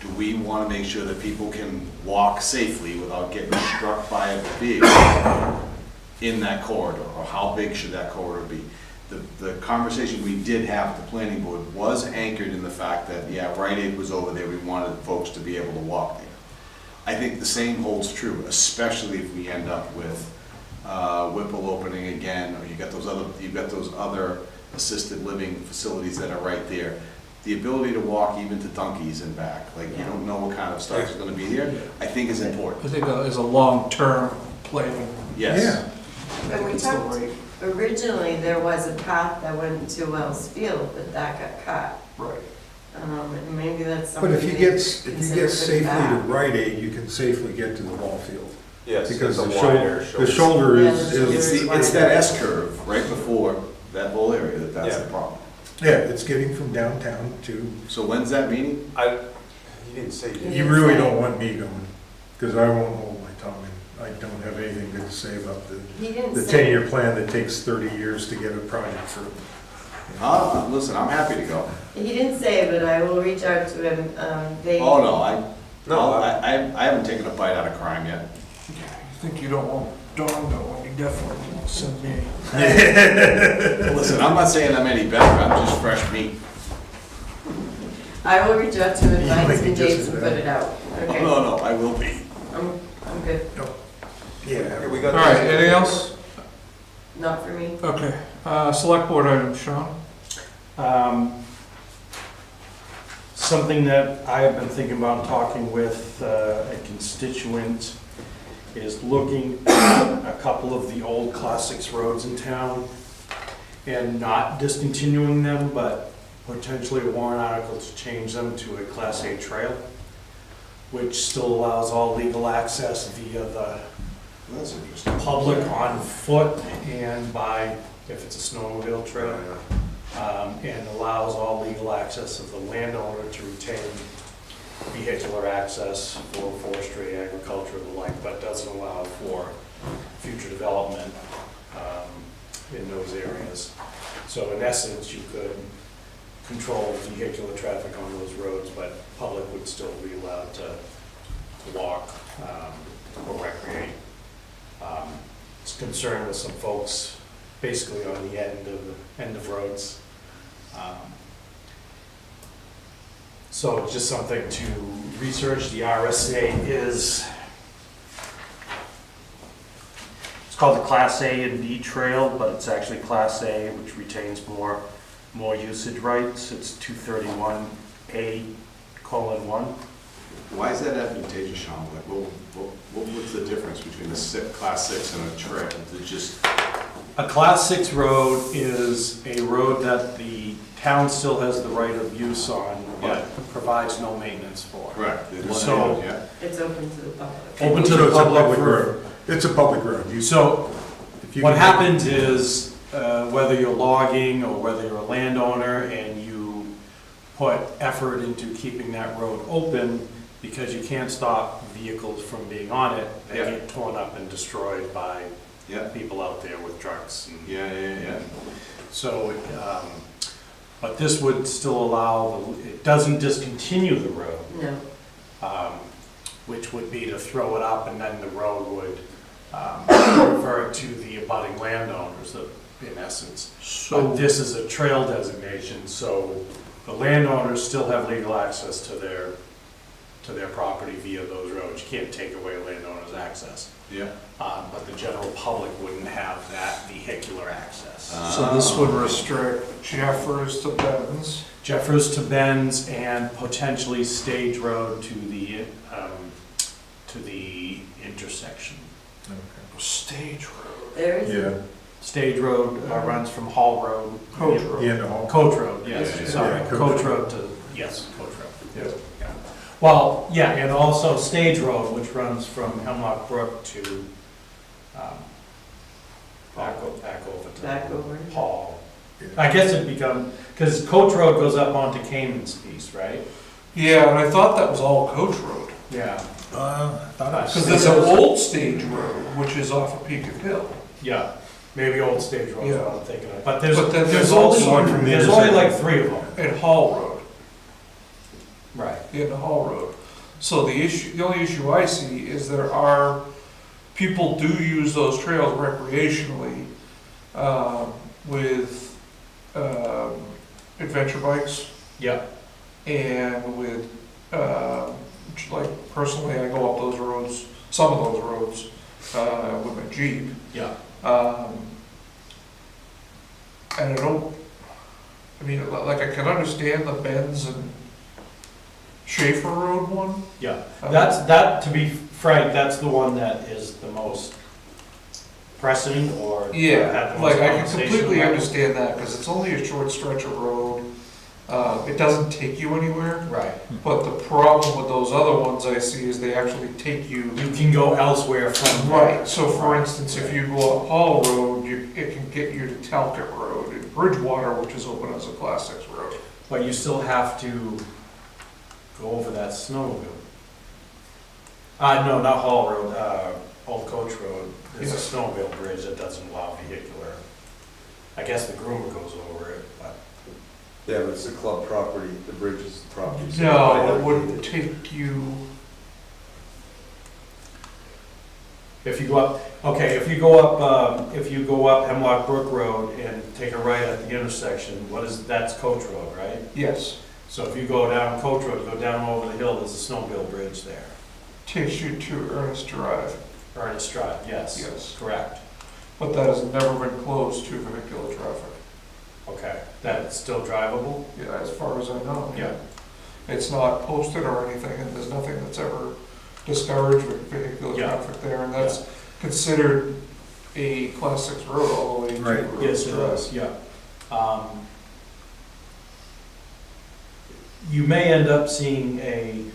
Speaker 11: do we want to make sure that people can walk safely without getting struck by a vehicle in that corridor, or how big should that corridor be? The conversation we did have at the planning board was anchored in the fact that, yeah, Rite Aid was over there, we wanted folks to be able to walk there. I think the same holds true, especially if we end up with Whipple opening again, or you've got those other assisted living facilities that are right there. The ability to walk even to Dunkies and back, like you don't know what kind of stuff is gonna be there, I think is important.
Speaker 1: I think as a long-term planning.
Speaker 11: Yes.
Speaker 4: Yeah.
Speaker 3: and we
Speaker 1: It's the
Speaker 3: talked,
Speaker 1: right-
Speaker 3: originally there was a path that went to Wells Field, but that got cut.
Speaker 1: Right.
Speaker 3: And maybe that's something.
Speaker 4: But if you
Speaker 3: we
Speaker 4: get
Speaker 3: consider
Speaker 4: safely
Speaker 3: putting
Speaker 4: to
Speaker 3: back.
Speaker 4: Rite Aid, you can safely get to the ball field.
Speaker 7: Yes,
Speaker 4: Because
Speaker 7: it's a
Speaker 4: the
Speaker 7: wider
Speaker 4: shoulder
Speaker 3: Yeah,
Speaker 4: is,
Speaker 3: the shoulder
Speaker 11: It's that S curve right before that whole area that's the
Speaker 7: Yeah.
Speaker 11: problem.
Speaker 4: yeah, it's getting from downtown to,
Speaker 11: So when's that meeting?
Speaker 7: You didn't say you did.
Speaker 4: you really don't want me going, because I won't hold my tongue, and I don't have anything good to say about
Speaker 3: He didn't
Speaker 4: the
Speaker 3: say.
Speaker 4: 10-year plan that takes 30 years to get a project through.
Speaker 11: Listen, I'm happy to go.
Speaker 3: He didn't say, but I will reach out to him.
Speaker 11: Oh, no,
Speaker 7: No,
Speaker 11: I haven't taken a bite out of crime yet.
Speaker 1: You think you don't want Dawn going, you definitely won't send me.
Speaker 11: Listen, I'm not saying I'm any better, I'm just fresh meat.
Speaker 3: I will reach out to him,
Speaker 4: You
Speaker 3: find
Speaker 4: might
Speaker 3: some
Speaker 4: be just
Speaker 3: dates
Speaker 4: as
Speaker 3: and
Speaker 4: bad.
Speaker 3: put it out. Okay,
Speaker 11: No, I will be.
Speaker 3: I'm good.
Speaker 4: Yeah.
Speaker 7: Okay, we
Speaker 1: All
Speaker 7: got.
Speaker 1: right, anything else?
Speaker 3: Not for me.
Speaker 1: Okay, select board items, Sean?
Speaker 5: Something that I have been thinking about talking with a constituent is looking at a couple of the old Class 6 roads in town and not discontinuing them, but potentially a warrant article to change them to a Class 8 trail, which still allows all legal access via the
Speaker 11: That's interesting.
Speaker 5: public on foot and by, if it's a snowmobile trail. and allows all legal access of the landowner to retain vehicular access for forestry, agriculture, and the like, but doesn't allow for future development in those areas. So in essence, you could control vehicular traffic on those roads, but public would still be allowed to walk or recreate. It's concerned with some folks basically on the end of roads. So it's just something to research. The RSA is, it's called the Class A and B trail, but it's actually Class A, which retains more usage rights. It's 231A:1.
Speaker 11: Why is that advantageous, Sean? Like, what's the difference between a class 6 and a trail? It's just,
Speaker 5: A Class 6 road is a road that the town still has the right of use on, but provides no maintenance for.
Speaker 11: right.
Speaker 5: So-
Speaker 11: Yeah.
Speaker 3: It's open to the public.
Speaker 5: Open to
Speaker 4: So
Speaker 5: the
Speaker 4: it's a
Speaker 5: public
Speaker 4: road. It's a public road.
Speaker 5: So
Speaker 4: If you
Speaker 5: what
Speaker 4: can-
Speaker 5: happens is, whether you're logging or whether you're a landowner and you put effort into keeping that road open, because you can't stop vehicles from being on it, they
Speaker 11: Yeah.
Speaker 5: get torn up and destroyed by
Speaker 11: Yeah,
Speaker 5: people out there with trucks. And
Speaker 11: yeah.
Speaker 5: so, but this would still allow, it doesn't discontinue the road,
Speaker 3: No,
Speaker 5: which would be to throw it up and then the road would revert to the abutting landowners, in essence.
Speaker 1: So,
Speaker 5: But this is a trail designation, so the landowners still have legal access to their property via those roads. You can't take away a landowner's access.
Speaker 11: Yeah.
Speaker 5: But the general public wouldn't have that vehicular access.
Speaker 1: so this would restrict Jeffers to Ben's.
Speaker 5: Jeffers to Ben's and potentially Stage Road to the intersection.
Speaker 1: Stage Road.
Speaker 3: there is.
Speaker 4: Yeah,
Speaker 5: Stage Road runs from Hall Road.
Speaker 1: Coach Road.
Speaker 4: the end of all.
Speaker 5: Coach Road, yes,
Speaker 11: Yeah,
Speaker 5: sorry,
Speaker 4: yeah, Coach
Speaker 5: Coach Road to, yes, Coach Road. Yeah. Well, yeah, and also Stage Road, which runs from Hemlock Brook to, back over
Speaker 3: Back
Speaker 5: to
Speaker 3: over.
Speaker 5: Hall. I guess it become, because Coach Road goes up onto Cayman's piece, right?
Speaker 1: Yeah, and I thought that was all Coach Road.
Speaker 5: Yeah.
Speaker 1: Because there's an old Stage Road, which is off of Peaked Hill.
Speaker 5: Yeah, maybe Old Stage Road is what I'm thinking of, but there's
Speaker 1: But then
Speaker 5: there's
Speaker 1: there's also
Speaker 5: only,
Speaker 4: one from the
Speaker 5: there's only
Speaker 4: intersection.
Speaker 5: like 3 of them.
Speaker 1: And Hall Road,
Speaker 5: Right.
Speaker 1: in the Hall Road. So the only issue I see is people do use those trails recreationally, with, adventure bikes
Speaker 5: Yep.
Speaker 1: and with, like personally, I go up those roads, some of those roads, with my Jeep.
Speaker 5: Yeah.
Speaker 1: And I don't, I mean, like I can understand the Benz and Schaefer Road one.
Speaker 5: Yeah, that, to be frank, that's the one that is the most pressing or. had
Speaker 1: Yeah,
Speaker 5: the most
Speaker 1: like I can
Speaker 5: conversation
Speaker 1: completely
Speaker 5: about.
Speaker 1: understand that, because it's only a short stretch of road. It doesn't take you anywhere,
Speaker 5: Right,
Speaker 1: but the problem with those other ones I see is they actually take you.
Speaker 5: you can go elsewhere from.
Speaker 1: Right, so for
Speaker 5: Right.
Speaker 1: instance, if you go up Hall Road, it can get you to Talcott Road and Bridgewater, which is open as a Class 6 road.
Speaker 5: But you still have to go over that snowmobile. No, not Hall Road, Old Coach Road, there's a
Speaker 1: Yeah.
Speaker 5: snowmobile bridge that doesn't allow vehicular. I guess the groomer goes over it, but.
Speaker 2: Yeah, but it's the club property, the bridge is the property. so
Speaker 1: No,
Speaker 2: they
Speaker 1: it
Speaker 2: have
Speaker 1: wouldn't
Speaker 2: to-
Speaker 1: take you,
Speaker 5: If you go up, okay, if you go up Hemlock Brook Road and take a right at the intersection, that's Coach Road, right?
Speaker 1: yes,
Speaker 5: So if you go down Coach Road, go down over the hill, there's a snowmobile bridge there.
Speaker 1: takes you to Ernest Drive,
Speaker 5: Ernest Drive, yes.
Speaker 1: Yes.
Speaker 5: Correct.
Speaker 1: but that has never been closed to vehicular traffic.
Speaker 5: Okay, that's still drivable?
Speaker 1: Yeah, as far as I know.
Speaker 5: Yeah.
Speaker 1: It's not posted or anything, and there's nothing that's ever discouraged with vehicular
Speaker 5: Yeah.
Speaker 1: traffic there, and that's considered a Class 6 road all the way to
Speaker 4: Right.
Speaker 1: Ernest
Speaker 5: Yes, it
Speaker 1: Drive.
Speaker 5: is, yeah. You may end up seeing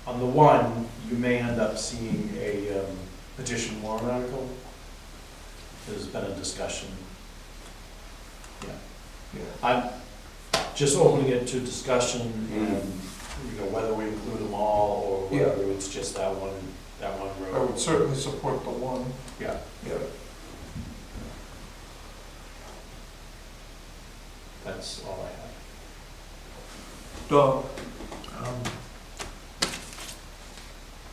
Speaker 5: on the one, you may end up seeing a petition warrant article. There's been a discussion. Yeah. I'm just opening it to discussion, and, whether we include them all, or whether it's just that one
Speaker 1: I
Speaker 5: road.
Speaker 1: would certainly support the one.
Speaker 5: Yeah.
Speaker 1: Yeah.
Speaker 5: That's all I have.
Speaker 1: Dog.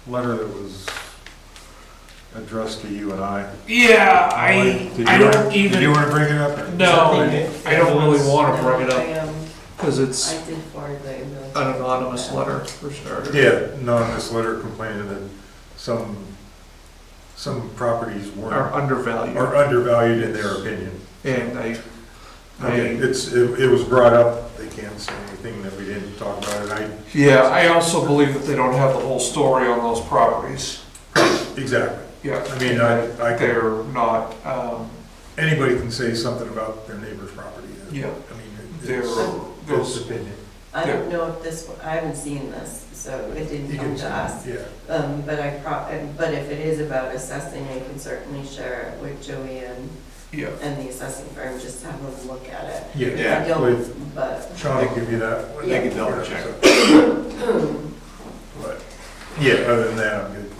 Speaker 4: Letter that was addressed to you and I.
Speaker 1: Yeah,
Speaker 4: Did
Speaker 1: I
Speaker 4: you
Speaker 1: don't
Speaker 4: wanna- Did you
Speaker 1: even,
Speaker 4: want to bring it up?
Speaker 1: no, I don't really want to
Speaker 3: No,
Speaker 1: bring it up,
Speaker 3: I
Speaker 1: because it's
Speaker 3: did forward the email.
Speaker 1: an anonymous letter for starters.
Speaker 4: Yeah, anonymous letter complaining that some properties
Speaker 1: Are
Speaker 4: are
Speaker 1: undervalued,
Speaker 4: undervalued in their opinion.
Speaker 1: and I
Speaker 4: It was brought up, they can't say anything that we didn't talk about, and
Speaker 1: yeah, I also believe that they don't have the whole story on those properties.
Speaker 4: exactly.
Speaker 1: Yeah.
Speaker 4: I mean, I can,
Speaker 1: They're not,
Speaker 4: anybody can say something about their neighbor's property.
Speaker 1: yeah,
Speaker 4: I mean,
Speaker 1: they're,
Speaker 4: it's
Speaker 1: those,
Speaker 4: opinion.
Speaker 3: I don't know if this, I haven't seen this, so it didn't
Speaker 4: You
Speaker 3: come
Speaker 4: can
Speaker 3: to
Speaker 4: say,
Speaker 3: us.
Speaker 4: yeah.
Speaker 3: But if it is about assessing, I can certainly share it with Joey
Speaker 1: yeah.
Speaker 3: and the assessing firm, just to have them look at it.
Speaker 4: Yeah,
Speaker 3: I don't,
Speaker 4: with
Speaker 3: but,
Speaker 4: Sean will give you that.
Speaker 11: They can double check.
Speaker 4: But, yeah, other than that, I'm good.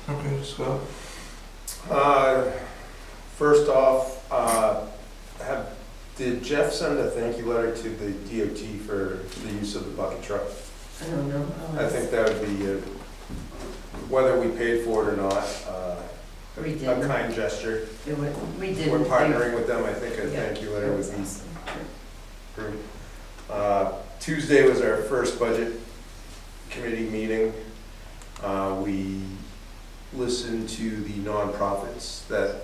Speaker 1: Okay, Scott.
Speaker 7: First off, did Jeff send a thank you letter to the DOT for the use of the bucket truck?
Speaker 3: I don't know.
Speaker 7: I think that would be, whether we paid for it or not,
Speaker 3: We
Speaker 7: a
Speaker 3: did.
Speaker 7: kind gesture.
Speaker 3: We did.
Speaker 7: We're partnering with them, I think a
Speaker 3: Yeah,
Speaker 7: thank you letter would be
Speaker 3: awesome.
Speaker 7: great. Tuesday was our first budget committee meeting. We listened to the nonprofits that,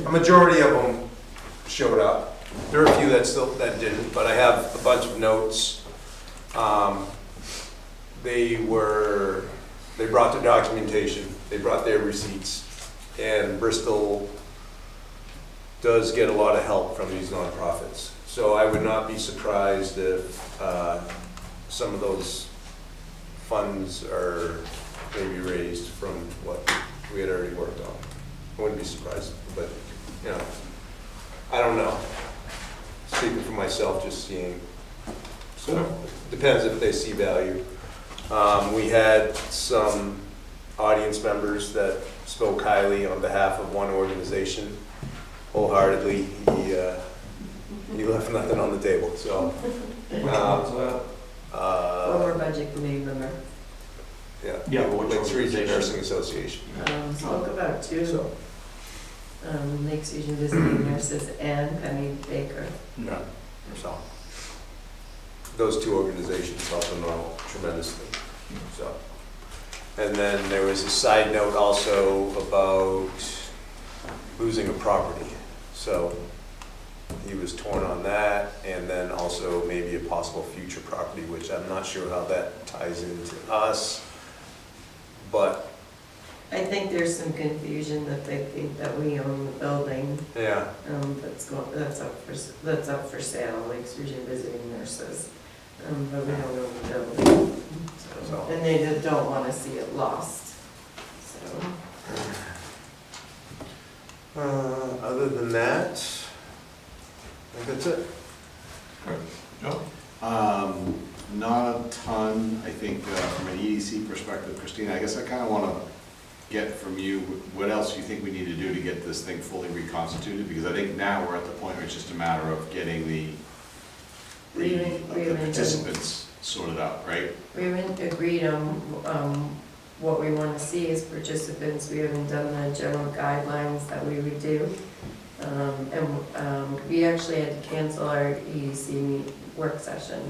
Speaker 7: a majority of them showed up. There are a few that didn't, but I have a bunch of notes. They brought their documentation, they brought their receipts, and Bristol does get a lot of help from these nonprofits. So I would not be surprised if some of those funds are maybe raised from what we had already worked on. I wouldn't be surprised, but, I don't know. Speaking for myself, just seeing, so depends if they see value. We had some audience members that spoke highly on behalf of one organization wholeheartedly. He left nothing on the table, so.
Speaker 1: Which one's that?
Speaker 3: Former budget committee member.
Speaker 7: Yeah, Lakes Region Nursing Association.
Speaker 3: Spoke about two,
Speaker 7: So,
Speaker 3: Lakes Region visiting nurses and Penny Baker.
Speaker 7: yeah, so. Those two organizations helped them out tremendously, so. And then there was a side note also about losing a property. So he was torn on that, and then also maybe a possible future property, which I'm not sure how that ties into us, but
Speaker 3: I think there's some confusion that they think that we own the building,
Speaker 7: yeah.
Speaker 3: that's up for sale, Lakes Region visiting nurses. But we don't own the building.
Speaker 7: So.
Speaker 3: And they just don't wanna see it lost, so.
Speaker 7: Other than that, I think that's it.
Speaker 1: Joe?
Speaker 11: Not a ton, I think, from an EDC perspective. Christina, I guess I kind of want to get from you, what else you think we need to do to get this thing fully reconstituted? Because I think now we're at the point where it's just a matter of getting the participants sorted out, right?
Speaker 3: We haven't agreed on, what we wanna see as participants, we haven't done the general guidelines that we would do. We actually had to cancel our EDC work session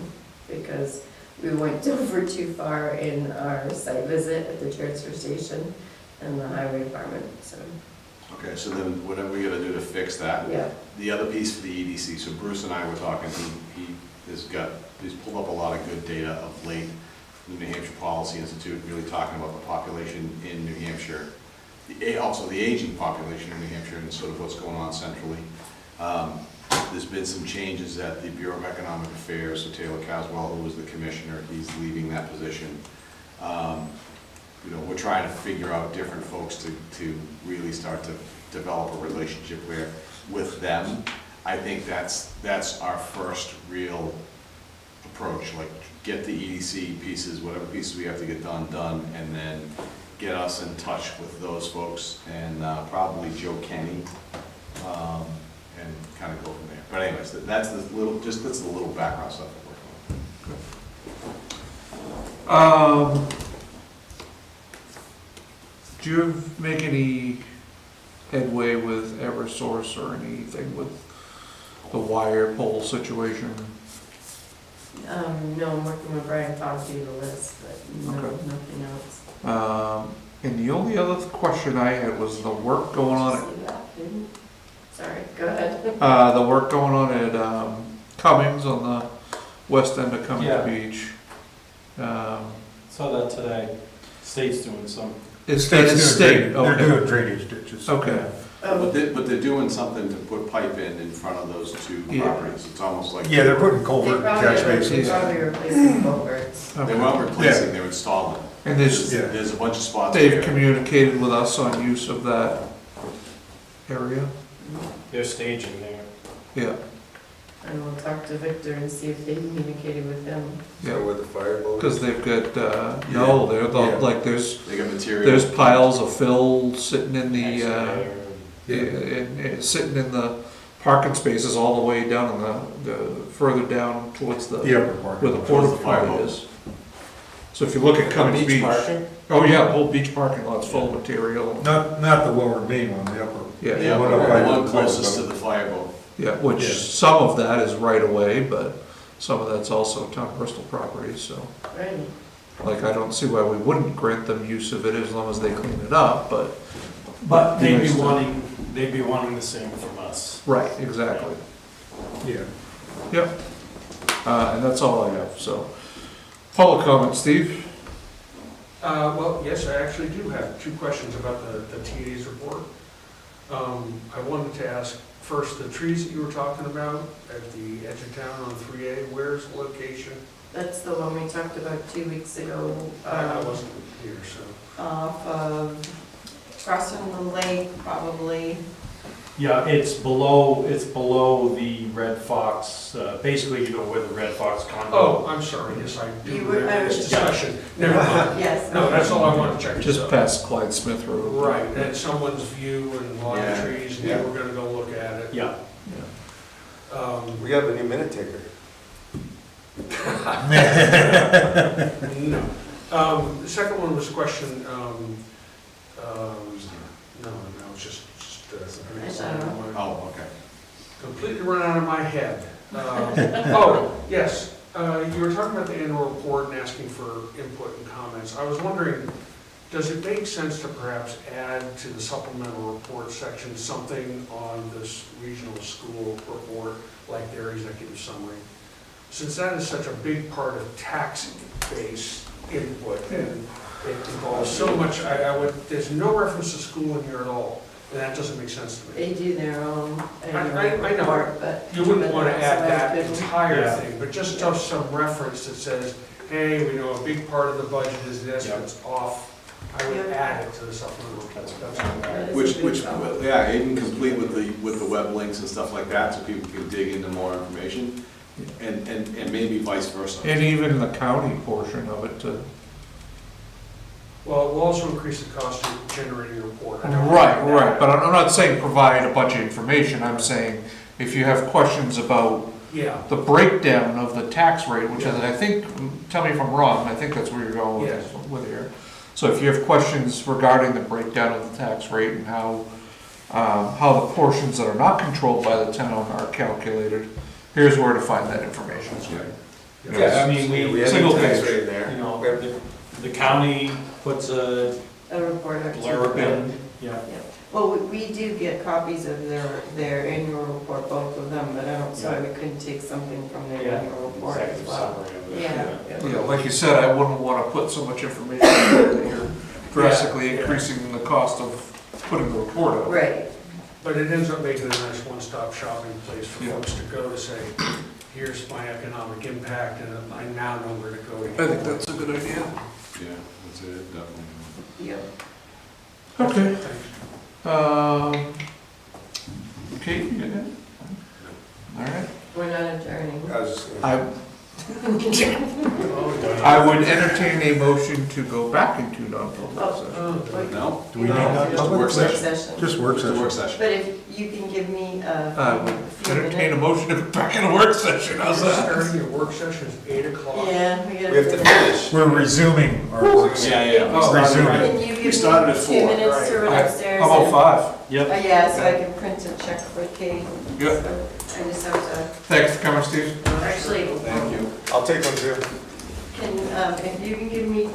Speaker 3: because we went over too far in our site visit at the transfer station and the highway department, so,
Speaker 11: Okay, so then whatever we got to do to fix that.
Speaker 3: yeah.
Speaker 11: The other piece for the EDC, so Bruce and I were talking, he's pulled up a lot of good data of late. The New Hampshire Policy Institute really talking about the population in New Hampshire, also the aging population in New Hampshire and sort of what's going on centrally. There's been some changes at the Bureau of Economic Affairs, so Taylor Caswell, who was the commissioner, he's leaving that position. We're trying to figure out different folks to really start to develop a relationship with them. I think that's our first real approach, like get the EDC pieces, whatever pieces we have to get done, and then get us in touch with those folks, and probably Joe Kenny, and kind of go from there. But anyways, that's the little background stuff we're working on.
Speaker 1: Do you make any headway with Eversource or anything with the wire pole situation?
Speaker 3: No, I'm working with Brian Coffey, the list, but no,
Speaker 1: Okay.
Speaker 3: nothing else.
Speaker 1: And the only other question I had was the work going on
Speaker 3: Did you see that, didn't? Sorry, go ahead.
Speaker 1: the work going on at Cummings on the west end of Cummings
Speaker 10: Yeah.
Speaker 1: Beach.
Speaker 10: Saw that today. State's doing some.
Speaker 1: It's
Speaker 4: State's doing
Speaker 1: state,
Speaker 4: drainage-
Speaker 1: okay.
Speaker 4: They're doing drainage ditches.
Speaker 1: Okay.
Speaker 3: Oh,
Speaker 11: But they're doing something to put pipe in front of those two
Speaker 1: Yeah.
Speaker 11: properties. It's almost like.
Speaker 4: Yeah, they're putting
Speaker 3: they
Speaker 4: culvert catch
Speaker 3: probably,
Speaker 4: basins.
Speaker 3: they probably replacing culverts.
Speaker 11: They
Speaker 1: Okay.
Speaker 11: weren't replacing, they were installing.
Speaker 1: And there's,
Speaker 4: Yeah.
Speaker 11: There's a bunch of spots
Speaker 1: they've
Speaker 11: there.
Speaker 1: communicated with us on use of that area?
Speaker 10: They're staging there.
Speaker 1: Yeah,
Speaker 3: And we'll talk to Victor and see if they communicated with him.
Speaker 1: yeah,
Speaker 7: with the fireboat?
Speaker 1: because they've got, no, they're,
Speaker 4: Yeah.
Speaker 1: like, there's
Speaker 11: There's
Speaker 1: piles of fill sitting in the,
Speaker 10: Excavator.
Speaker 1: sitting in the parking spaces all the way down in the further down towards the,
Speaker 4: The upper part.
Speaker 1: where the porta
Speaker 11: Towards the
Speaker 1: potty
Speaker 11: fireboat.
Speaker 1: is. So if you look at Cummings Beach.
Speaker 7: parking?
Speaker 1: Oh, yeah, the whole beach parking lot's full of material.
Speaker 4: Not the lower main one, the upper.
Speaker 1: Yeah,
Speaker 11: The
Speaker 4: one
Speaker 11: upper,
Speaker 4: up by
Speaker 11: the
Speaker 4: the
Speaker 11: one closest to
Speaker 4: fireboat.
Speaker 11: the fireboat.
Speaker 1: yeah, which
Speaker 4: Yeah.
Speaker 1: some of that is right away, but some of that's also town Bristol property, so.
Speaker 3: Right.
Speaker 1: Like, I don't see why we wouldn't grant them use of it as long as they clean it up, but.
Speaker 5: But they'd be
Speaker 1: Nice to-
Speaker 5: wanting the same from us.
Speaker 1: Right, exactly.
Speaker 4: Yeah.
Speaker 1: Yep. And that's all I have, so. Public comment, Steve?
Speaker 9: Well, yes, I actually do have two questions about the TA's report. I wanted to ask, first, the trees that you were talking about at the edge of town on 3A, where's the location?
Speaker 3: That's the one we talked about 2 weeks ago.
Speaker 9: I wasn't here, so.
Speaker 3: Off of, across from the lake, probably.
Speaker 5: Yeah, it's below the Red Fox, basically, you know, where the Red Fox condo.
Speaker 9: Oh, I'm sorry, yes, I do
Speaker 3: You were-
Speaker 9: remember this discussion. Never mind.
Speaker 3: Yes.
Speaker 9: No, that's all I wanted to check.
Speaker 1: Just past Clyde Smith Road.
Speaker 9: Right, and someone's view and a lot of
Speaker 11: Yeah.
Speaker 9: trees, and
Speaker 11: Yeah.
Speaker 9: we were gonna go look at it.
Speaker 5: Yeah.
Speaker 7: We have a new minute taker.
Speaker 9: No. The second one was a question, no, it's just,
Speaker 11: Oh, okay.
Speaker 9: completely run out of my head. Oh, yes, you were talking about the annual report and asking for input and comments. I was wondering, does it make sense to perhaps add to the supplemental report section something on this regional school report, like their executive summary? Since that is such a big part of tax-based input, and it involves so much, there's no reference to school in here at all, and that doesn't make sense to me.
Speaker 3: They do their own
Speaker 9: I
Speaker 3: annual
Speaker 9: know.
Speaker 3: report, but.
Speaker 9: You wouldn't
Speaker 3: but
Speaker 9: want to
Speaker 3: also
Speaker 9: add that
Speaker 3: has been-
Speaker 9: entire
Speaker 5: Yeah.
Speaker 9: thing, but just some reference that says, hey, we know a big part of the budget is this,
Speaker 5: Yeah.
Speaker 9: it's off. I would
Speaker 3: Yeah.
Speaker 9: add it to the supplemental report. That's all.
Speaker 3: That is a
Speaker 11: Which,
Speaker 3: good thought.
Speaker 11: yeah, even complete with the web links and stuff like that, so people can dig into more information, and maybe vice versa.
Speaker 1: And even the county portion of it to.
Speaker 9: Well, it will also increase the cost of generating a report. I don't
Speaker 1: Right,
Speaker 9: know.
Speaker 1: right, but I'm not saying provide a bunch of information, I'm saying if you have questions about
Speaker 9: Yeah,
Speaker 1: the breakdown of the tax rate, which is, I think, tell me if I'm wrong, I think that's where you're going
Speaker 9: Yes.
Speaker 1: with here. So if you have questions regarding the breakdown of the tax rate and how the portions that are not controlled by the town are calculated, here's where to find that information.
Speaker 5: Yeah, I mean,
Speaker 7: We
Speaker 5: we,
Speaker 7: have
Speaker 1: Single
Speaker 7: a tax
Speaker 1: page.
Speaker 7: rate in there.
Speaker 5: you know, the county puts a
Speaker 3: A report or two.
Speaker 5: blurb in, yeah.
Speaker 3: Well, we do get copies of their annual report, both of them, but I don't, so we couldn't take something from their
Speaker 5: Yeah.
Speaker 3: annual report as
Speaker 5: Executive
Speaker 3: well.
Speaker 5: summary of it.
Speaker 3: Yeah.
Speaker 1: Yeah, like you said, I wouldn't want to put so much information in there that you're drastically
Speaker 9: Yeah.
Speaker 1: increasing the cost of putting the report out.
Speaker 3: Right,
Speaker 9: but it ends up making a nice one-stop shopping place for
Speaker 1: Yeah.
Speaker 9: folks to go to say, here's my economic impact, and I now know where to go.
Speaker 1: I think that's a good idea.
Speaker 11: Yeah, that's it, definitely.
Speaker 3: yep.
Speaker 1: Okay.
Speaker 9: Thanks.
Speaker 1: Kate, you got
Speaker 3: not adjourning.
Speaker 7: I was just,
Speaker 1: I would entertain a motion to go back into non-public session.
Speaker 11: No?
Speaker 4: Do we need
Speaker 3: No,
Speaker 4: non-public?
Speaker 3: work
Speaker 11: session?
Speaker 3: session.
Speaker 4: Just work
Speaker 11: Just a work
Speaker 4: session.
Speaker 11: session.
Speaker 3: But if you can give me
Speaker 1: I
Speaker 3: a
Speaker 1: would
Speaker 3: few
Speaker 1: entertain a
Speaker 3: minutes.
Speaker 1: motion to go back in a work session, how's that?
Speaker 9: Starting your work session is 8 o'clock.
Speaker 3: Yeah, we gotta.
Speaker 7: we have to finish.
Speaker 4: We're resuming our work session.
Speaker 11: Yeah, yeah.
Speaker 4: Resume.
Speaker 3: Can you
Speaker 11: We
Speaker 3: give
Speaker 11: started
Speaker 3: me
Speaker 11: at
Speaker 3: 2
Speaker 11: 4,
Speaker 3: minutes to run
Speaker 1: How
Speaker 3: upstairs?
Speaker 1: about
Speaker 3: and-
Speaker 1: 5?
Speaker 3: Yeah, so I can print a check for Kate.
Speaker 1: Yep.
Speaker 3: So I just have
Speaker 1: Thanks for coming, Steve.
Speaker 3: to, actually.
Speaker 11: Thank you.
Speaker 7: I'll take one too.
Speaker 3: Can, if you can give me